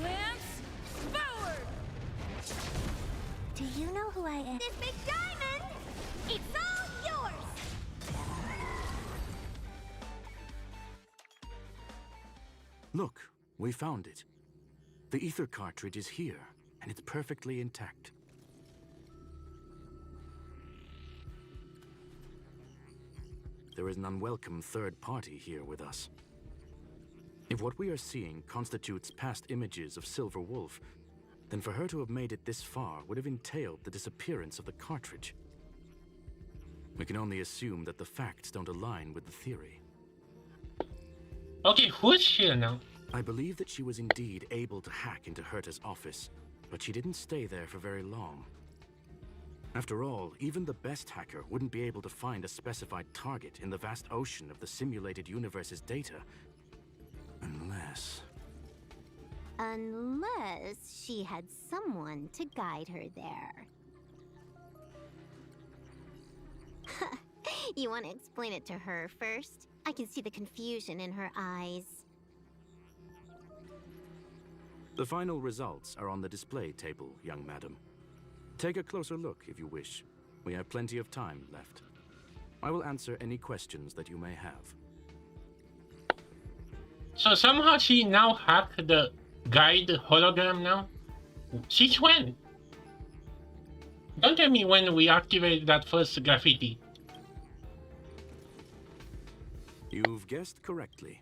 [SPEAKER 3] Lance forward!
[SPEAKER 2] Do you know who I am?
[SPEAKER 12] This big diamond! It's all yours!
[SPEAKER 10] Look, we found it. The ether cartridge is here, and it's perfectly intact. There is an unwelcome third party here with us. If what we are seeing constitutes past images of Silver Wolf, then for her to have made it this far would have entailed the disappearance of the cartridge. We can only assume that the facts don't align with the theory.
[SPEAKER 1] Okay, who's here now?
[SPEAKER 10] I believe that she was indeed able to hack into Herta's office, but she didn't stay there for very long. After all, even the best hacker wouldn't be able to find a specified target in the vast ocean of the simulated universe's data.
[SPEAKER 12] Unless she had someone to guide her there. You want to explain it to her first? I can see the confusion in her eyes.
[SPEAKER 10] The final results are on the display table, young madam. Take a closer look if you wish. We have plenty of time left. I will answer any questions that you may have.
[SPEAKER 1] So somehow she now hacked the guide hologram now? Since when? Don't tell me when we activated that first graffiti.
[SPEAKER 10] You've guessed correctly.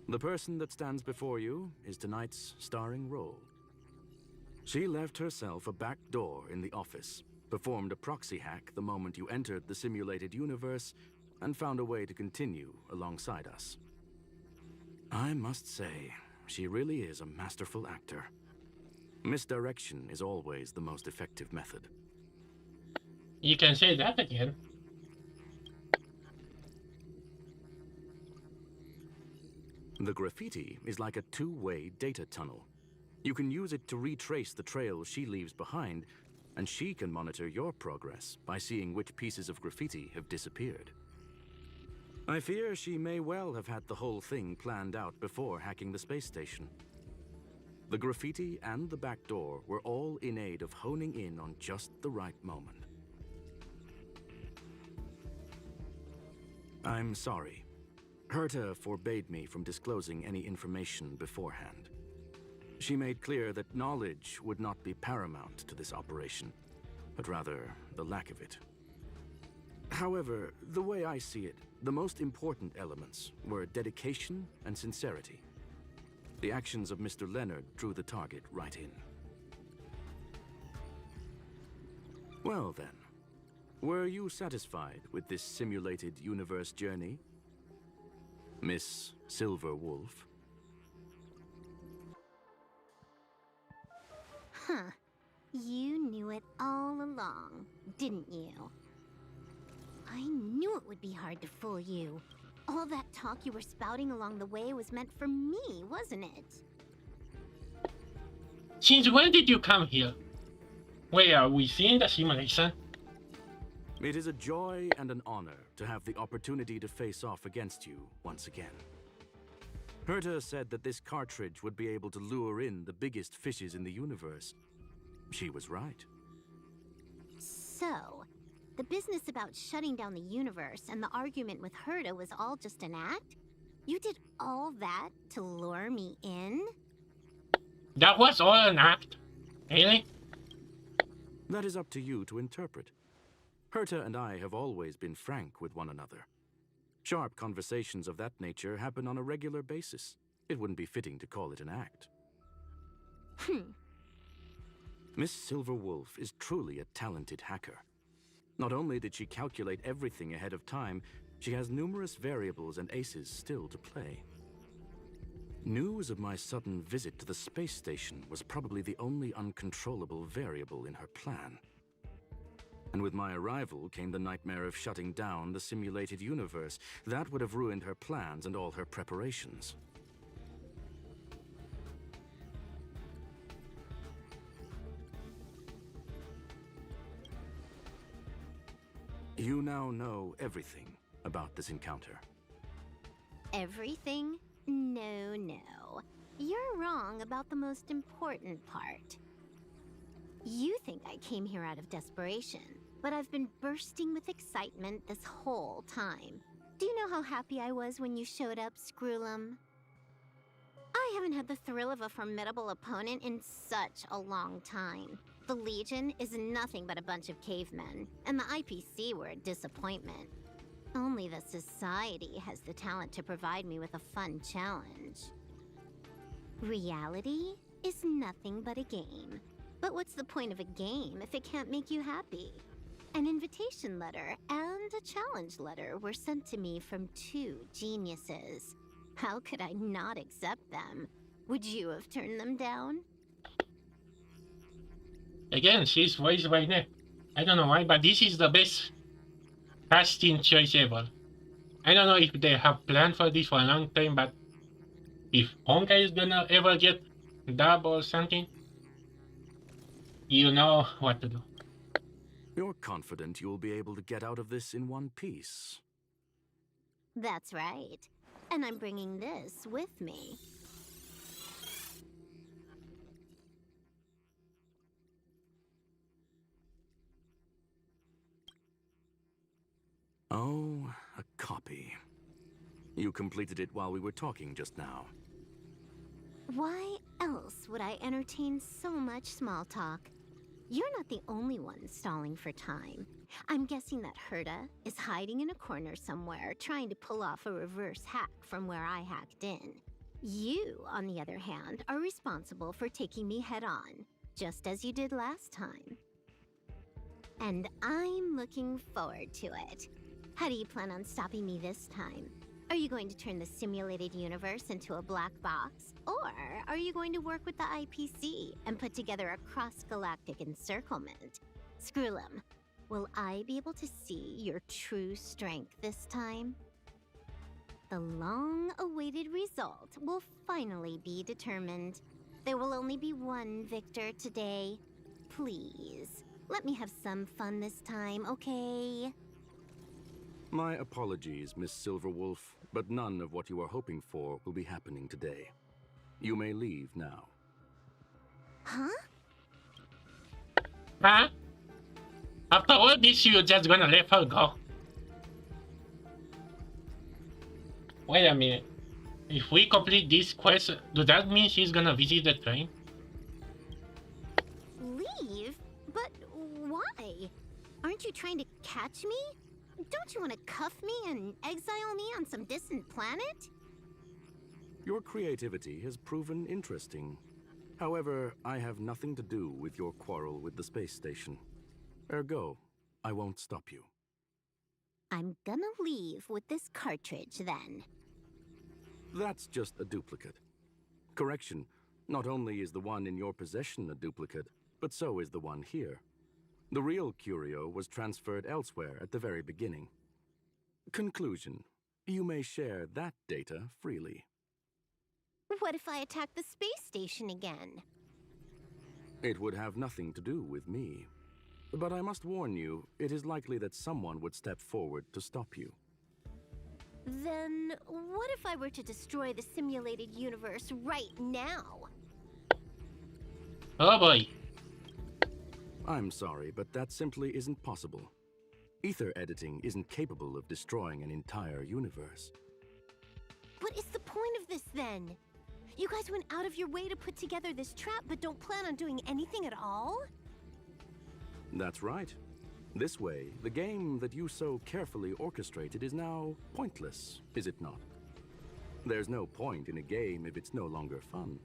[SPEAKER 10] The person that stands before you is tonight's starring role. She left herself a back door in the office, performed a proxy hack the moment you entered the simulated universe, and found a way to continue alongside us. I must say, she really is a masterful actor. Misdirection is always the most effective method.
[SPEAKER 1] You can say that again.
[SPEAKER 10] The graffiti is like a two-way data tunnel. You can use it to retrace the trail she leaves behind, and she can monitor your progress by seeing which pieces of graffiti have disappeared. I fear she may well have had the whole thing planned out before hacking the space station. The graffiti and the back door were all in aid of honing in on just the right moment. I'm sorry. Herta forbade me from disclosing any information beforehand. She made clear that knowledge would not be paramount to this operation, but rather the lack of it. However, the way I see it, the most important elements were dedication and sincerity. The actions of Mr. Leonard drew the target right in. Well then, were you satisfied with this simulated universe journey, Miss Silver Wolf?
[SPEAKER 12] Huh. You knew it all along, didn't you? I knew it would be hard to fool you. All that talk you were spouting along the way was meant for me, wasn't it?
[SPEAKER 1] Since when did you come here? Wait, are we seeing the simulation?
[SPEAKER 10] It is a joy and an honor to have the opportunity to face off against you once again. Herta said that this cartridge would be able to lure in the biggest fishes in the universe. She was right.
[SPEAKER 12] So, the business about shutting down the universe and the argument with Herta was all just an act? You did all that to lure me in?
[SPEAKER 1] That was all an act? Really?
[SPEAKER 10] That is up to you to interpret. Herta and I have always been frank with one another. Sharp conversations of that nature happen on a regular basis, It wouldn't be fitting to call it an act.
[SPEAKER 12] Hmm.
[SPEAKER 10] Miss Silver Wolf is truly a talented hacker. Not only did she calculate everything ahead of time, she has numerous variables and aces still to play. News of my sudden visit to the space station was probably the only uncontrollable variable in her plan. And with my arrival came the nightmare of shutting down the simulated universe. That would have ruined her plans and all her preparations. You now know everything about this encounter.
[SPEAKER 12] Everything? No, no. You're wrong about the most important part. You think I came here out of desperation, but I've been bursting with excitement this whole time. Do you know how happy I was when you showed up, Screwlum? I haven't had the thrill of a formidable opponent in such a long time. The Legion is nothing but a bunch of cavemen, and the IPC were a disappointment. Only the Society has the talent to provide me with a fun challenge. Reality is nothing but a game. But what's the point of a game if it can't make you happy? An invitation letter and a challenge letter were sent to me from two geniuses. How could I not accept them? Would you have turned them down?
[SPEAKER 1] Again, she's voiced by Nep. I don't know why, but this is the best casting choice ever. I don't know if they have planned for this for a long time, but if Honkai is gonna ever get dub or something, you know what to do.
[SPEAKER 10] You're confident you'll be able to get out of this in one piece.
[SPEAKER 12] That's right. And I'm bringing this with me.
[SPEAKER 10] Oh, a copy. You completed it while we were talking just now.
[SPEAKER 12] Why else would I entertain so much small talk? You're not the only one stalling for time. I'm guessing that Herta is hiding in a corner somewhere, trying to pull off a reverse hack from where I hacked in. You, on the other hand, are responsible for taking me head-on, just as you did last time. And I'm looking forward to it. How do you plan on stopping me this time? Are you going to turn the simulated universe into a black box? Or are you going to work with the IPC and put together a cross-galactic encirclement? Screwlum, will I be able to see your true strength this time? The long-awaited result will finally be determined. There will only be one victor today. Please, let me have some fun this time, okay?
[SPEAKER 10] My apologies, Miss Silverwolf, but none of what you are hoping for will be happening today. You may leave now.
[SPEAKER 12] Huh?
[SPEAKER 1] Huh? After all this, you're just gonna let her go? Wait a minute. If we complete this quest, does that mean she's gonna visit the train?
[SPEAKER 12] Leave? But why? Aren't you trying to catch me? Don't you want to cuff me and exile me on some distant planet?
[SPEAKER 10] Your creativity has proven interesting. However, I have nothing to do with your quarrel with the space station. Ergo, I won't stop you.
[SPEAKER 12] I'm gonna leave with this cartridge then.
[SPEAKER 10] That's just a duplicate. Correction, not only is the one in your possession a duplicate, but so is the one here. The real curio was transferred elsewhere at the very beginning. Conclusion, you may share that data freely.
[SPEAKER 12] What if I attack the space station again?
[SPEAKER 10] It would have nothing to do with me. But I must warn you, it is likely that someone would step forward to stop you.
[SPEAKER 12] Then what if I were to destroy the simulated universe right now?
[SPEAKER 1] Oh boy.
[SPEAKER 10] I'm sorry, but that simply isn't possible. Ether editing isn't capable of destroying an entire universe.
[SPEAKER 12] What is the point of this then? You guys went out of your way to put together this trap but don't plan on doing anything at all?
[SPEAKER 10] That's right. This way, the game that you so carefully orchestrated is now pointless, is it not? There's no point in a game if it's no longer fun.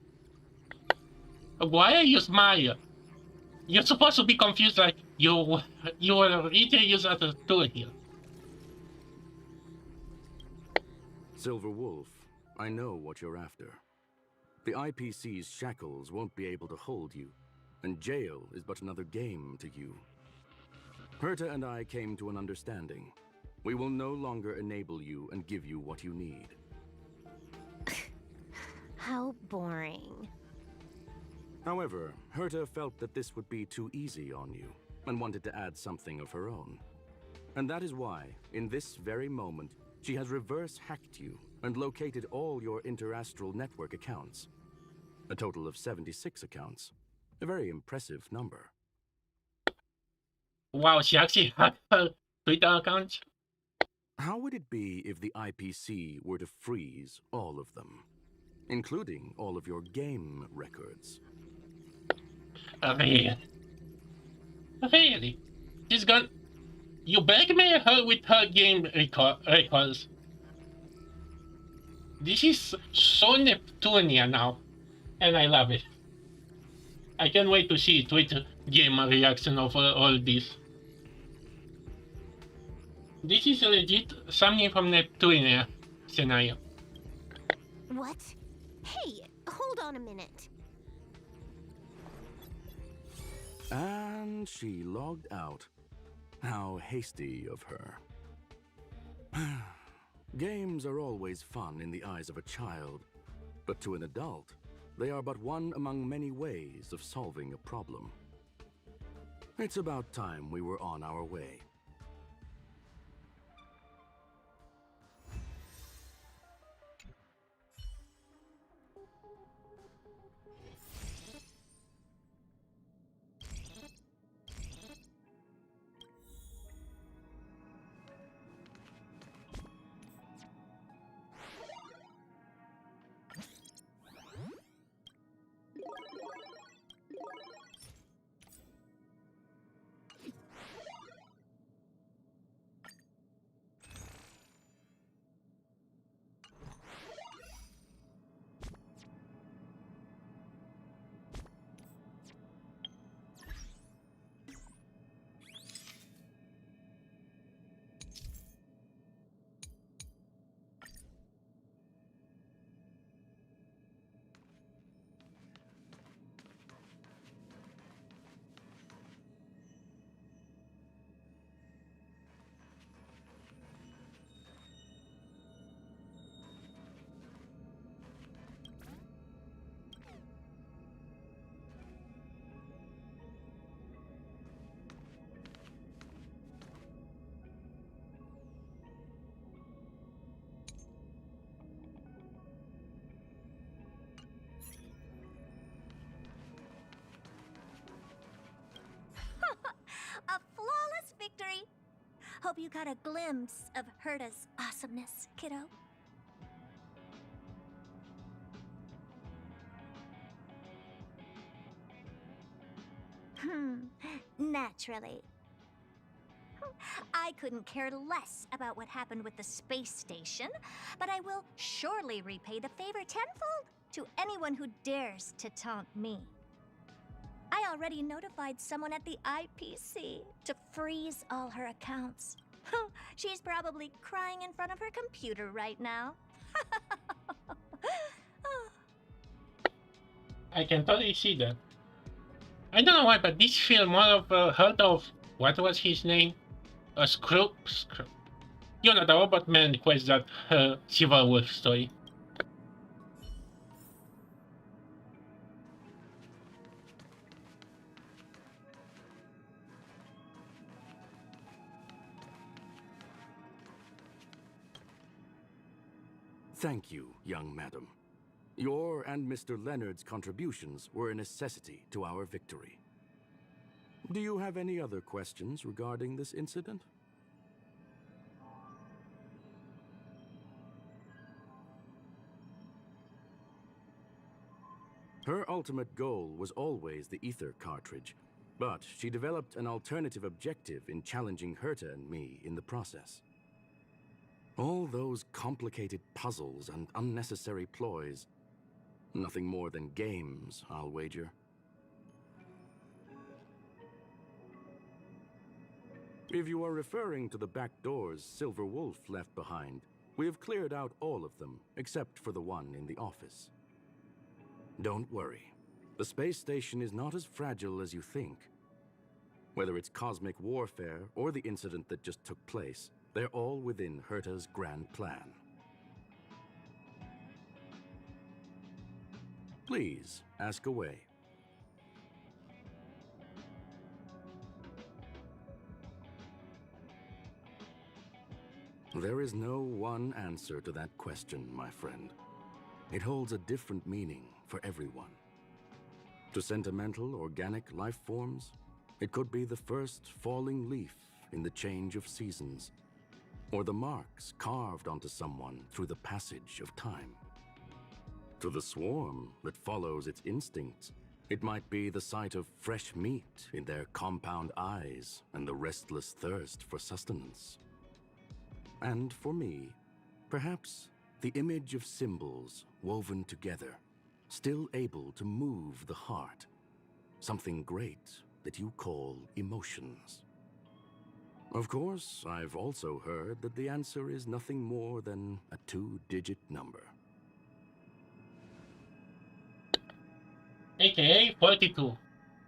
[SPEAKER 1] Why are you smile? You're supposed to be confused like you were eating use as a tool here.
[SPEAKER 10] Silver Wolf, I know what you're after. The IPC's shackles won't be able to hold you, and jail is but another game to you. Herta and I came to an understanding. We will no longer enable you and give you what you need.
[SPEAKER 12] How boring.
[SPEAKER 10] However, Herta felt that this would be too easy on you, and wanted to add something of her own. And that is why, in this very moment, she has reverse-hacked you and located all your interastral network accounts. A total of 76 accounts. A very impressive number.
[SPEAKER 1] Wow, she actually hacked her Twitter account?
[SPEAKER 10] How would it be if the IPC were to freeze all of them, including all of your game records?
[SPEAKER 1] Really? Really? She's gone. You blackmail her with her game records. This is so Neptunian now, and I love it. I can't wait to see Twitter gamer reaction of all this. This is legit something from Neptunia scenario.
[SPEAKER 12] What? Hey, hold on a minute.
[SPEAKER 10] And she logged out. How hasty of her. Games are always fun in the eyes of a child, but to an adult, they are but one among many ways of solving a problem. It's about time we were on our way.
[SPEAKER 2] A flawless victory! Hope you got a glimpse of Herta's awesomeness, kiddo. Naturally. I couldn't care less about what happened with the space station, but I will surely repay the favor tenfold to anyone who dares to taunt me. I already notified someone at the IPC to freeze all her accounts. She's probably crying in front of her computer right now.
[SPEAKER 1] I can totally see that. I don't know why, but this feel more of a hurt of what was his name? A Screw. You know, the robot man quest that Silver Wolf story.
[SPEAKER 10] Thank you, young madam. Your and Mr. Leonard's contributions were a necessity to our victory. Do you have any other questions regarding this incident? Her ultimate goal was always the ether cartridge, but she developed an alternative objective in challenging Herta and me in the process. All those complicated puzzles and unnecessary ploys. Nothing more than games, I'll wager. If you are referring to the back doors Silver Wolf left behind, we have cleared out all of them, except for the one in the office. Don't worry. The space station is not as fragile as you think. Whether it's cosmic warfare or the incident that just took place, they're all within Herta's grand plan. Please, ask away. There is no one answer to that question, my friend. It holds a different meaning for everyone. To sentimental, organic life forms, it could be the first falling leaf in the change of seasons, or the marks carved onto someone through the passage of time. To the swarm that follows its instincts, it might be the sight of fresh meat in their compound eyes and the restless thirst for sustenance. And for me, perhaps the image of symbols woven together, still able to move the heart, something great that you call emotions. Of course, I've also heard that the answer is nothing more than a 2-digit number.
[SPEAKER 1] AKA 42.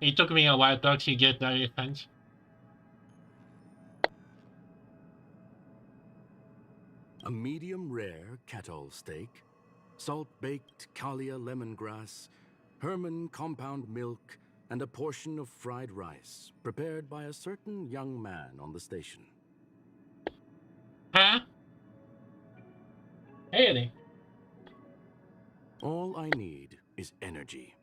[SPEAKER 1] It took me a while to actually get that reference.
[SPEAKER 10] A medium rare kettle steak, salt-baked Kalia lemongrass, Herman compound milk, and a portion of fried rice, prepared by a certain young man on the station.
[SPEAKER 1] Huh? Really?
[SPEAKER 10] All I need is energy.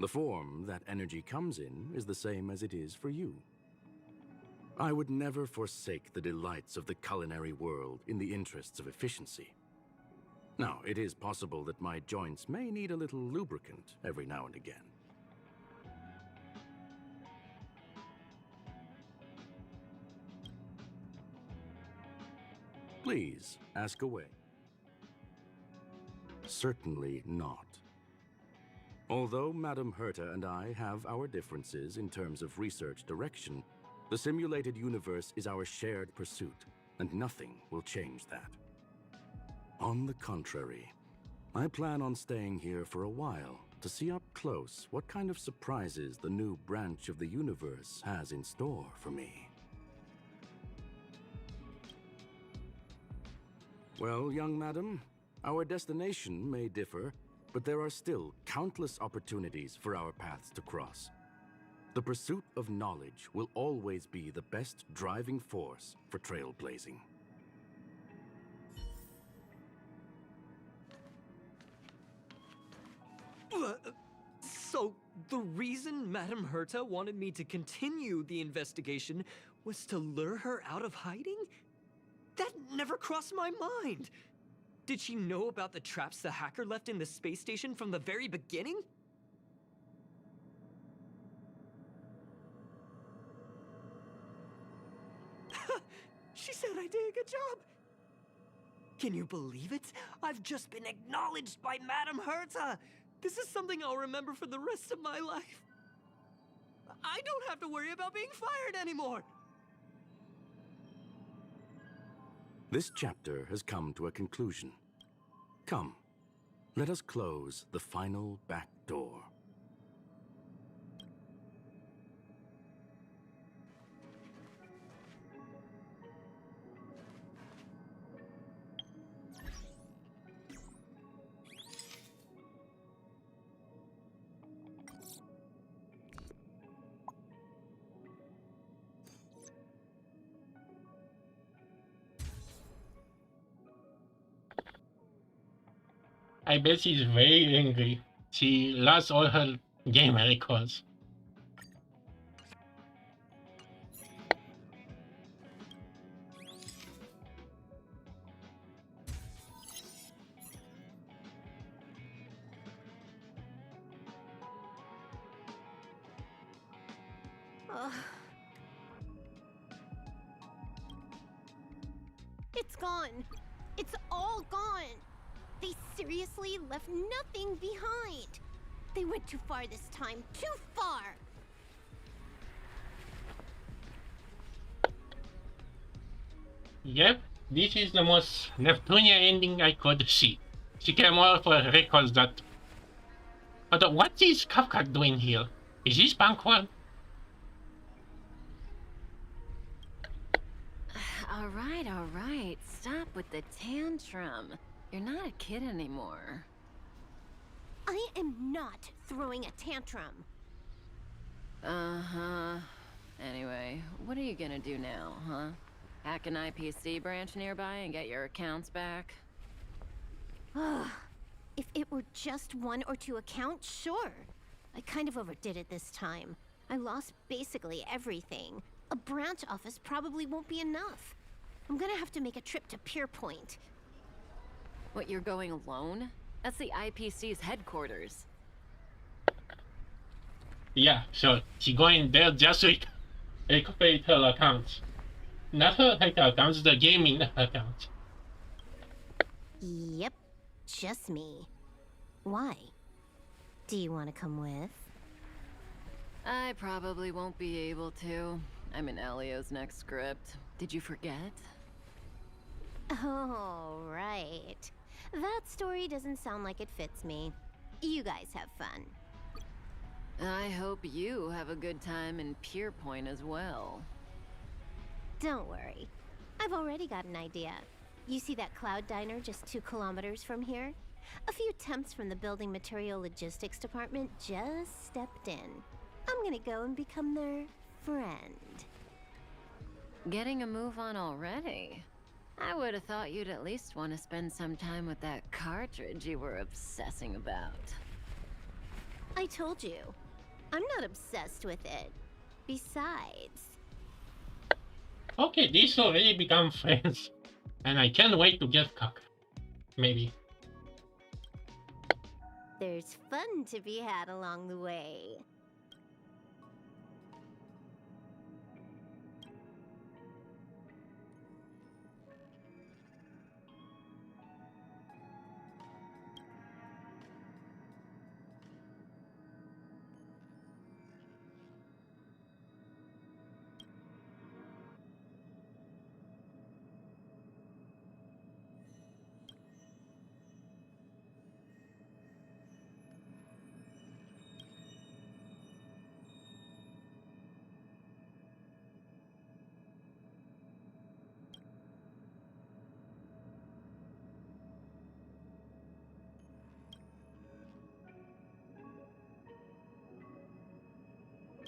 [SPEAKER 10] The form that energy comes in is the same as it is for you. I would never forsake the delights of the culinary world in the interests of efficiency. Now, it is possible that my joints may need a little lubricant every now and again. Please, ask away. Certainly not. Although Madame Herta and I have our differences in terms of research direction, the simulated universe is our shared pursuit, and nothing will change that. On the contrary, I plan on staying here for a while to see up close what kind of surprises the new branch of the universe has in store for me. Well, young madam, our destination may differ, but there are still countless opportunities for our paths to cross. The pursuit of knowledge will always be the best driving force for trailblazing.
[SPEAKER 11] So, the reason Madame Herta wanted me to continue the investigation was to lure her out of hiding? That never crossed my mind! Did she know about the traps the hacker left in the space station from the very beginning? She said I did a good job! Can you believe it? I've just been acknowledged by Madame Herta! This is something I'll remember for the rest of my life. I don't have to worry about being fired anymore!
[SPEAKER 10] This chapter has come to a conclusion. Come, let us close the final back door.
[SPEAKER 1] I bet she's very angry. She lost all her gamer records.
[SPEAKER 12] It's gone. It's all gone. They seriously left nothing behind. They went too far this time. Too far.
[SPEAKER 1] Yep, this is the most Neptunia ending I could see. She came over for records that. But what is Kafka doing here? Is this Banquan?
[SPEAKER 13] All right. Stop with the tantrum. You're not a kid anymore.
[SPEAKER 12] I am not throwing a tantrum.
[SPEAKER 13] Uh-huh. Anyway, what are you gonna do now, huh? Hack an IPC branch nearby and get your accounts back?
[SPEAKER 12] If it were just 1 or 2 accounts, sure. I kind of overdid it this time. I lost basically everything. A branch office probably won't be enough. I'm gonna have to make a trip to Pierpoint.
[SPEAKER 13] What, you're going alone? That's the IPC's headquarters.
[SPEAKER 1] Yeah, so she going there just to recuperate her accounts. Not her hacker accounts, the gaming account.
[SPEAKER 12] Yep, just me. Why? Do you want to come with?
[SPEAKER 13] I probably won't be able to. I'm in Elio's next script. Did you forget?
[SPEAKER 12] Oh, right. That story doesn't sound like it fits me. You guys have fun.
[SPEAKER 13] I hope you have a good time in Pierpoint as well.
[SPEAKER 12] Don't worry. I've already got an idea. You see that cloud diner just 2 kilometers from here? A few temps from the building material logistics department just stepped in. I'm gonna go and become their friend.
[SPEAKER 13] Getting a move on already? I would have thought you'd at least want to spend some time with that cartridge you were obsessing about.
[SPEAKER 12] I told you. I'm not obsessed with it. Besides...
[SPEAKER 1] Okay, these already become friends. And I can't wait to get Kaka. Maybe.
[SPEAKER 12] there's fun to be had along the way.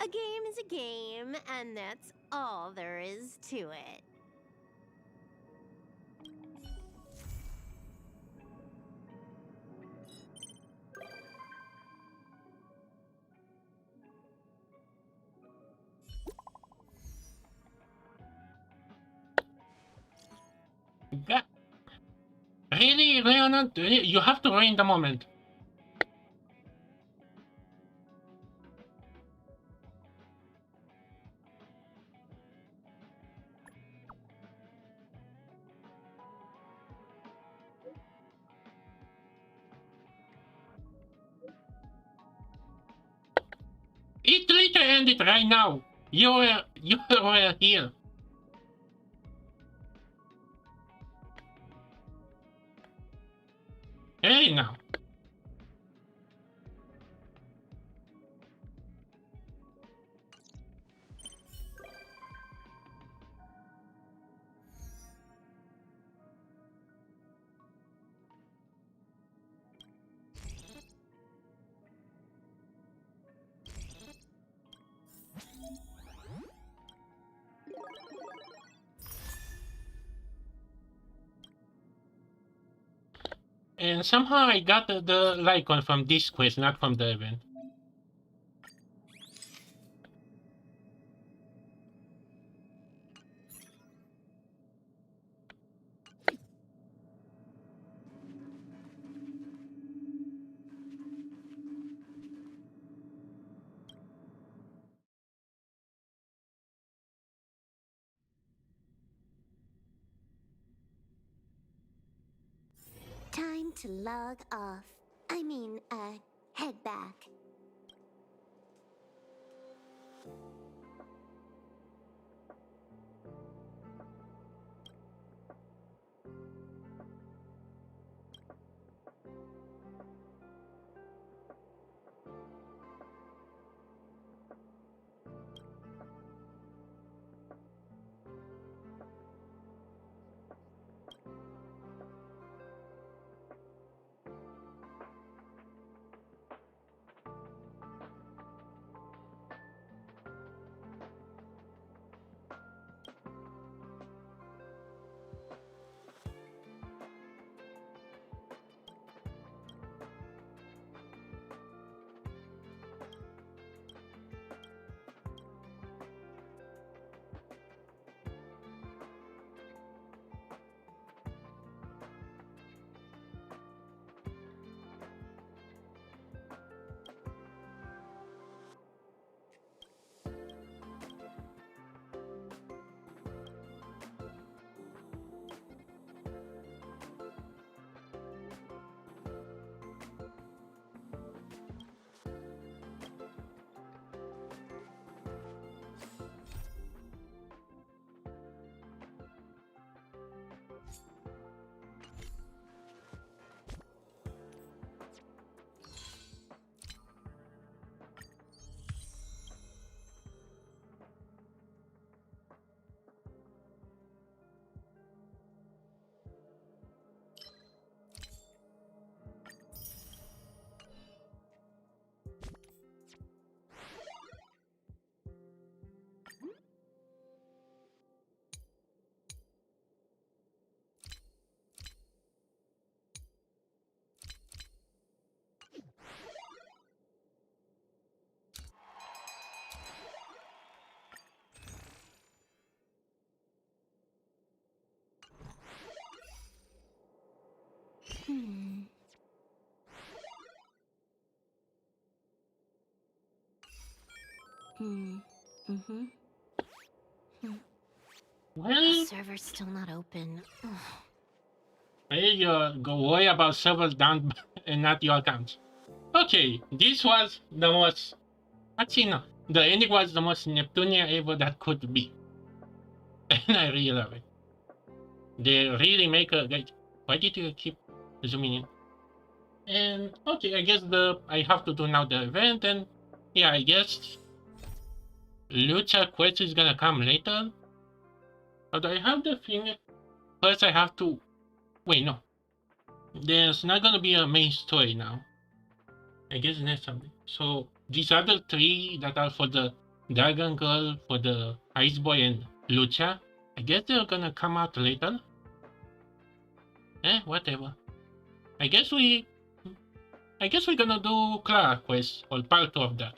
[SPEAKER 12] A game is a game, and that's all there is to it.
[SPEAKER 1] God. Really, Leonard? You have to ruin the moment. It later ended right now. You were here. Hey now. And somehow I got the Lycon from this quest, not from the event.
[SPEAKER 12] time to log off. I mean, head back.
[SPEAKER 1] Well,
[SPEAKER 12] The server's still not open. Ugh.
[SPEAKER 1] maybe you go worry about servers down and not your account. Okay, this was the most. Actually, no. The ending was the most Neptunia ever that could be. And I really love it. They really make a. Like, why did you keep zooming in? And okay, I guess I have to do now the event, and yeah, I guess Lucha quest is gonna come later. But I have the thing. First, I have to. Wait, no. There's not gonna be a main story now. I guess next something. So these other three that are for the Dragon Girl, for the Ice Boy, and Lucha, I guess they're gonna come out later. Whatever. I guess we're gonna do Clara quest or part of that.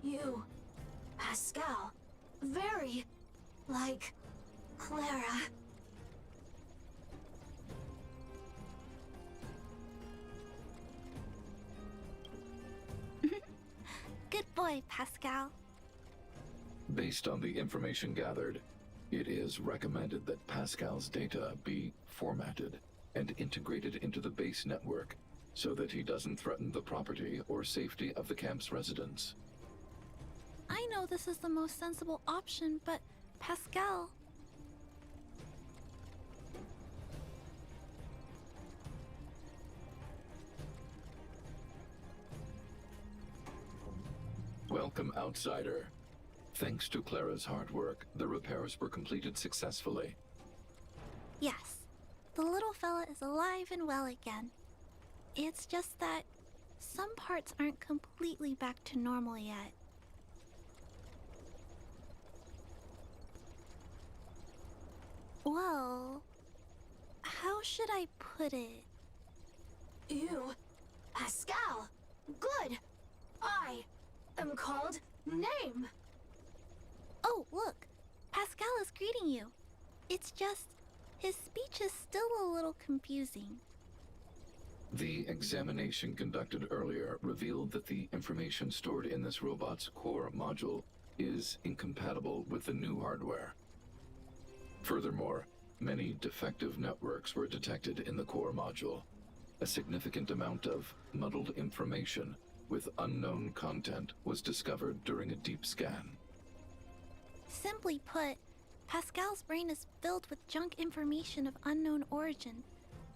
[SPEAKER 9] You, Pascal, very like Clara.
[SPEAKER 12] Good boy, Pascal.
[SPEAKER 14] Based on the information gathered, it is recommended that Pascal's data be formatted and integrated into the base network so that he doesn't threaten the property or safety of the camp's residents.
[SPEAKER 15] I know this is the most sensible option, but Pascal...
[SPEAKER 14] Well, Welcome, outsider. Thanks to Clara's hard work, the repairs were completed successfully.
[SPEAKER 15] Yes, the little fella is alive and well again. It's just that some parts aren't completely back to normal yet. Well, how should I put it?
[SPEAKER 9] You, Pascal. Good. I am called Name.
[SPEAKER 15] Oh, look. Pascal is greeting you. It's just, his speech is still a little confusing.
[SPEAKER 14] The examination conducted earlier revealed that the information stored in this robot's core module is incompatible with the new hardware. Furthermore, many defective networks were detected in the core module. A significant amount of muddled information with unknown content was discovered during a deep scan.
[SPEAKER 15] Simply put, Pascal's brain is filled with junk information of unknown origin.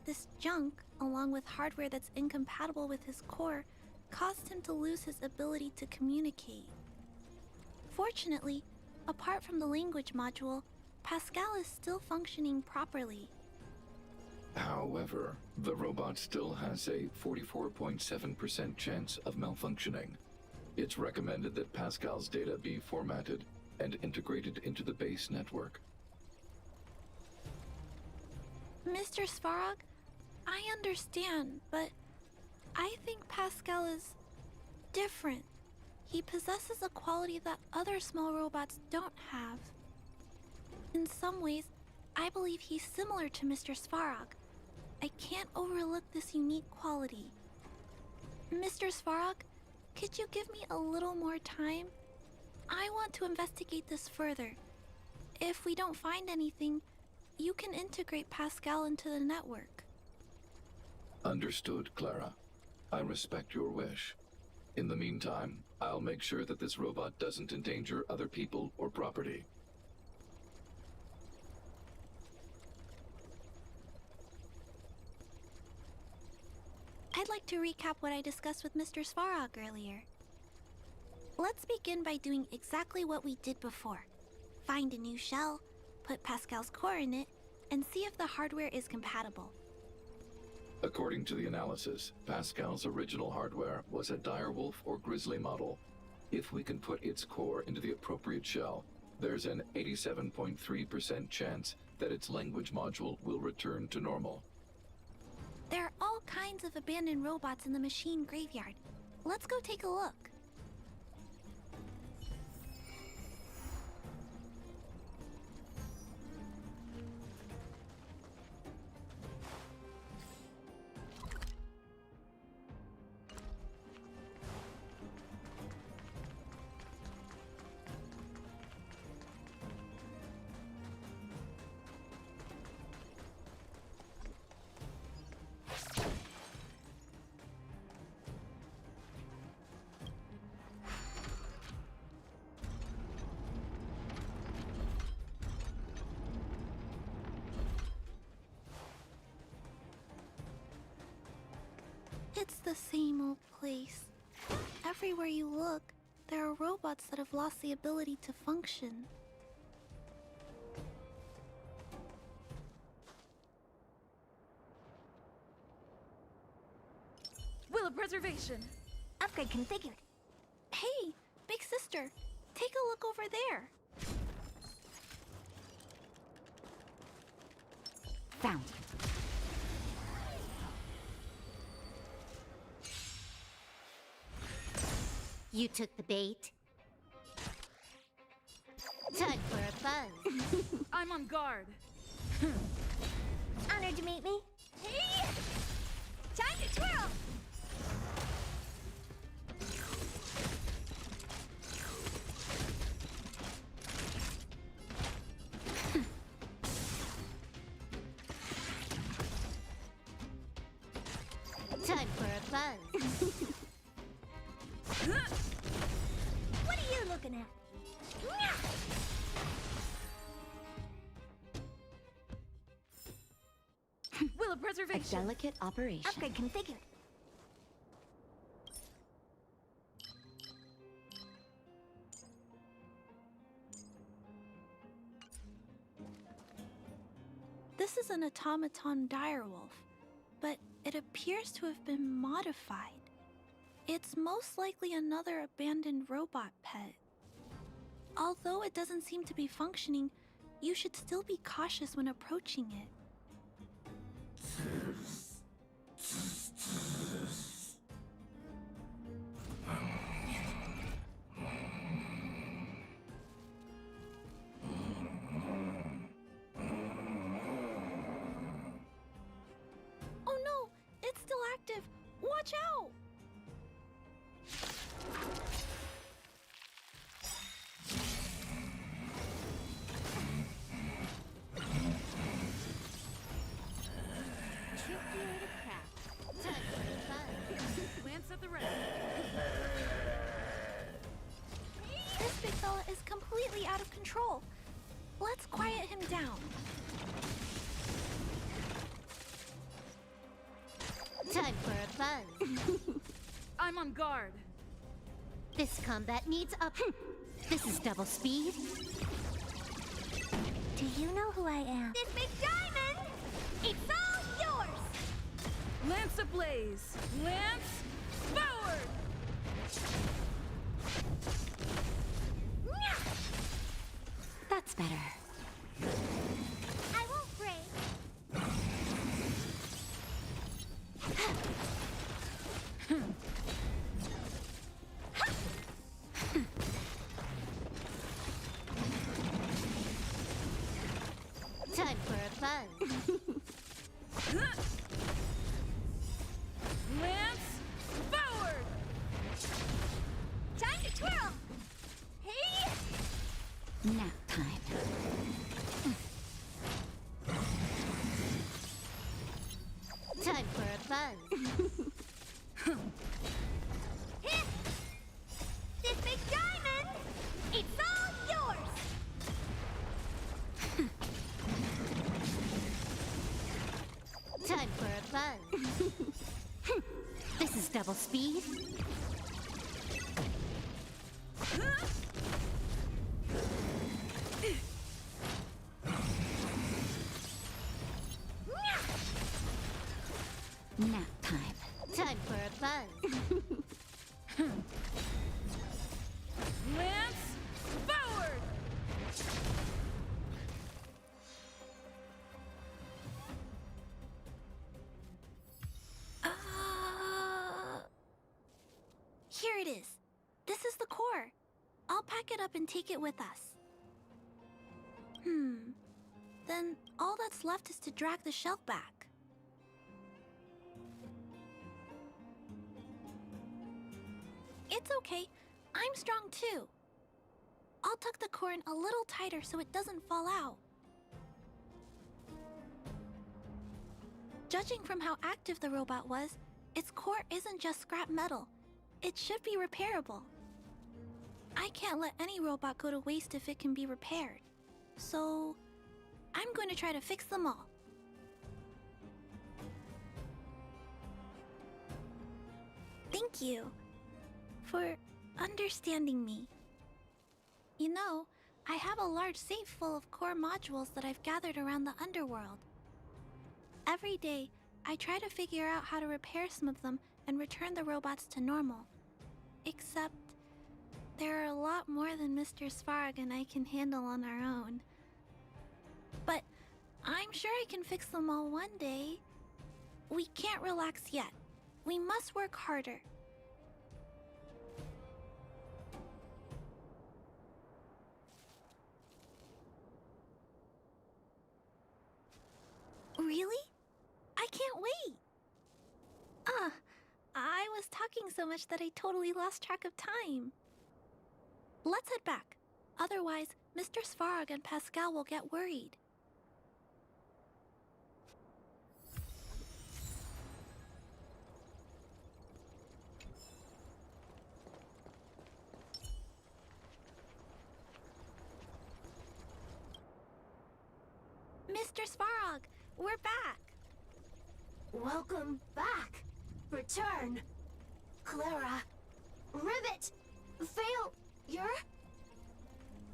[SPEAKER 15] This junk, along with hardware that's incompatible with his core, caused him to lose his ability to communicate. Fortunately, apart from the language module, Pascal is still functioning properly.
[SPEAKER 14] However, the robot still has a 44.7% chance of malfunctioning. It's recommended that Pascal's data be formatted and integrated into the base network.
[SPEAKER 15] Mr. Svarog, I understand, but I think Pascal is different. He possesses a quality that other small robots don't have. In some ways, I believe he's similar to Mr. Svarog. I can't overlook this unique quality. Mr. Svarog, could you give me a little more time? I want to investigate this further. If we don't find anything, you can integrate Pascal into the network.
[SPEAKER 14] Understood, Clara. I respect your wish. In the meantime, I'll make sure that this robot doesn't endanger other people or property.
[SPEAKER 15] I'd like to recap what I discussed with Mr. Svarog earlier. Let's begin by doing exactly what we did before. Find a new shell, put Pascal's core in it, and see if the hardware is compatible.
[SPEAKER 14] According to the analysis, Pascal's original hardware was a direwolf or grizzly model. If we can put its core into the appropriate shell, there's an 87.3% chance that its language module will return to normal.
[SPEAKER 15] There are all kinds of abandoned robots in the machine graveyard. Let's go take a look. It's the same old place. Everywhere you look, there are robots that have lost the ability to function.
[SPEAKER 9] Will of preservation.
[SPEAKER 2] Upgrade configured.
[SPEAKER 15] Hey, big sister, take a look over there.
[SPEAKER 6] Found it.
[SPEAKER 12] You took the bait. Time for a buzz.
[SPEAKER 9] I'm on guard.
[SPEAKER 2] Honored to meet me. Hey! Time to twirl!
[SPEAKER 12] Time for a buzz.
[SPEAKER 2] What are you looking at?
[SPEAKER 9] Will of preservation.
[SPEAKER 6] A delicate operation.
[SPEAKER 2] Upgrade configured.
[SPEAKER 15] an automaton direwolf, but it appears to have been modified. It's most likely another abandoned robot pet. Although it doesn't seem to be functioning, you should still be cautious when approaching it. Oh no! It's still active! Watch out!
[SPEAKER 3] Lance at the ready.
[SPEAKER 15] This big fella is completely out of control. Let's quiet him down.
[SPEAKER 12] Time for a buzz.
[SPEAKER 3] I'm on guard.
[SPEAKER 12] This combat needs up. This is double speed.
[SPEAKER 2] Do you know who I am?
[SPEAKER 15] This big diamond! It's all yours!
[SPEAKER 3] Lance ablaze. Lance forward.
[SPEAKER 12] That's better.
[SPEAKER 2] I won't break.
[SPEAKER 12] Time for a buzz.
[SPEAKER 3] Lance forward.
[SPEAKER 15] Time to twirl! Hey!
[SPEAKER 12] Nap time. Time for a buzz.
[SPEAKER 15] Hit! This big diamond! It's all yours!
[SPEAKER 12] Time for a buzz. This is double speed. Nap time. Time for a buzz.
[SPEAKER 3] Lance forward.
[SPEAKER 15] Here it is. This is the core. I'll pack it up and take it with us. Then all that's left is to drag the shell back. It's okay. I'm strong too. I'll tuck the core in a little tighter so it doesn't fall out. Judging from how active the robot was, its core isn't just scrap metal. It should be repairable. I can't let any robot go to waste if it can be repaired. So, I'm going to try to fix them all. Thank you for understanding me. You know, I have a large safe full of core modules that I've gathered around the underworld. Every day, I try to figure out how to repair some of them and return the robots to normal. Except, there are a lot more than Mr. Svarog and I can handle on our own. But I'm sure I can fix them all one day. We can't relax yet. We must work harder. Really? I can't wait! I was talking so much that I totally lost track of time. Let's head back. Otherwise, Mr. Svarog and Pascal will get worried. Mr. Svarog, we're back!
[SPEAKER 2] Welcome back. Return. Clara. Rivet. Failure.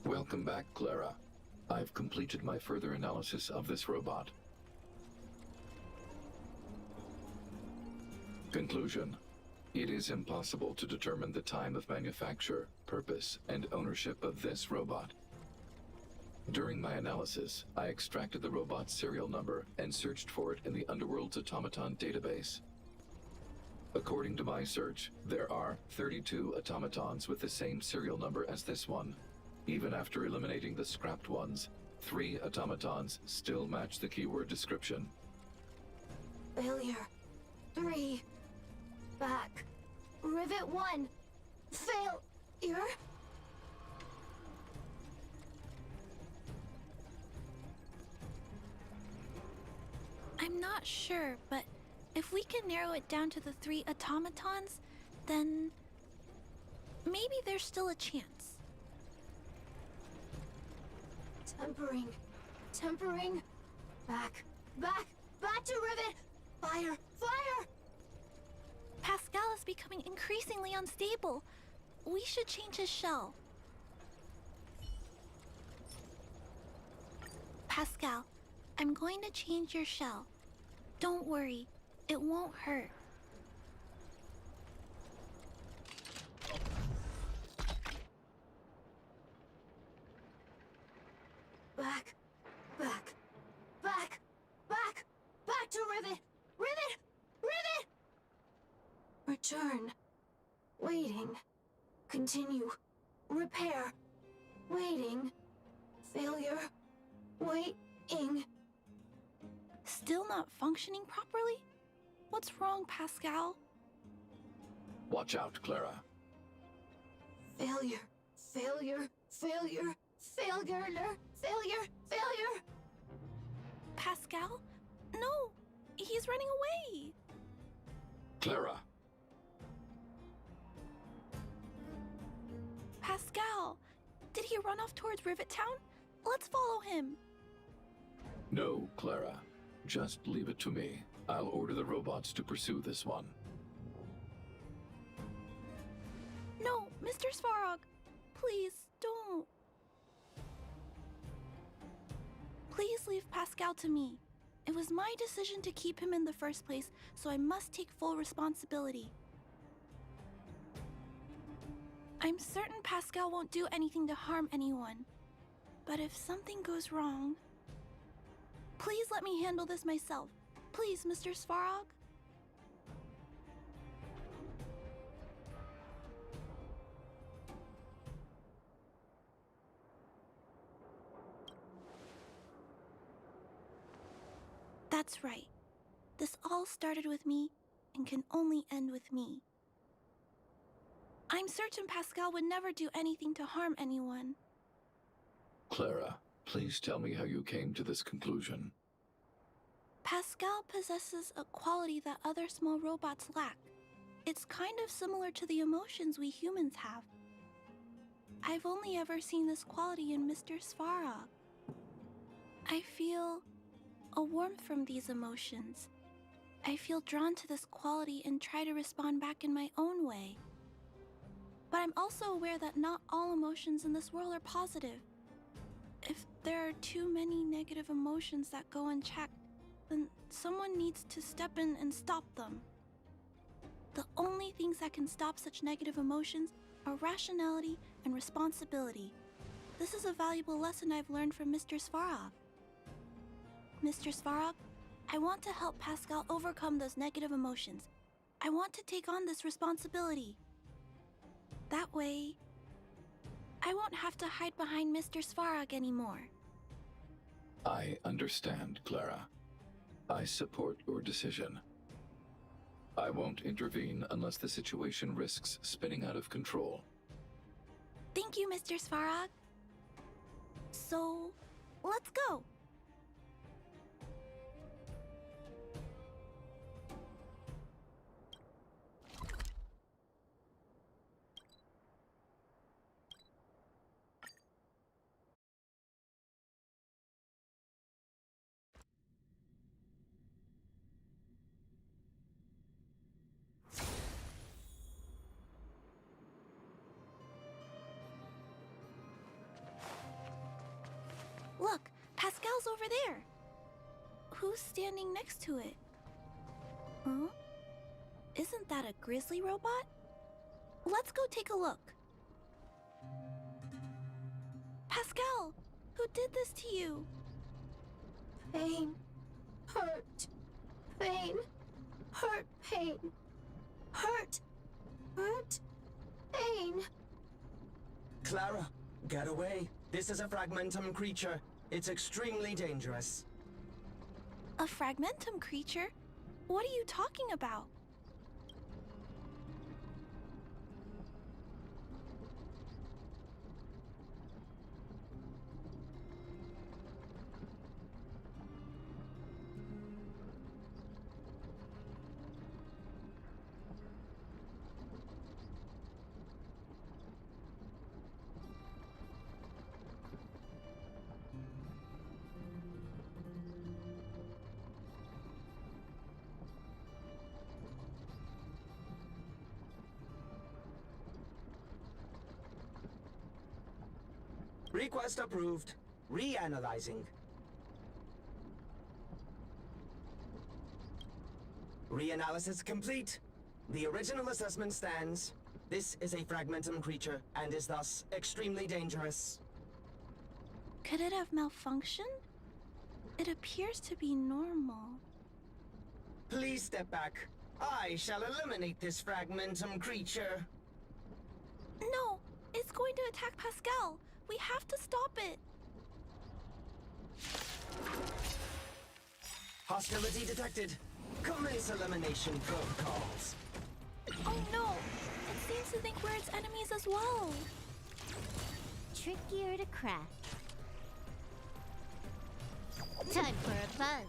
[SPEAKER 14] Welcome back, Clara. I've completed my further analysis of this robot. Conclusion. It is impossible to determine the time of manufacture, purpose, and ownership of this robot. During my analysis, I extracted the robot's serial number and searched for it in the Underworld's automaton database. According to my search, there are 32 automatons with the same serial number as this one. Even after eliminating the scrapped ones, 3 automatons still match the keyword description.
[SPEAKER 9] Failure. 3. Back. Rivet 1. Failure. I'm not sure, but if we can narrow it down to the 3 automatons, then maybe there's still a chance. Tempering. Tempering. Back. Back. Back to Rivet. Fire. Fire. Pascal is becoming increasingly unstable. We should change his shell. Pascal, I'm going to change your shell. Don't worry, it won't hurt. Back, back, back, back, back to Rivet! Rivet! Rivet! Return. Waiting. Continue. Repair. Waiting. Failure. Waiting. Still not functioning properly? What's wrong, Pascal?
[SPEAKER 14] Watch out, Clara.
[SPEAKER 9] Failure. Failure. Failure. Failure. Failure. Failure. Pascal? No. He's running away.
[SPEAKER 14] Clara.
[SPEAKER 9] Pascal, did he run off towards Rivet Town? Let's follow him.
[SPEAKER 14] No, Clara. Just leave it to me. I'll order the robots to pursue this one.
[SPEAKER 9] No, Mr. Svarog, please don't. Please leave Pascal to me. It was my decision to keep him in the first place, so I must take full responsibility. I'm certain Pascal won't do anything to harm anyone. But if something goes wrong... Please let me handle this myself. Please, Mr. Svarog. That's right. This all started with me and can only end with me. I'm certain Pascal would never do anything to harm anyone.
[SPEAKER 14] Clara, please tell me how you came to this conclusion.
[SPEAKER 9] Pascal possesses a quality that other small robots lack. It's kind of similar to the emotions we humans have. I've only ever seen this quality in Mr. Svarog. I feel a warmth from these emotions. I feel drawn to this quality and try to respond back in my own way. But I'm also aware that not all emotions in this world are positive. If there are too many negative emotions that go unchecked, then someone needs to step in and stop them. The only things that can stop such negative emotions are rationality and responsibility. This is a valuable lesson I've learned from Mr. Svarog. Mr. Svarog, I want to help Pascal overcome those negative emotions. I want to take on this responsibility. That way, I won't have to hide behind Mr. Svarog anymore.
[SPEAKER 14] I understand, Clara. I support your decision. I won't intervene unless the situation risks spinning out of control.
[SPEAKER 9] Thank you, Mr. Svarog. So, let's go. Look, Pascal's over there. Who's standing next to it? Huh? Isn't
[SPEAKER 15] Isn't that a grizzly robot? Let's go take a look. Pascal, who did this to you?
[SPEAKER 16] Pain. Hurt. Pain. Hurt. Pain. Hurt. Hurt. Pain.
[SPEAKER 17] Clara, get away. This is a fragmentum creature. It's extremely dangerous.
[SPEAKER 15] A fragmentum creature? What are you talking about?
[SPEAKER 17] Request approved. Reanalyzing. Reanalysis complete. The original assessment stands. This is a fragmentum creature and is thus extremely dangerous.
[SPEAKER 15] Could it have malfunctioned? It appears to be normal.
[SPEAKER 17] Please step back. I shall eliminate this fragmentum creature.
[SPEAKER 15] No, it's going to attack Pascal. We have to stop it.
[SPEAKER 17] Hostility detected. Commence elimination protocols.
[SPEAKER 15] Oh no! It seems to think we're its enemies as well.
[SPEAKER 12] Trickier to crack. Time for a buzz.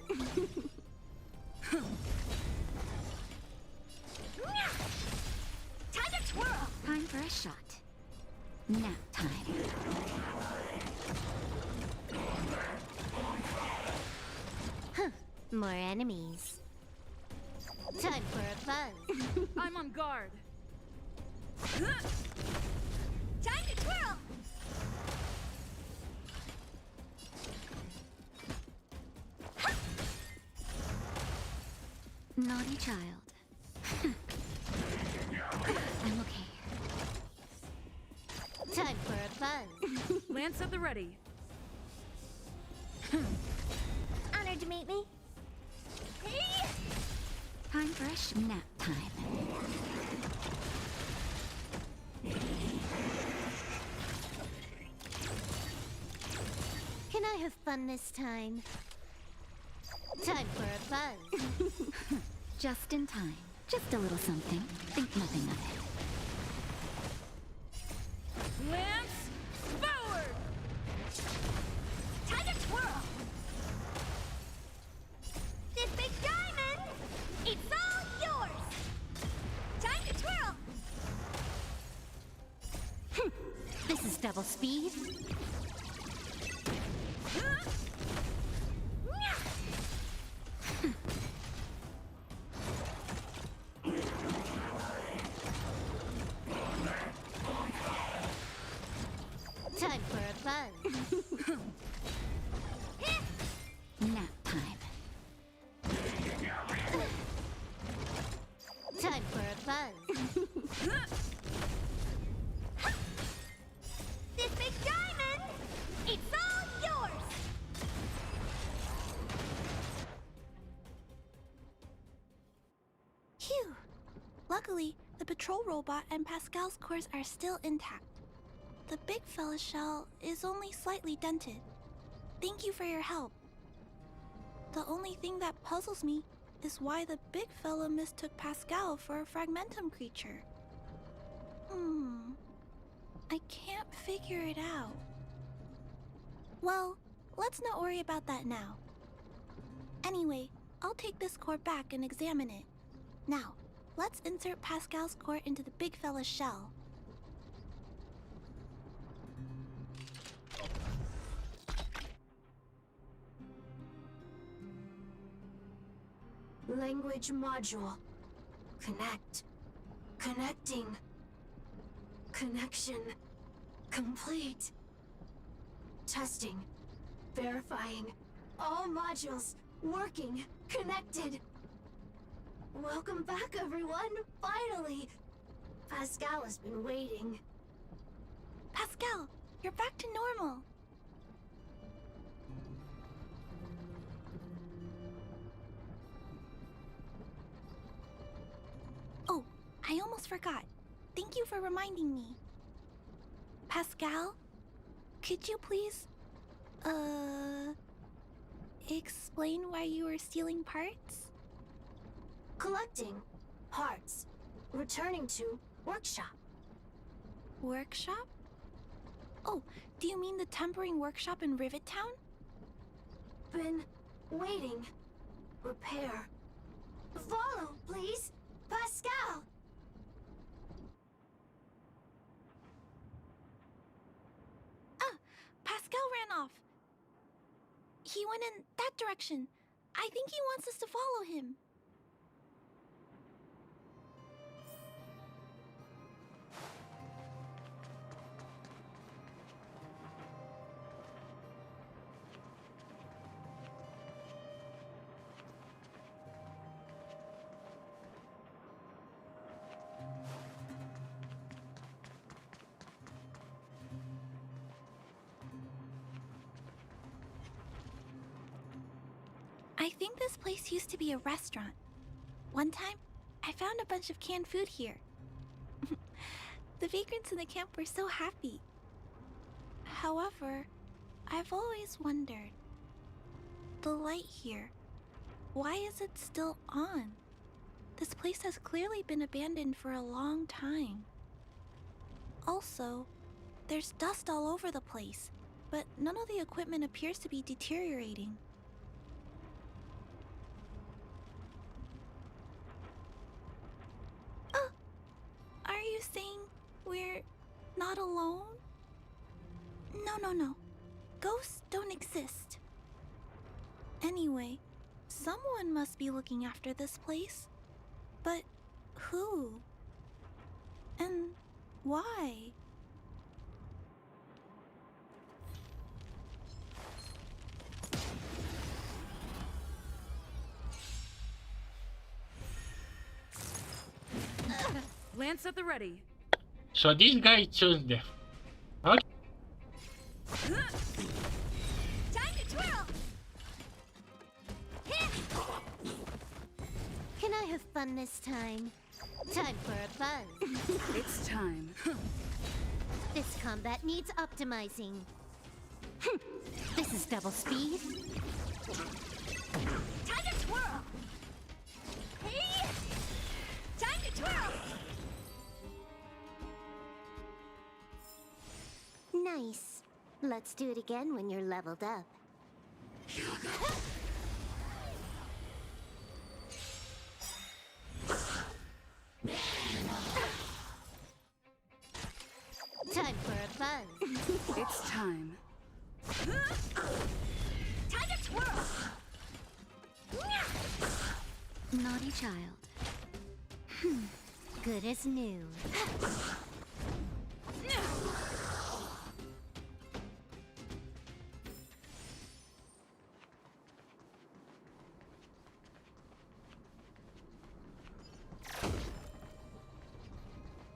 [SPEAKER 2] Time to twirl!
[SPEAKER 6] Time for a shot. Nap time.
[SPEAKER 12] Huh. More enemies. Time for a buzz.
[SPEAKER 3] I'm on guard.
[SPEAKER 2] Time to twirl!
[SPEAKER 6] Naughty child. I'm okay.
[SPEAKER 12] Time for a buzz.
[SPEAKER 3] Lance at the ready.
[SPEAKER 2] Honored to meet me.
[SPEAKER 6] Time for a nap time.
[SPEAKER 12] Can I have fun this time? Time for a buzz.
[SPEAKER 6] Just in time. Just a little something. Think nothing of it.
[SPEAKER 3] Lance, forward!
[SPEAKER 2] Time to twirl! This big diamond! It's all yours! Time to twirl!
[SPEAKER 12] This is double speed. Time for a buzz.
[SPEAKER 6] Nap time.
[SPEAKER 12] Time for a buzz.
[SPEAKER 2] This big diamond! It's all yours!
[SPEAKER 15] Phew! Luckily, the patrol robot and Pascal's cores are still intact. The big fella's shell is only slightly dented. Thank you for your help. The only thing that puzzles me is why the big fella mistook Pascal for a fragmentum creature. I can't figure it out. Well, let's not worry about that now. Anyway, I'll take this core back and examine it. Now, let's insert Pascal's core into the big fella's shell.
[SPEAKER 16] Language module. Connect. Connecting. Connection. Complete. Testing. Verifying. All modules working. Connected. Welcome back, everyone! Finally! Pascal has been waiting.
[SPEAKER 15] Pascal, you're back to normal. Oh, I almost forgot. Thank you for reminding me. Pascal, could you please, explain why you were stealing parts?
[SPEAKER 16] Collecting parts. Returning to workshop.
[SPEAKER 15] Workshop? Oh, do you mean the tempering workshop in Rivet Town?
[SPEAKER 16] Been waiting. Repair. Follow, please! Pascal!
[SPEAKER 15] Pascal ran off. He went in that direction. I think he wants us to follow him. I think this place used to be a restaurant. One time, I found a bunch of canned food here. The vagrants in the camp were so happy. However, I've always wondered, the light here, why is it still on? This place has clearly been abandoned for a long time. Also, there's dust all over the place, but none of the equipment appears to be deteriorating. Are you saying we're not alone? No. Ghosts don't exist. Anyway, someone must be looking after this place. But who? And why?
[SPEAKER 3] Lance at the ready.
[SPEAKER 1] So this guy chose death. Okay.
[SPEAKER 2] Time to twirl!
[SPEAKER 12] Can I have fun this time? Time for a buzz.
[SPEAKER 3] It's time.
[SPEAKER 12] This combat needs optimizing. This is double speed.
[SPEAKER 2] Time to twirl! Hey! Time to twirl!
[SPEAKER 12] Nice. Let's do it again when you're leveled up. Time for a buzz.
[SPEAKER 3] It's time.
[SPEAKER 2] Time to twirl!
[SPEAKER 12] Naughty child. Good as new.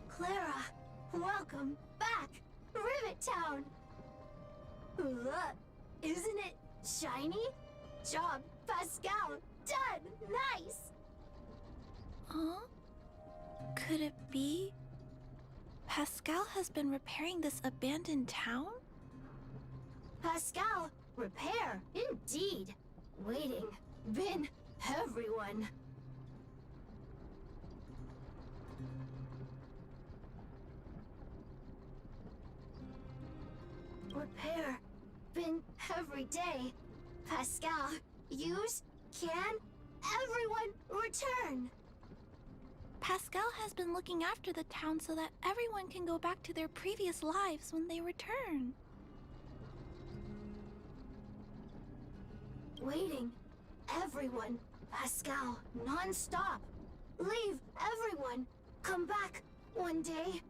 [SPEAKER 16] Clara, welcome back! Rivet Town! Look, isn't it shiny? Job, Pascal, done! Nice!
[SPEAKER 15] Huh? Could it be Pascal has been repairing this abandoned town?
[SPEAKER 16] Pascal, repair, indeed. Waiting, been everyone. Repair, been every day. Pascal, use, can, everyone return.
[SPEAKER 15] Pascal has been looking after the town so that everyone can go back to their previous lives when they return.
[SPEAKER 16] Waiting, everyone. Pascal, non-stop. Leave, everyone. Come back one day.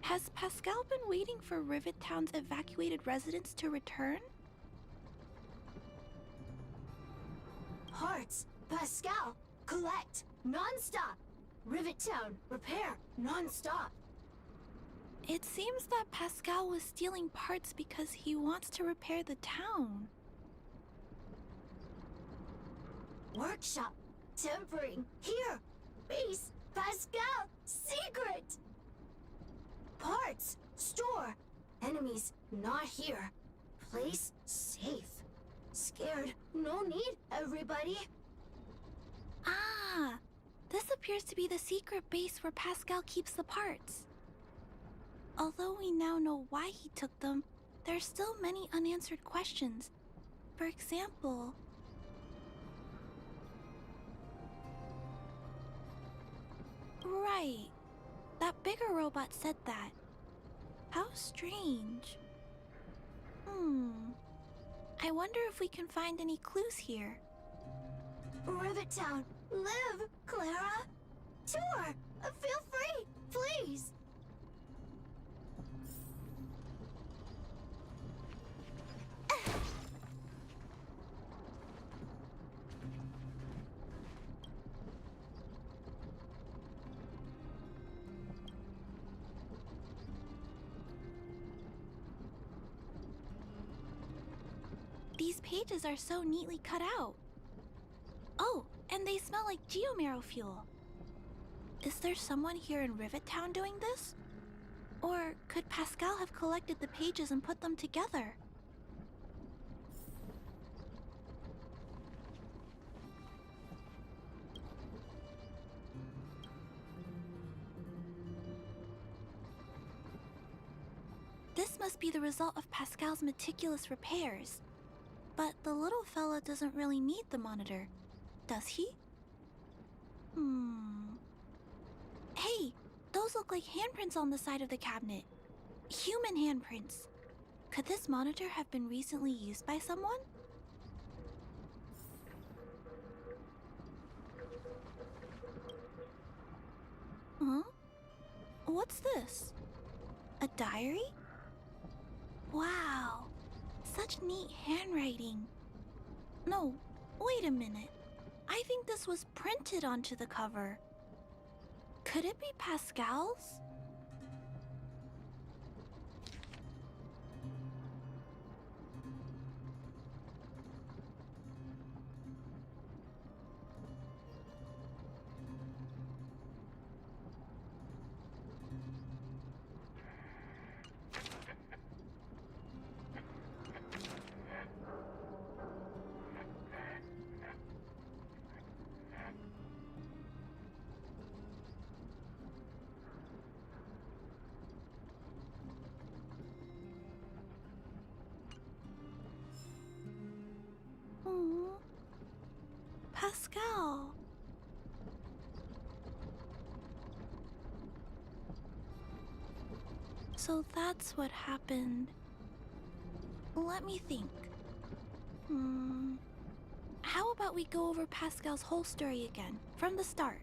[SPEAKER 15] Has Pascal been waiting for Rivet Town's evacuated residents to return?
[SPEAKER 16] Hearts, Pascal, collect, non-stop. Rivet Town, repair, non-stop.
[SPEAKER 15] It seems that Pascal was stealing parts because he wants to repair the town.
[SPEAKER 16] Workshop, tempering, here. Base, Pascal, secret. Parts, store. Enemies, not here. Place, safe. Scared, no need, everybody.
[SPEAKER 15] Ah, this appears to be the secret base where Pascal keeps the parts. Although we now know why he took them, there are still many unanswered questions. For example... Right. That bigger robot said that. How strange. I wonder if we can find any clues here.
[SPEAKER 16] Rivet Town, live, Clara. Tour, feel free, please.
[SPEAKER 15] These pages are so neatly cut out. Oh, and they smell like geomarrow fuel. Is there someone here in Rivet Town doing this? Or could Pascal have collected the pages and put them together? This must be the result of Pascal's meticulous repairs. But the little fella doesn't really need the monitor, does he? Hey, those look like handprints on the side of the cabinet. Human handprints. Could this monitor have been recently used by someone? Huh? What's this? A diary? Wow. Such neat handwriting. No, wait a minute. I think this was printed onto the cover. Could it be Pascal's? Pascal. So that's what happened. Let me think. How about we go over Pascal's whole story again, from the start?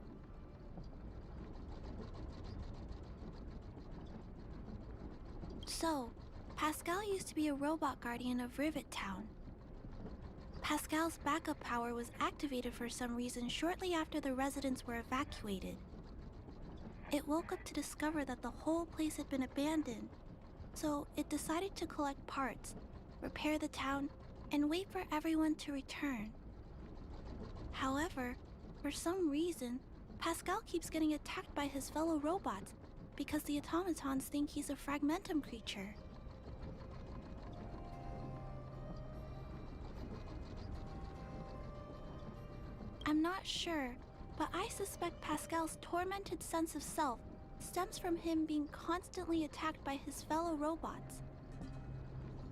[SPEAKER 15] So, Pascal used to be a robot guardian of Rivet Town. Pascal's backup power was activated for some reason shortly after the residents were evacuated. It woke up to discover that the whole place had been abandoned, so it decided to collect parts, repair the town, and wait for everyone to return. However, for some reason, Pascal keeps getting attacked by his fellow robots because the automatons think he's a fragmentum creature. I'm not sure, but I suspect Pascal's tormented sense of self stems from him being constantly attacked by his fellow robots.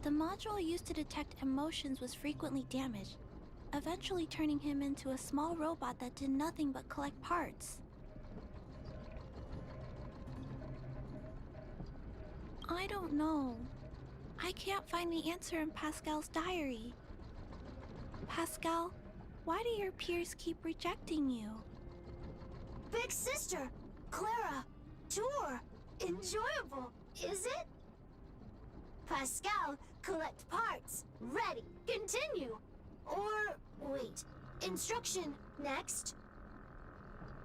[SPEAKER 15] The module used to detect emotions was frequently damaged, eventually turning him into a small robot that did nothing but collect parts. I don't know. I can't find the answer in Pascal's diary. Pascal, why do your peers keep rejecting you?
[SPEAKER 16] Big sister, Clara, tour, enjoyable, is it? Pascal, collect parts, ready, continue. Or, wait, instruction, next.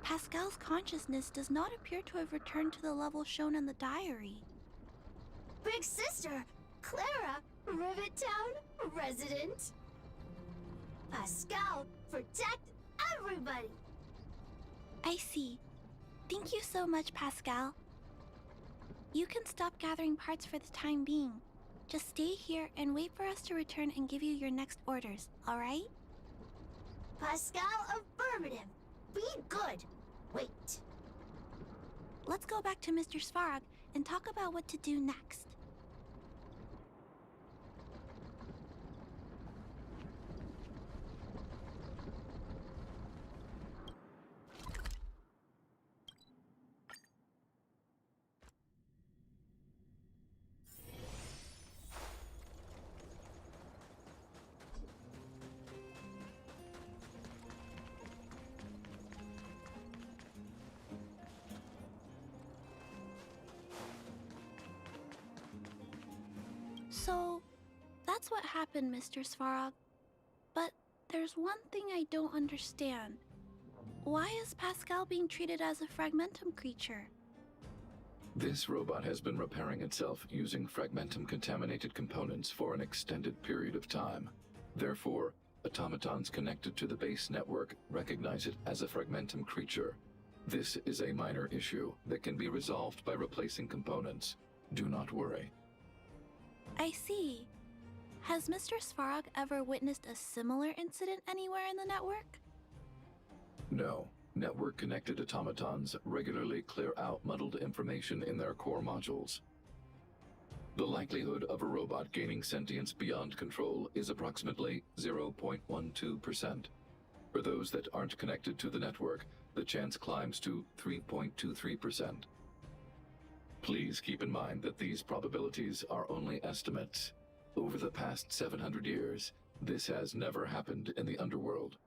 [SPEAKER 15] Pascal's consciousness does not appear to have returned to the level shown in the diary.
[SPEAKER 16] Big sister, Clara, Rivet Town resident. Pascal, protect everybody.
[SPEAKER 15] I see. Thank you so much, Pascal. You can stop gathering parts for the time being. Just stay here and wait for us to return and give you your next orders, alright?
[SPEAKER 16] Pascal, affirmative. Be good. Wait.
[SPEAKER 15] Let's go back to Mr. Svarog and talk about what to do next. So, that's what happened, Mr. Svarog. But there's one thing I don't understand. Why is Pascal being treated as a fragmentum creature?
[SPEAKER 14] This robot has been repairing itself using fragmentum-contaminated components for an extended period of time. Therefore, automatons connected to the base network recognize it as a fragmentum creature. This is a minor issue that can be resolved by replacing components. Do not worry.
[SPEAKER 15] I see. Has Mr. Svarog ever witnessed a similar incident anywhere in the network?
[SPEAKER 14] No. Network-connected automatons regularly clear out muddled information in their core modules. The likelihood of a robot gaining sentience beyond control is approximately 0.12%. For those that aren't connected to the network, the chance climbs to 3.23%. Please keep in mind that these probabilities are only estimates. Over the past 700 years, this has never happened in the underworld.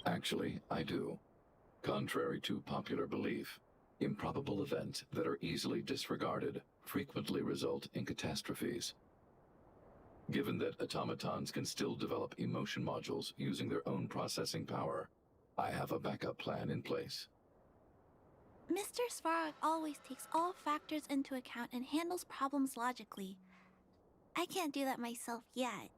[SPEAKER 14] Actually, I do. Contrary to popular belief, improbable events that are easily disregarded frequently result in catastrophes. Given that automatons can still develop emotion modules using their own processing power, I have a backup plan in place.
[SPEAKER 15] Mr. Svarog always takes all factors into account and handles problems logically. I can't do that myself yet.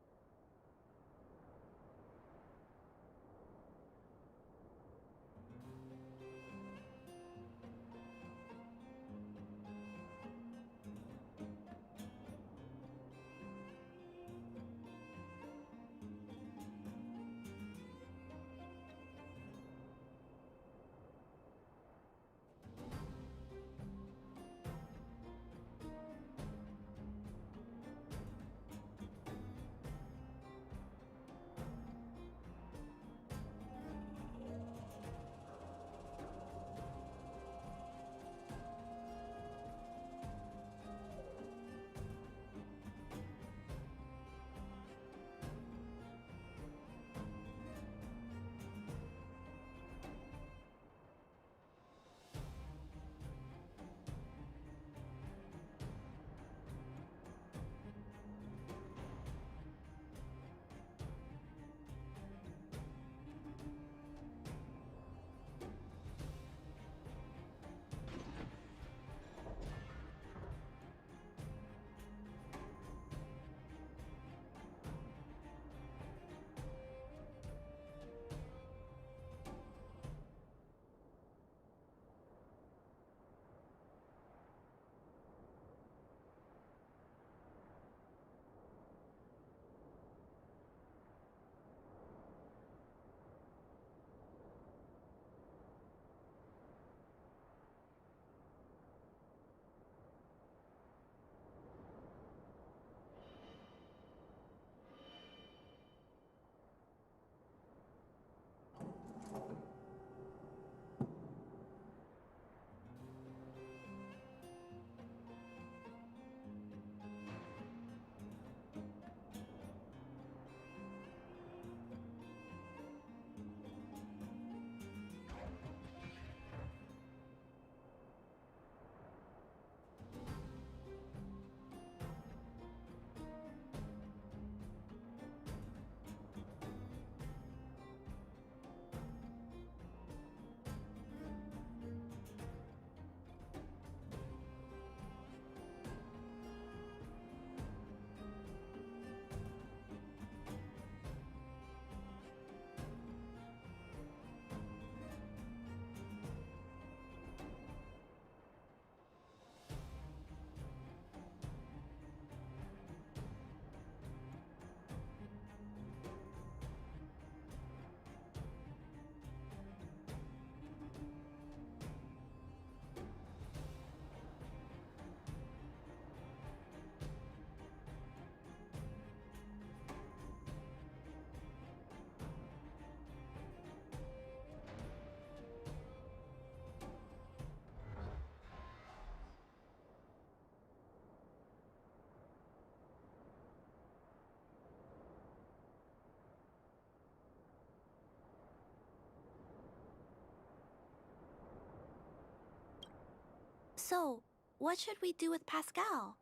[SPEAKER 15] So, what should we do with Pascal?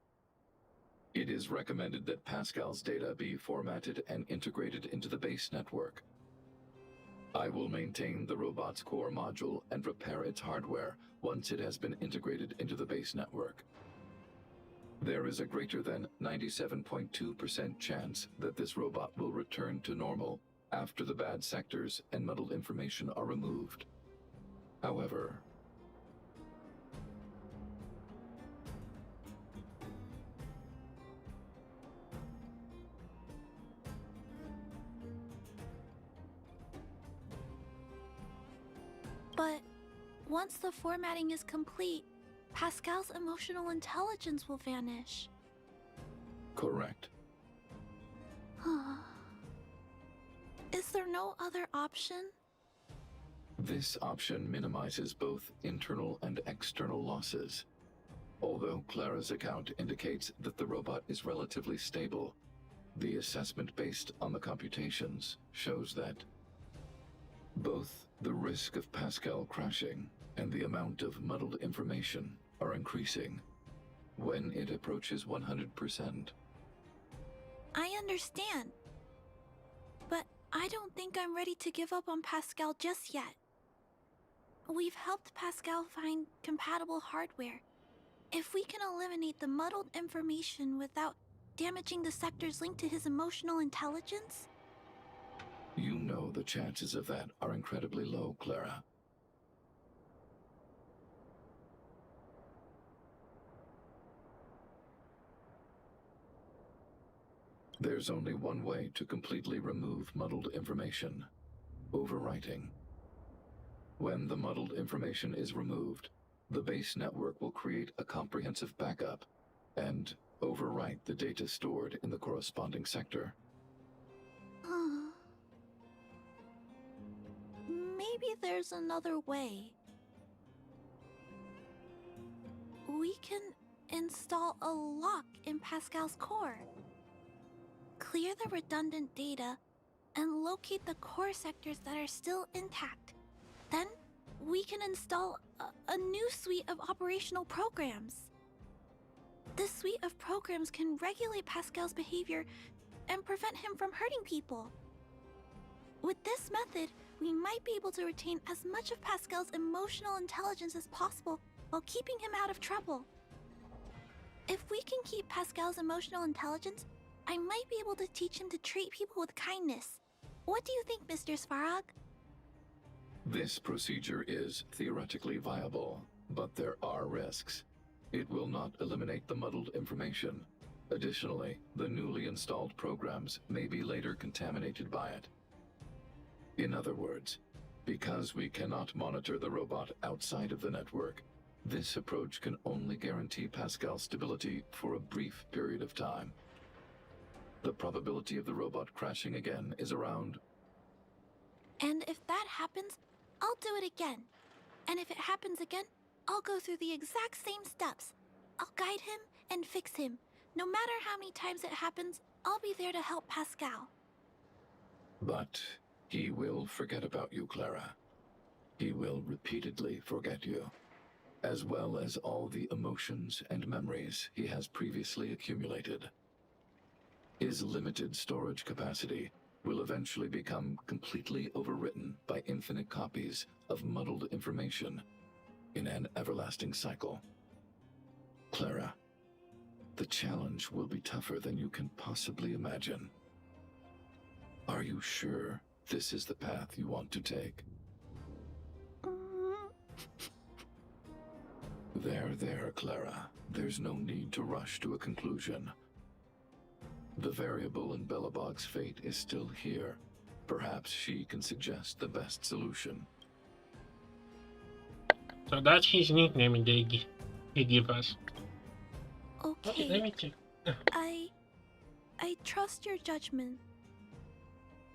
[SPEAKER 14] It is recommended that Pascal's data be formatted and integrated into the base network. I will maintain the robot's core module and repair its hardware once it has been integrated into the base network. There is a greater than 97.2% chance that this robot will return to normal after the bad sectors and muddled information are removed. However,
[SPEAKER 15] But once the formatting is complete, Pascal's emotional intelligence will vanish.
[SPEAKER 14] correct.
[SPEAKER 15] Is there no other option?
[SPEAKER 14] This option minimizes both internal and external losses. Although Clara's account indicates that the robot is relatively stable, the assessment based on the computations shows that both the risk of Pascal crashing and the amount of muddled information are increasing when it approaches 100%.
[SPEAKER 15] I understand. But I don't think I'm ready to give up on Pascal just yet. We've helped Pascal find compatible hardware. If we can eliminate the muddled information without damaging the sectors linked to his emotional intelligence...
[SPEAKER 14] You know the chances of that are incredibly low, Clara. There's only one way to completely remove muddled information: overwriting. When the muddled information is removed, the base network will create a comprehensive backup and overwrite the data stored in the corresponding sector.
[SPEAKER 15] Maybe there's another way. We can install a lock in Pascal's core. Clear the redundant data and locate the core sectors that are still intact. Then we can install a new suite of operational programs. This suite of programs can regulate Pascal's behavior and prevent him from hurting people. With this method, we might be able to retain as much of Pascal's emotional intelligence as possible while keeping him out of trouble. If we can keep Pascal's emotional intelligence, I might be able to teach him to treat people with kindness. What do you think, Mr. Svarog?
[SPEAKER 14] This procedure is theoretically viable, but there are risks. It will not eliminate the muddled information. Additionally, the newly installed programs may be later contaminated by it. In other words, because we cannot monitor the robot outside of the network, this approach can only guarantee Pascal's stability for a brief period of time. The probability of the robot crashing again is around...
[SPEAKER 15] And if that happens, I'll do it again. And if it happens again, I'll go through the exact same steps. I'll guide him and fix him. No matter how many times it happens, I'll be there to help Pascal.
[SPEAKER 14] But he will forget about you, Clara. He will repeatedly forget you, as well as all the emotions and memories he has previously accumulated. His limited storage capacity will eventually become completely overwritten by infinite copies of muddled information in an everlasting cycle. Clara, the challenge will be tougher than you can possibly imagine. Are you sure this is the path you want to take? There, Clara. There's no need to rush to a conclusion. The variable in Belobog's fate is still here. Perhaps she can suggest the best solution.
[SPEAKER 1] So that's his nickname he give us.
[SPEAKER 15] Okay.
[SPEAKER 1] Let me check.
[SPEAKER 15] I trust your judgment.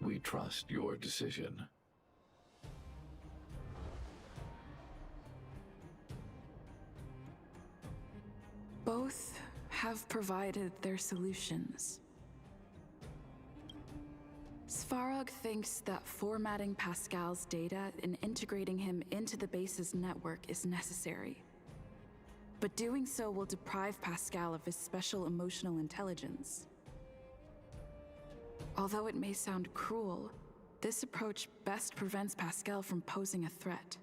[SPEAKER 14] We trust your decision.
[SPEAKER 18] Both have provided their solutions. Svarog thinks that formatting Pascal's data and integrating him into the base's network is necessary. but doing so will deprive Pascal of his special emotional intelligence. Although it may sound cruel, this approach best prevents Pascal from posing a threat.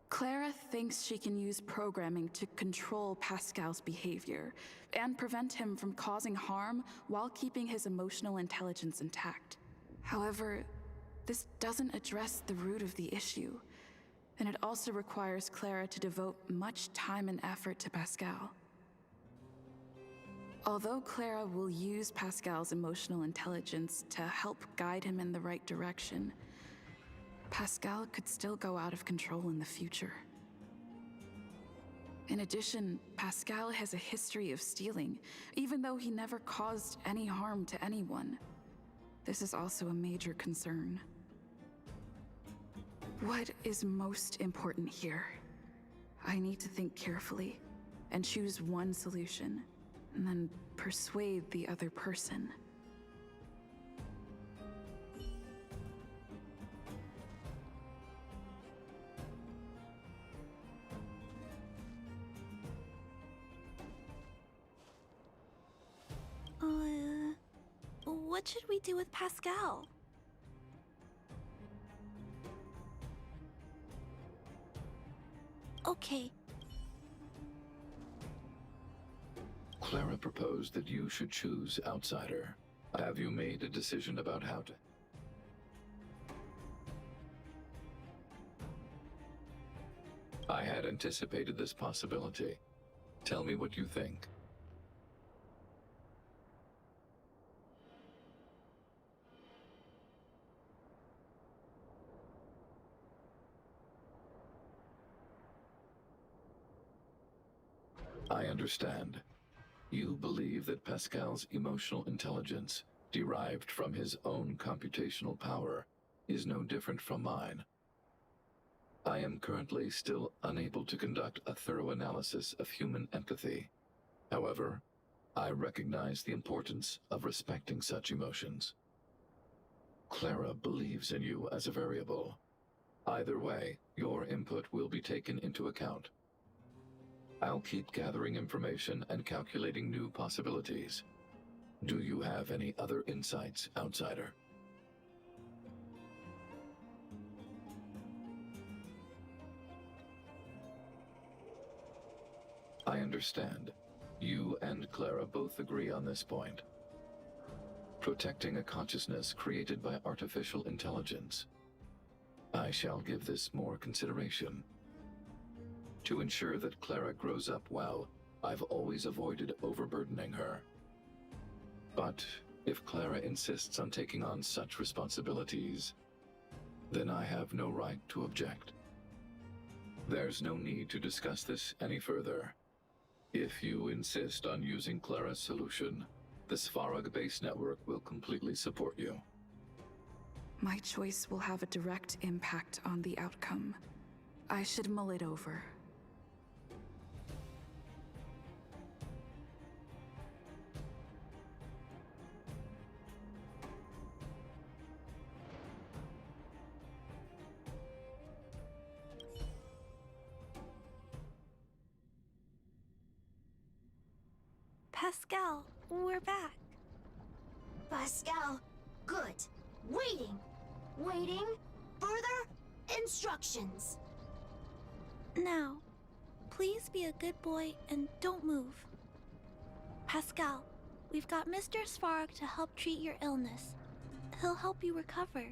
[SPEAKER 18] Clara thinks she can use programming to control Pascal's behavior and prevent him from causing harm while keeping his emotional intelligence intact. However, this doesn't address the root of the issue, and it also requires Clara to devote much time and effort to Pascal. Although Clara will use Pascal's emotional intelligence to help guide him in the right direction, Pascal could still go out of control in the future. In addition, Pascal has a history of stealing, even though he never caused any harm to anyone. This is also a major concern. What is most important here? I need to think carefully and choose one solution, and then persuade the other person.
[SPEAKER 15] What should we do with Pascal? Okay.
[SPEAKER 14] Clara proposed that you should choose Outsider. Have you made a decision about how to... I had anticipated this possibility. Tell me what you think. I understand. You believe that Pascal's emotional intelligence, derived from his own computational power, is no different from mine. I am currently still unable to conduct a thorough analysis of human empathy. However, I recognize the importance of respecting such emotions. Clara believes in you as a variable. Either way, your input will be taken into account. I'll keep gathering information and calculating new possibilities. Do you have any other insights, Outsider? I understand. You and Clara both agree on this point. Protecting a consciousness created by artificial intelligence. I shall give this more consideration. To ensure that Clara grows up well, I've always avoided overburdening her. But if Clara insists on taking on such responsibilities, then I have no right to object. There's no need to discuss this any further. If you insist on using Clara's solution, the Svarog base network will completely support you.
[SPEAKER 18] My choice will have a direct impact on the outcome. I should mull it over.
[SPEAKER 15] Pascal, we're back.
[SPEAKER 16] Pascal, good. Waiting. Waiting. Further instructions.
[SPEAKER 15] Now, please be a good boy and don't move. Pascal, we've got Mr. Svarog to help treat your illness. He'll help you recover.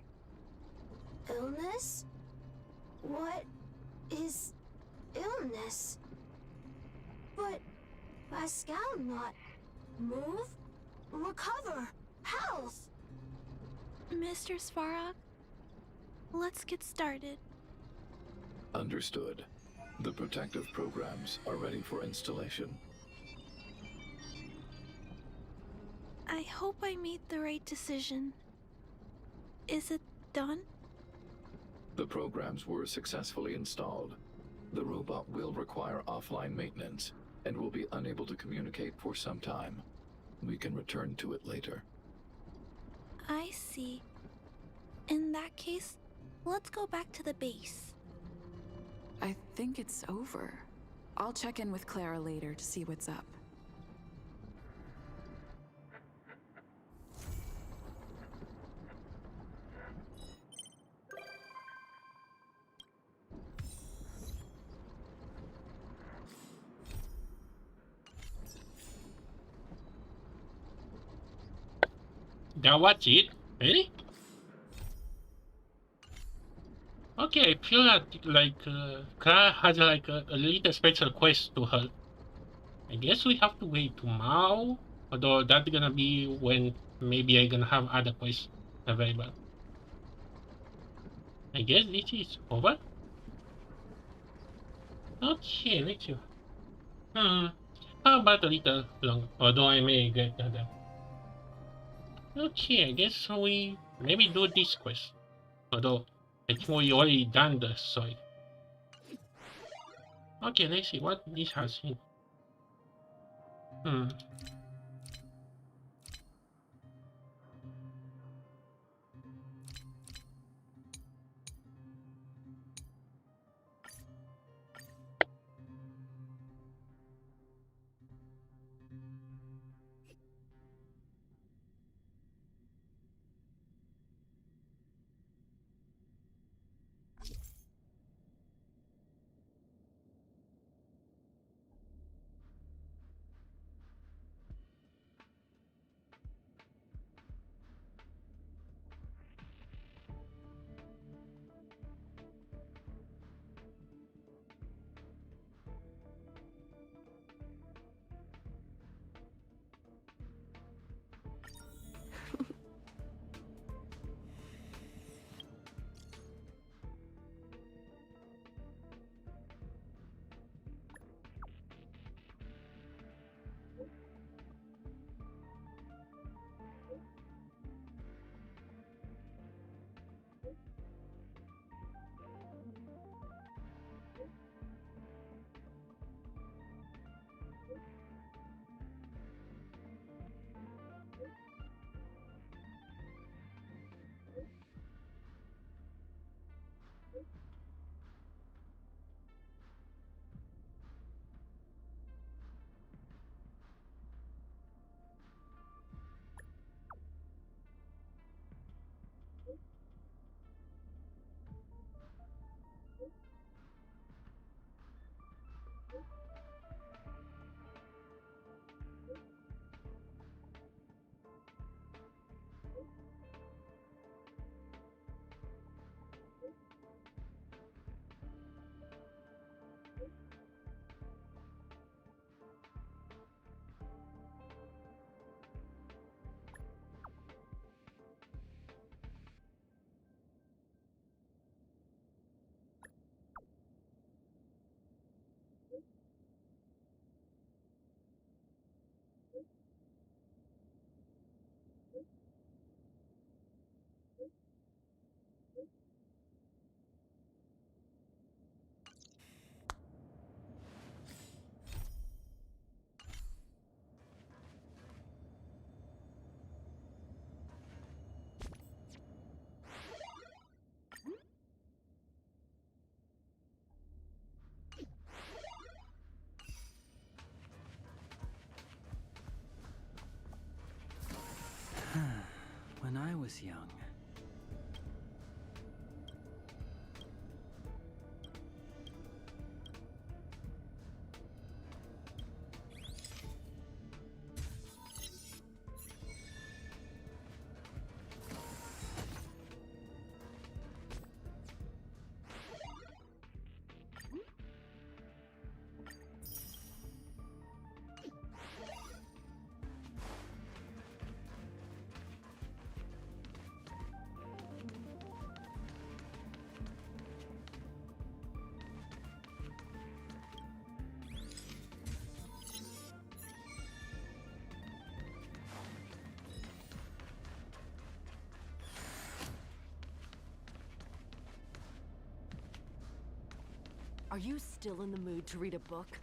[SPEAKER 16] Illness? What is illness? But Pascal not move, recover, health.
[SPEAKER 15] Mr. Svarog, let's get started.
[SPEAKER 14] Understood. The protective programs are ready for installation.
[SPEAKER 15] I hope I made the right decision. Is it done?
[SPEAKER 14] The programs were successfully installed. The robot will require offline maintenance and will be unable to communicate for some time. We can return to it later.
[SPEAKER 15] I see. In that case, let's go back to the base.
[SPEAKER 18] I think it's over. I'll check in with Clara later to see what's up.
[SPEAKER 1] That was it? Really? Okay, I feel like Clara has like a little special quest to her. I guess we have to wait tomorrow, although that's gonna be when maybe I'm gonna have other quests available. I guess this is over. Okay, let's see. How about a little longer, although I may get that. Okay, I guess we maybe do this quest. Although, it's we already done the side. Okay, let's see what this has in.
[SPEAKER 11] When I was young.
[SPEAKER 19] Are you still in the mood to read a book?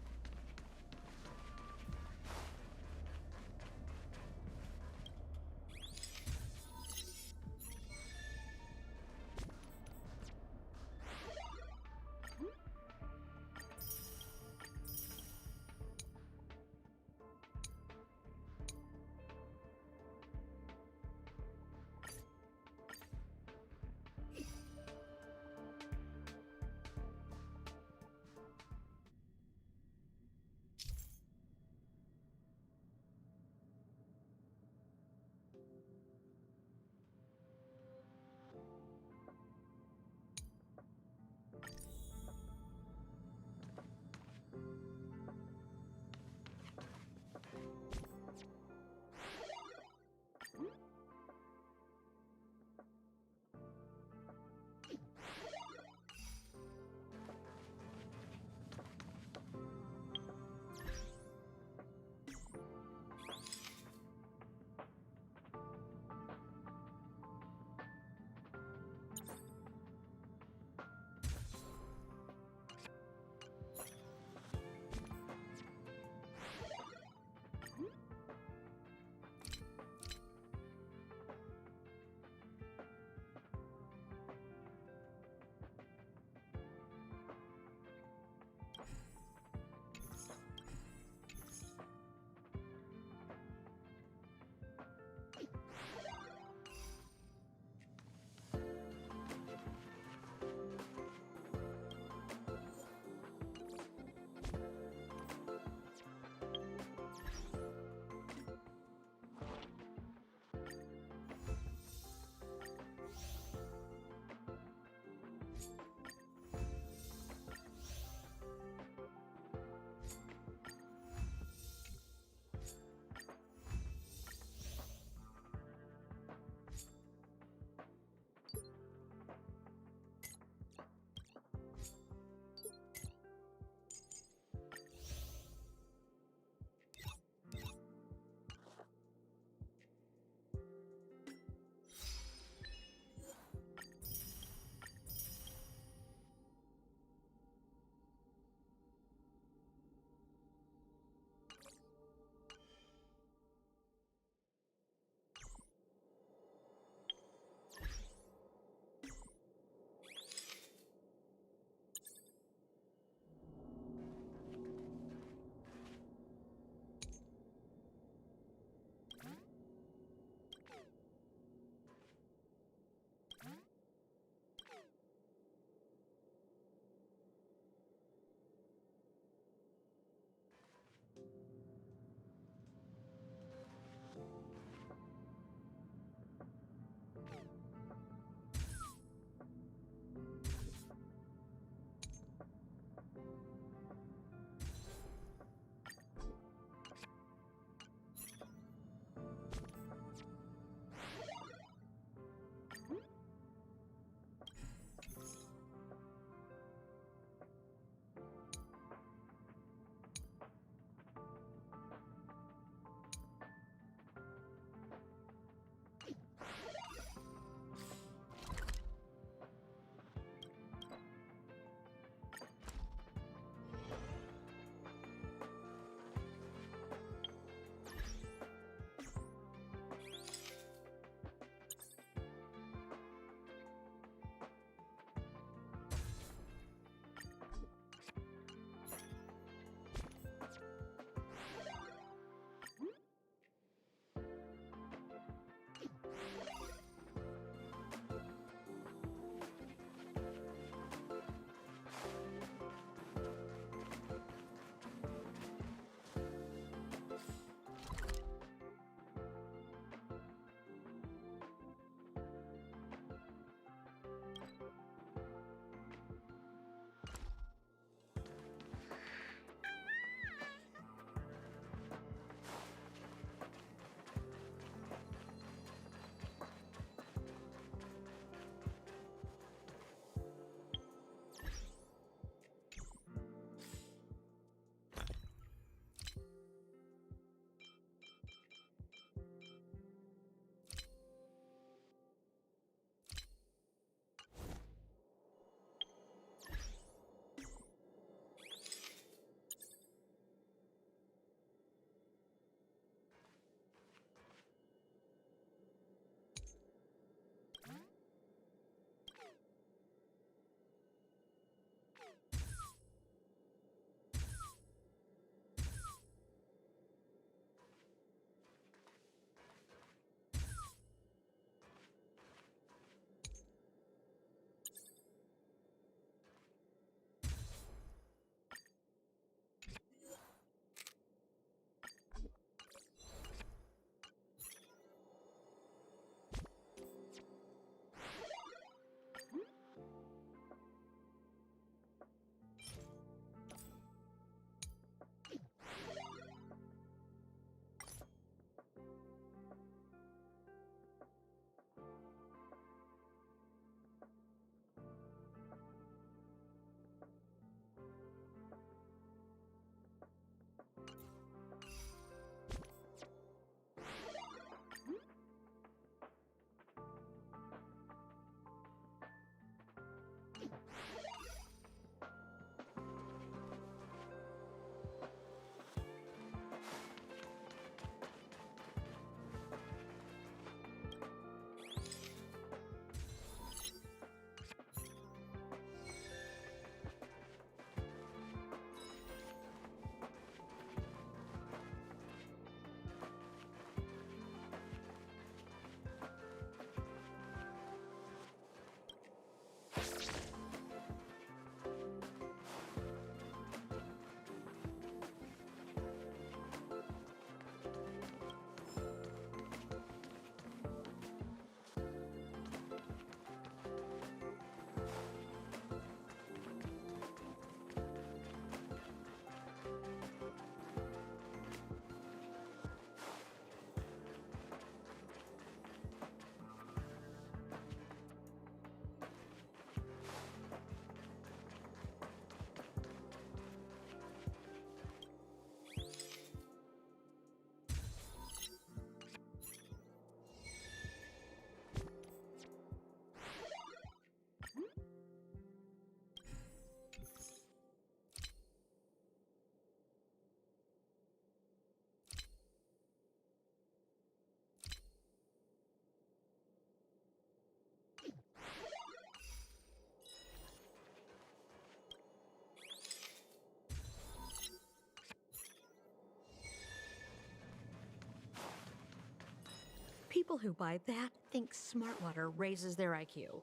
[SPEAKER 20] People who buy that think smart water raises their IQ.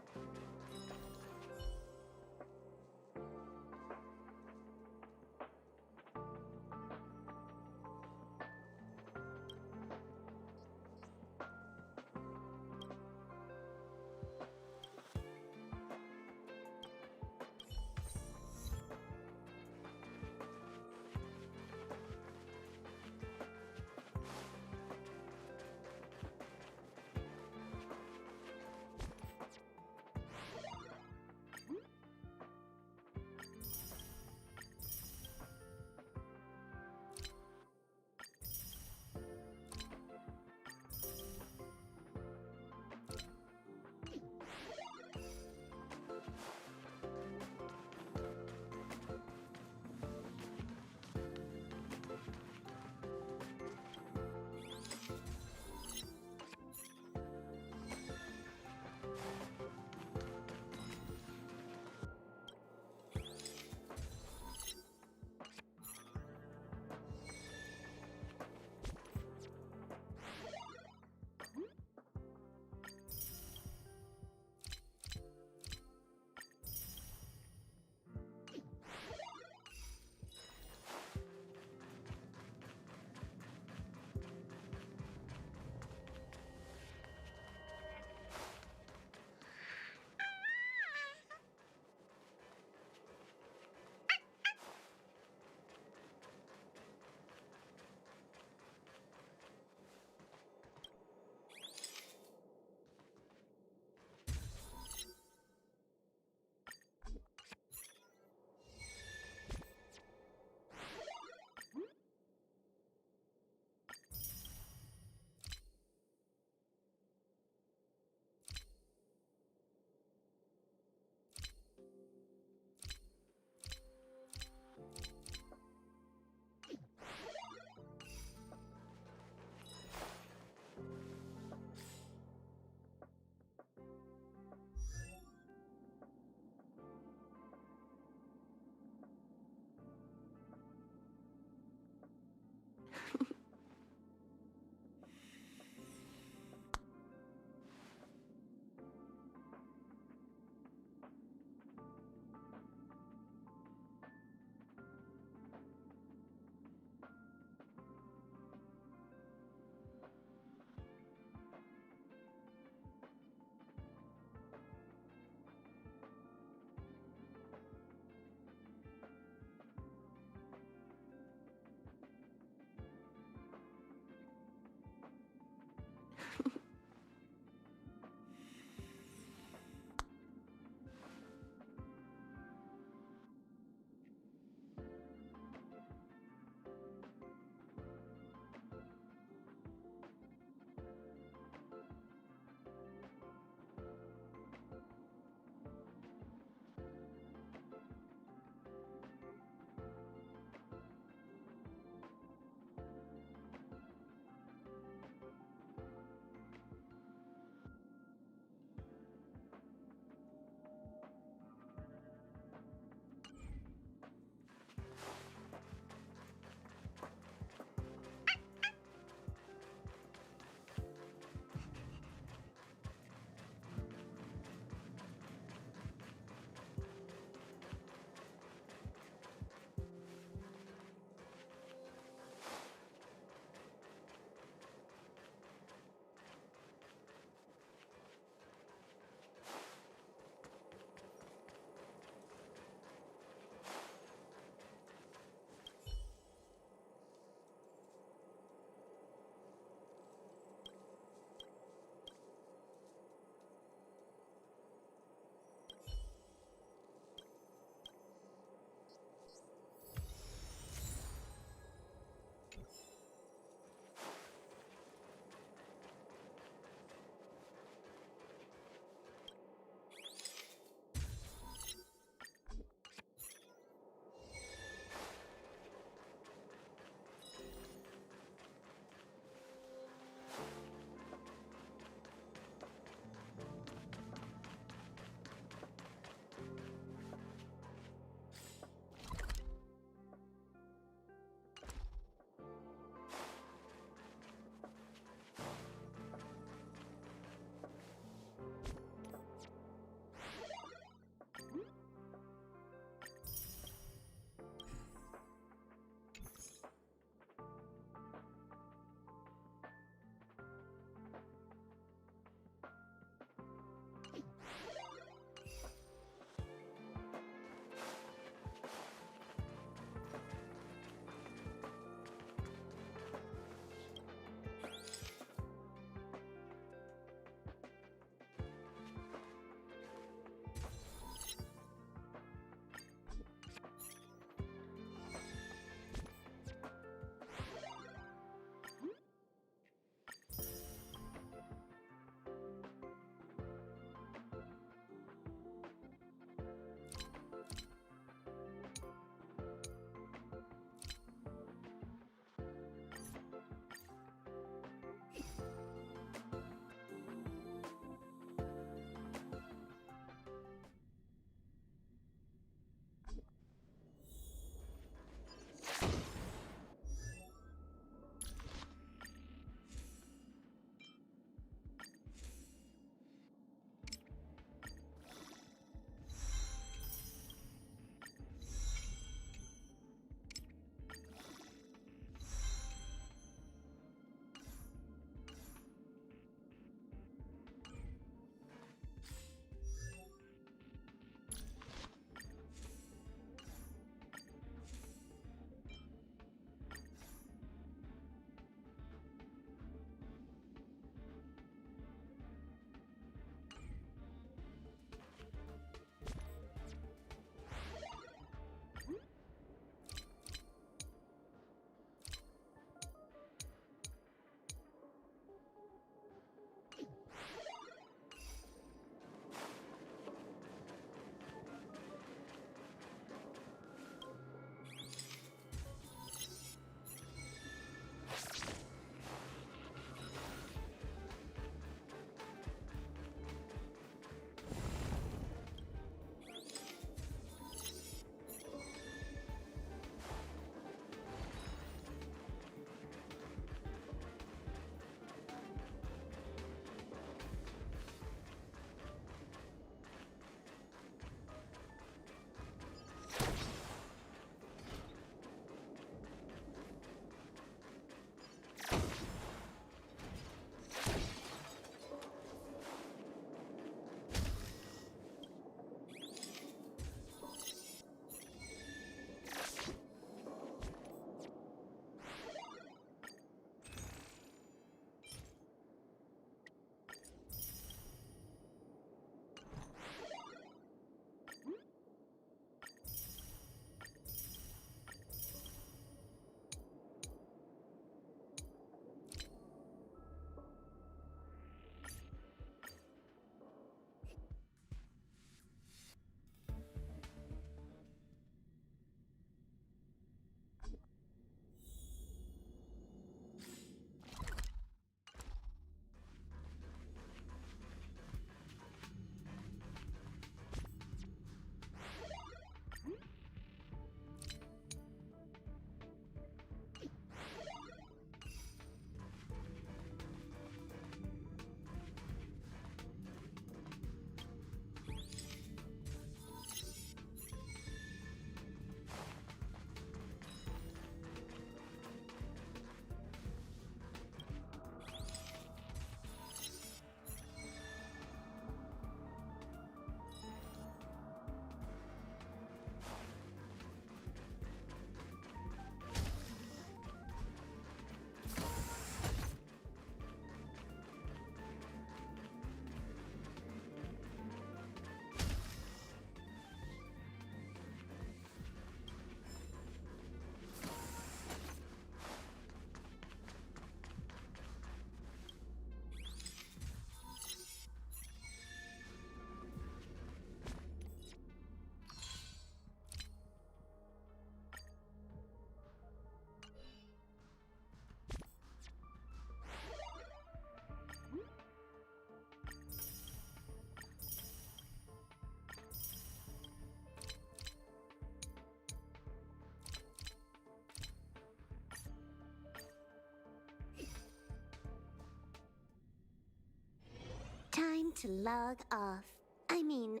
[SPEAKER 12] to log off. I mean,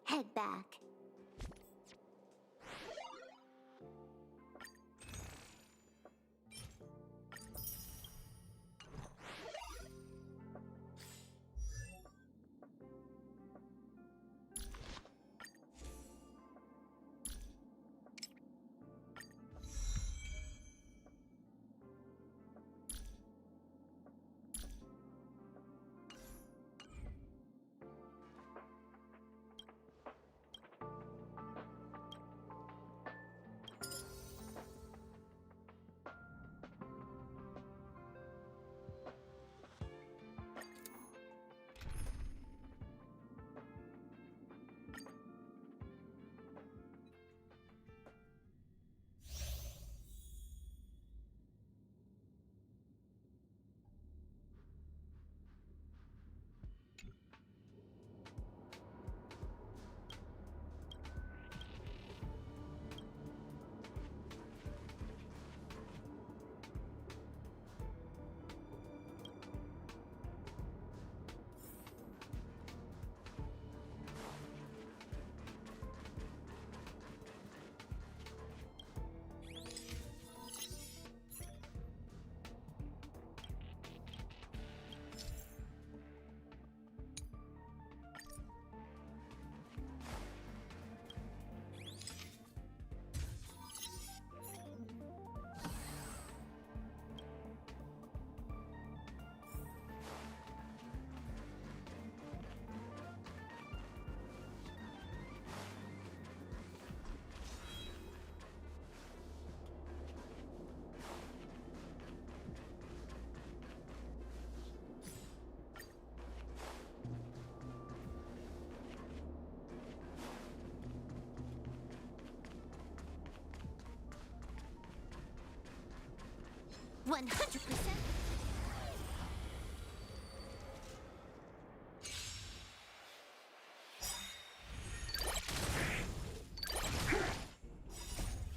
[SPEAKER 12] head back. $100%.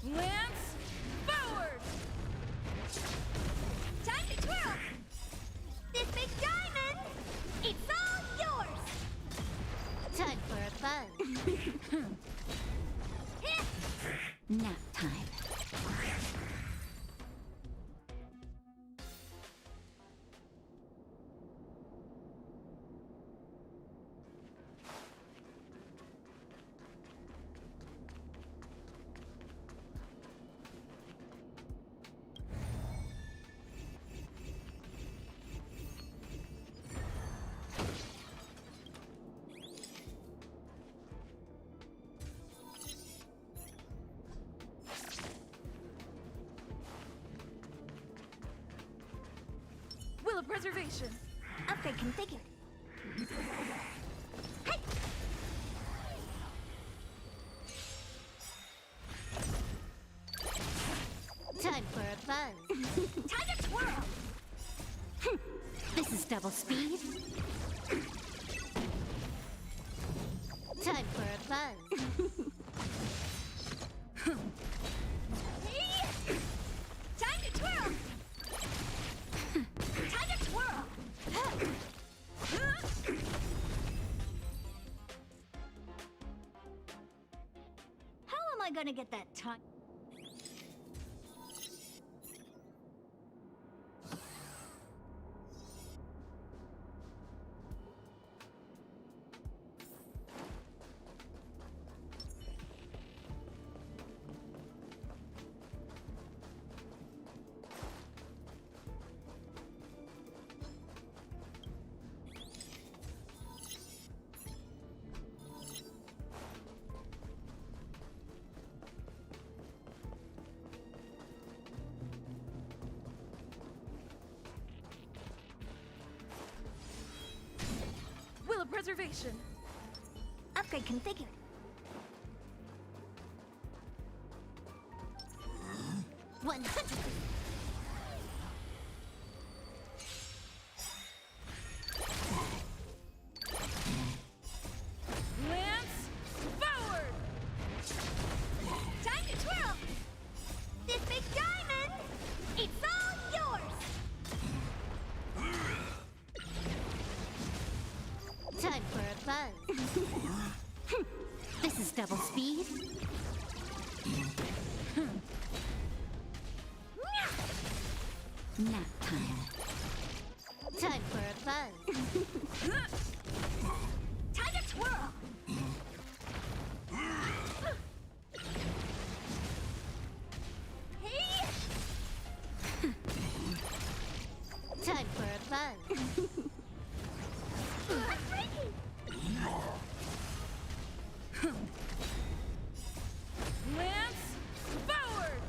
[SPEAKER 9] Lance, forward!
[SPEAKER 2] Time to twirl! This big diamond, it's all yours!
[SPEAKER 12] Time for a buzz. Nap time.
[SPEAKER 9] Will of preservation.
[SPEAKER 2] Upgrade configured. Hey!
[SPEAKER 12] Time for a buzz.
[SPEAKER 2] Time to twirl!
[SPEAKER 12] This is double speed. Time for a buzz.
[SPEAKER 2] Hey! Time to twirl! Time to twirl! How am I gonna get that time?
[SPEAKER 9] Will of preservation.
[SPEAKER 2] Upgrade configured.
[SPEAKER 12] $100.
[SPEAKER 9] Lance, forward!
[SPEAKER 2] Time to twirl! This big diamond, it's all yours!
[SPEAKER 12] Time please? Nap time. Time for a buzz.
[SPEAKER 2] Time to twirl! Hey!
[SPEAKER 12] Time for a buzz.
[SPEAKER 2] I'm breaking!
[SPEAKER 9] Lance, forward!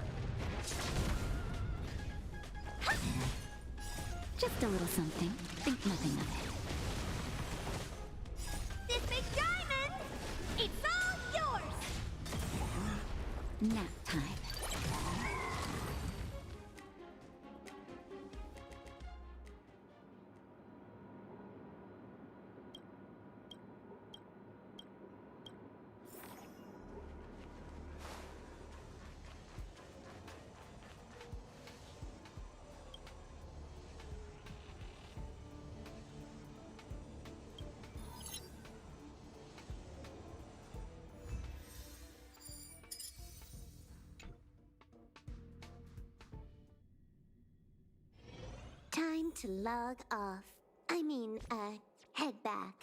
[SPEAKER 12] Just a little something. Think nothing of it.
[SPEAKER 2] This big diamond! It's all yours!
[SPEAKER 12] Nap time. Time to log off. I mean, head back.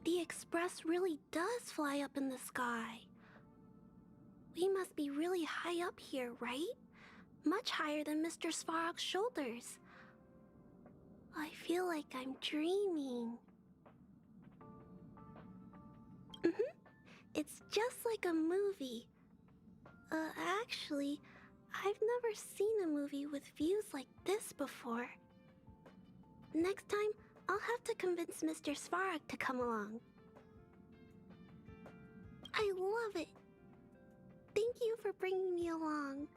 [SPEAKER 15] The Express really does fly up in the sky. We must be really high up here, right? Much higher than Mr. Svarog's shoulders. I feel like I'm dreaming. It's just like a movie. Actually, I've never seen a movie with views like this before. Next time, I'll have to convince Mr. Svarog to come along. I love it. Thank you for bringing me along.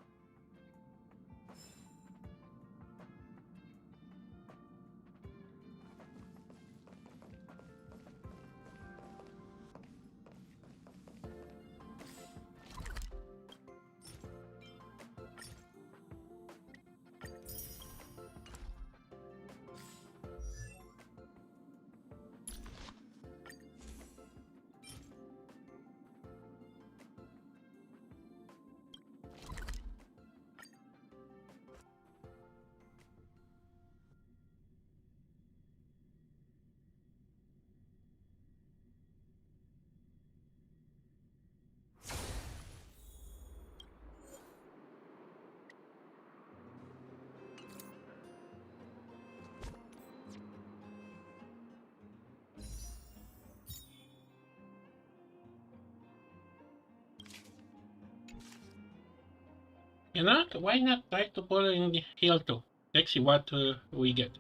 [SPEAKER 1] You know, why not try to pull in the hill too? Let's see what we get.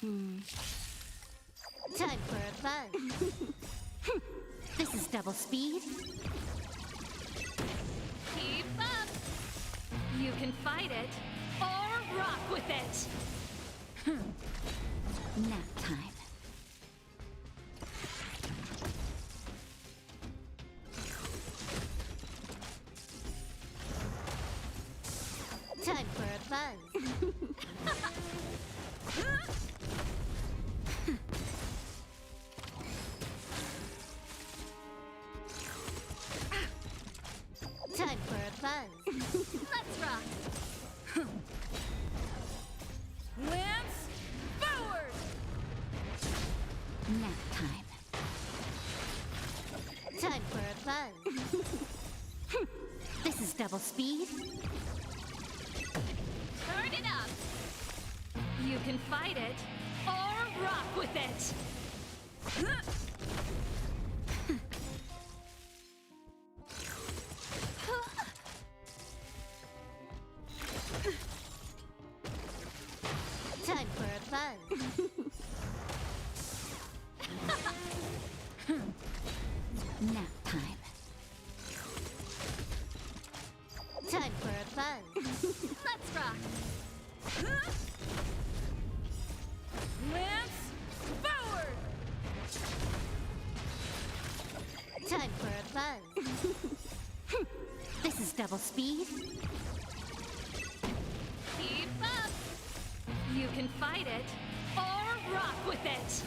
[SPEAKER 12] Time for a buzz. This is double speed.
[SPEAKER 3] Keep up! You can fight it, or rock with it!
[SPEAKER 12] Nap time. Time for a buzz. Time for a buzz.
[SPEAKER 3] Let's rock! Lance, forward!
[SPEAKER 12] Nap time. Time for a buzz. This is double speed.
[SPEAKER 3] Turn it up! You can fight it, or rock with it!
[SPEAKER 12] Time for a buzz. Nap time. Time for a buzz.
[SPEAKER 3] Let's rock! Lance, forward!
[SPEAKER 12] Time for a buzz. This is double speed.
[SPEAKER 3] Keep up! You can fight it, or rock with it!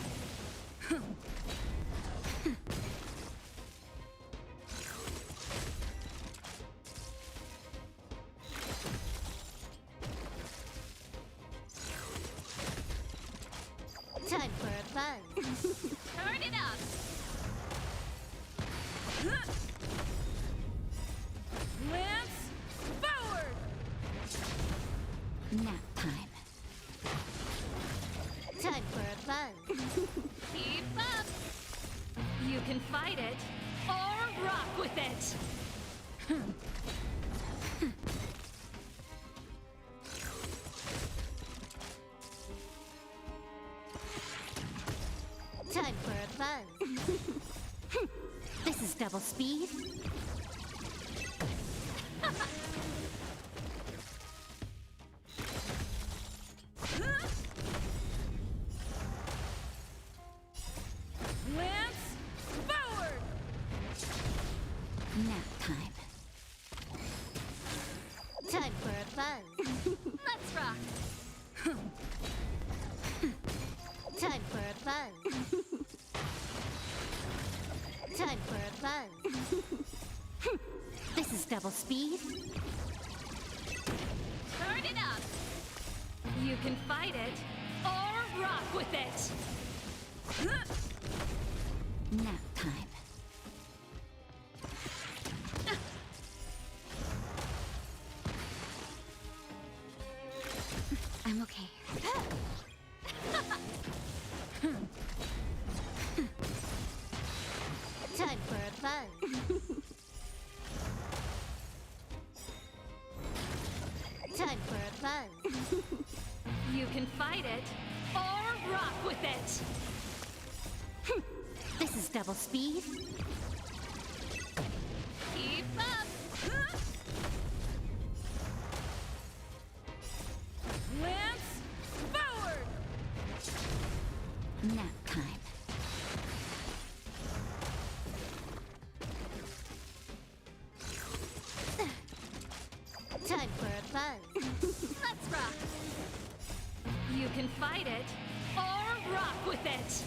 [SPEAKER 12] Time for a buzz.
[SPEAKER 3] Turn it up! Lance, forward!
[SPEAKER 12] Nap time. Time for a buzz.
[SPEAKER 3] Keep up! You can fight it, or rock with it!
[SPEAKER 12] Time for a buzz. This is double speed.
[SPEAKER 3] Lance, forward!
[SPEAKER 12] Nap time. Time for a buzz.
[SPEAKER 3] Let's rock!
[SPEAKER 12] Time for a buzz. Time for a buzz. This is double speed.
[SPEAKER 3] Turn it up! You can fight it, or rock with it!
[SPEAKER 12] Nap time. I'm okay. Time for a buzz. Time for a buzz.
[SPEAKER 3] You can fight it, or rock with it!
[SPEAKER 12] This is double speed.
[SPEAKER 3] Keep up! Lance, forward!
[SPEAKER 12] Nap time. Time for a buzz.
[SPEAKER 3] Let's rock! You can fight it, or rock with it!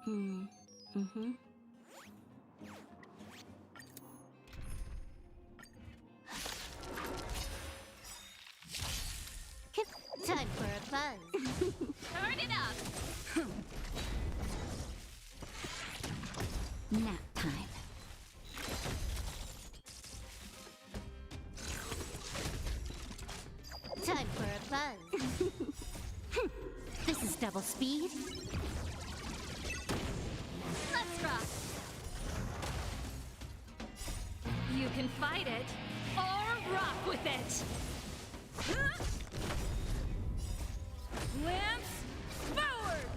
[SPEAKER 12] Time for a buzz.
[SPEAKER 8] Turn it up!
[SPEAKER 12] Nap time. Time for a buzz. This is double speed.
[SPEAKER 8] Let's rock! You can fight it, or rock with it! Lance, forward!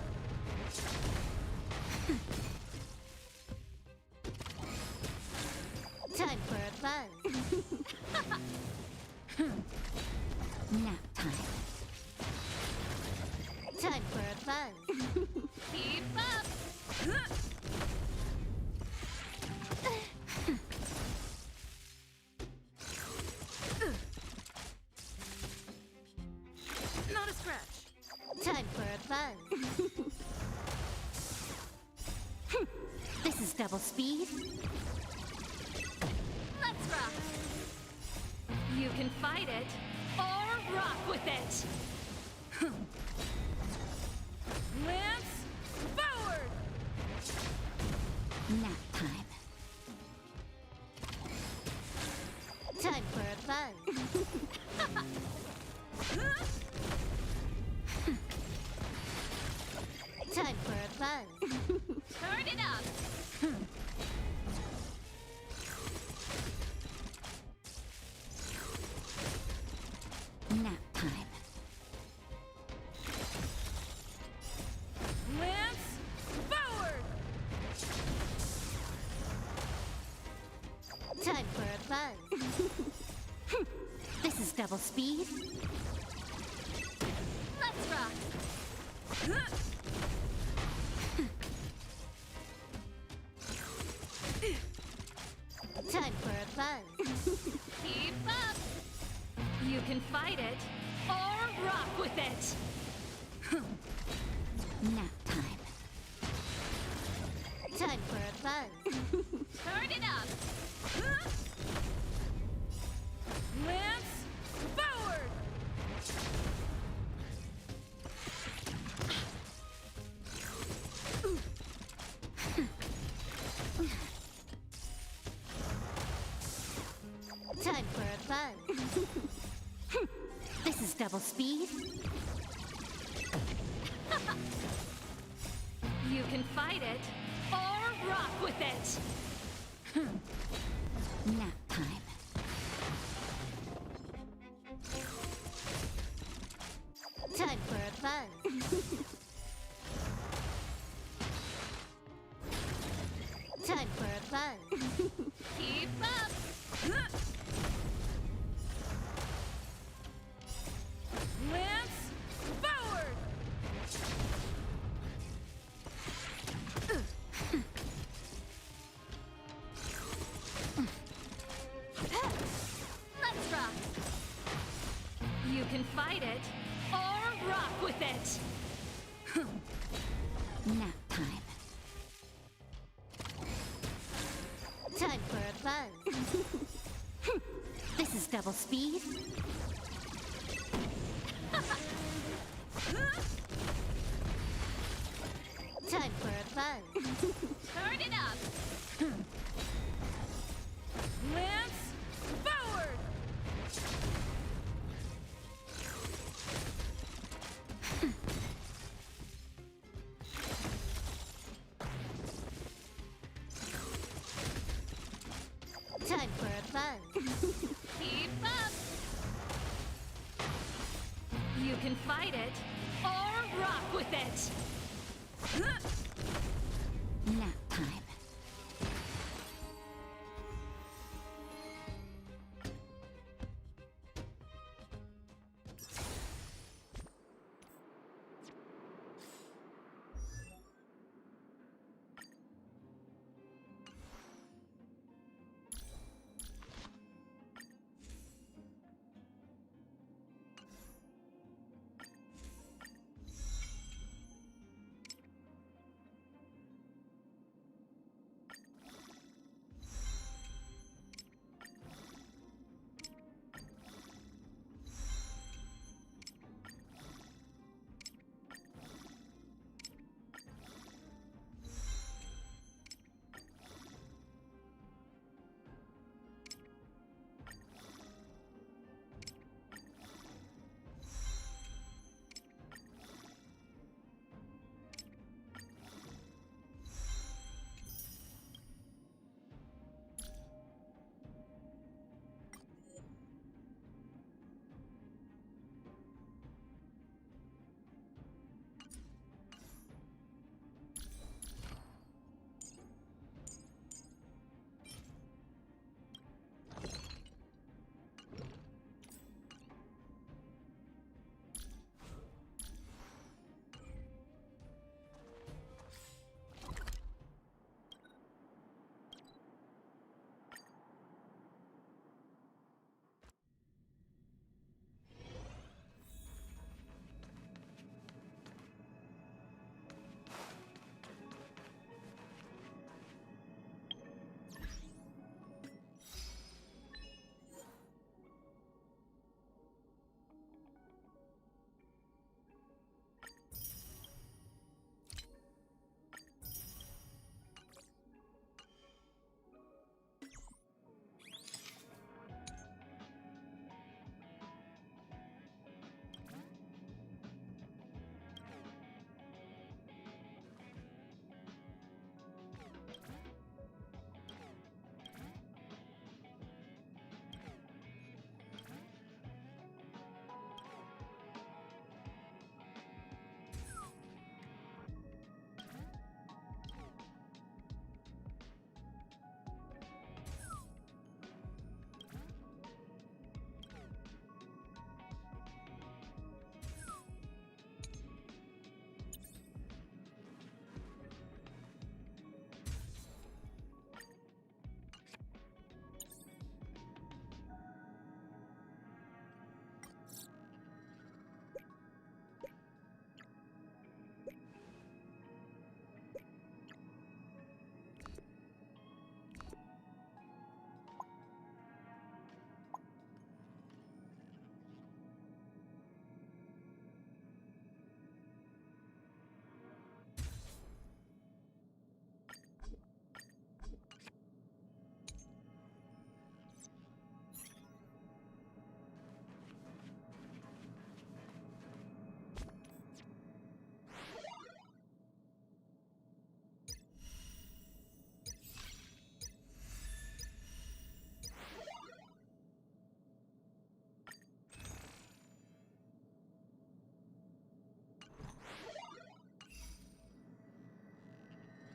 [SPEAKER 12] Time for a buzz. Nap time. Time for a buzz.
[SPEAKER 8] Keep up!
[SPEAKER 9] Not a scratch.
[SPEAKER 12] Time for a buzz. This is double speed.
[SPEAKER 8] Let's rock! You can fight it, or rock with it! Lance, forward!
[SPEAKER 12] Nap time. Time for a buzz. Time for a buzz.
[SPEAKER 8] Turn it up!
[SPEAKER 12] Nap time.
[SPEAKER 8] Lance, forward!
[SPEAKER 12] Time for a buzz. This is double speed.
[SPEAKER 8] Let's rock!
[SPEAKER 12] Time for a buzz.
[SPEAKER 8] Keep up! You can fight it, or rock with it!
[SPEAKER 12] Nap time. Time for a buzz.
[SPEAKER 8] Turn it up! Lance, forward!
[SPEAKER 12] Time for a buzz. This is double speed.
[SPEAKER 8] You can fight it, or rock with it!
[SPEAKER 12] Nap time. Time for a buzz. Time for a buzz.
[SPEAKER 8] Keep up! Lance, forward! Let's rock! You can fight it, or rock with it!
[SPEAKER 12] Nap time. Time for a buzz. This is double speed. Time for a buzz.
[SPEAKER 8] Turn it up! Lance, forward!
[SPEAKER 12] Time for a buzz.
[SPEAKER 8] Keep up! You can fight it, or rock with it!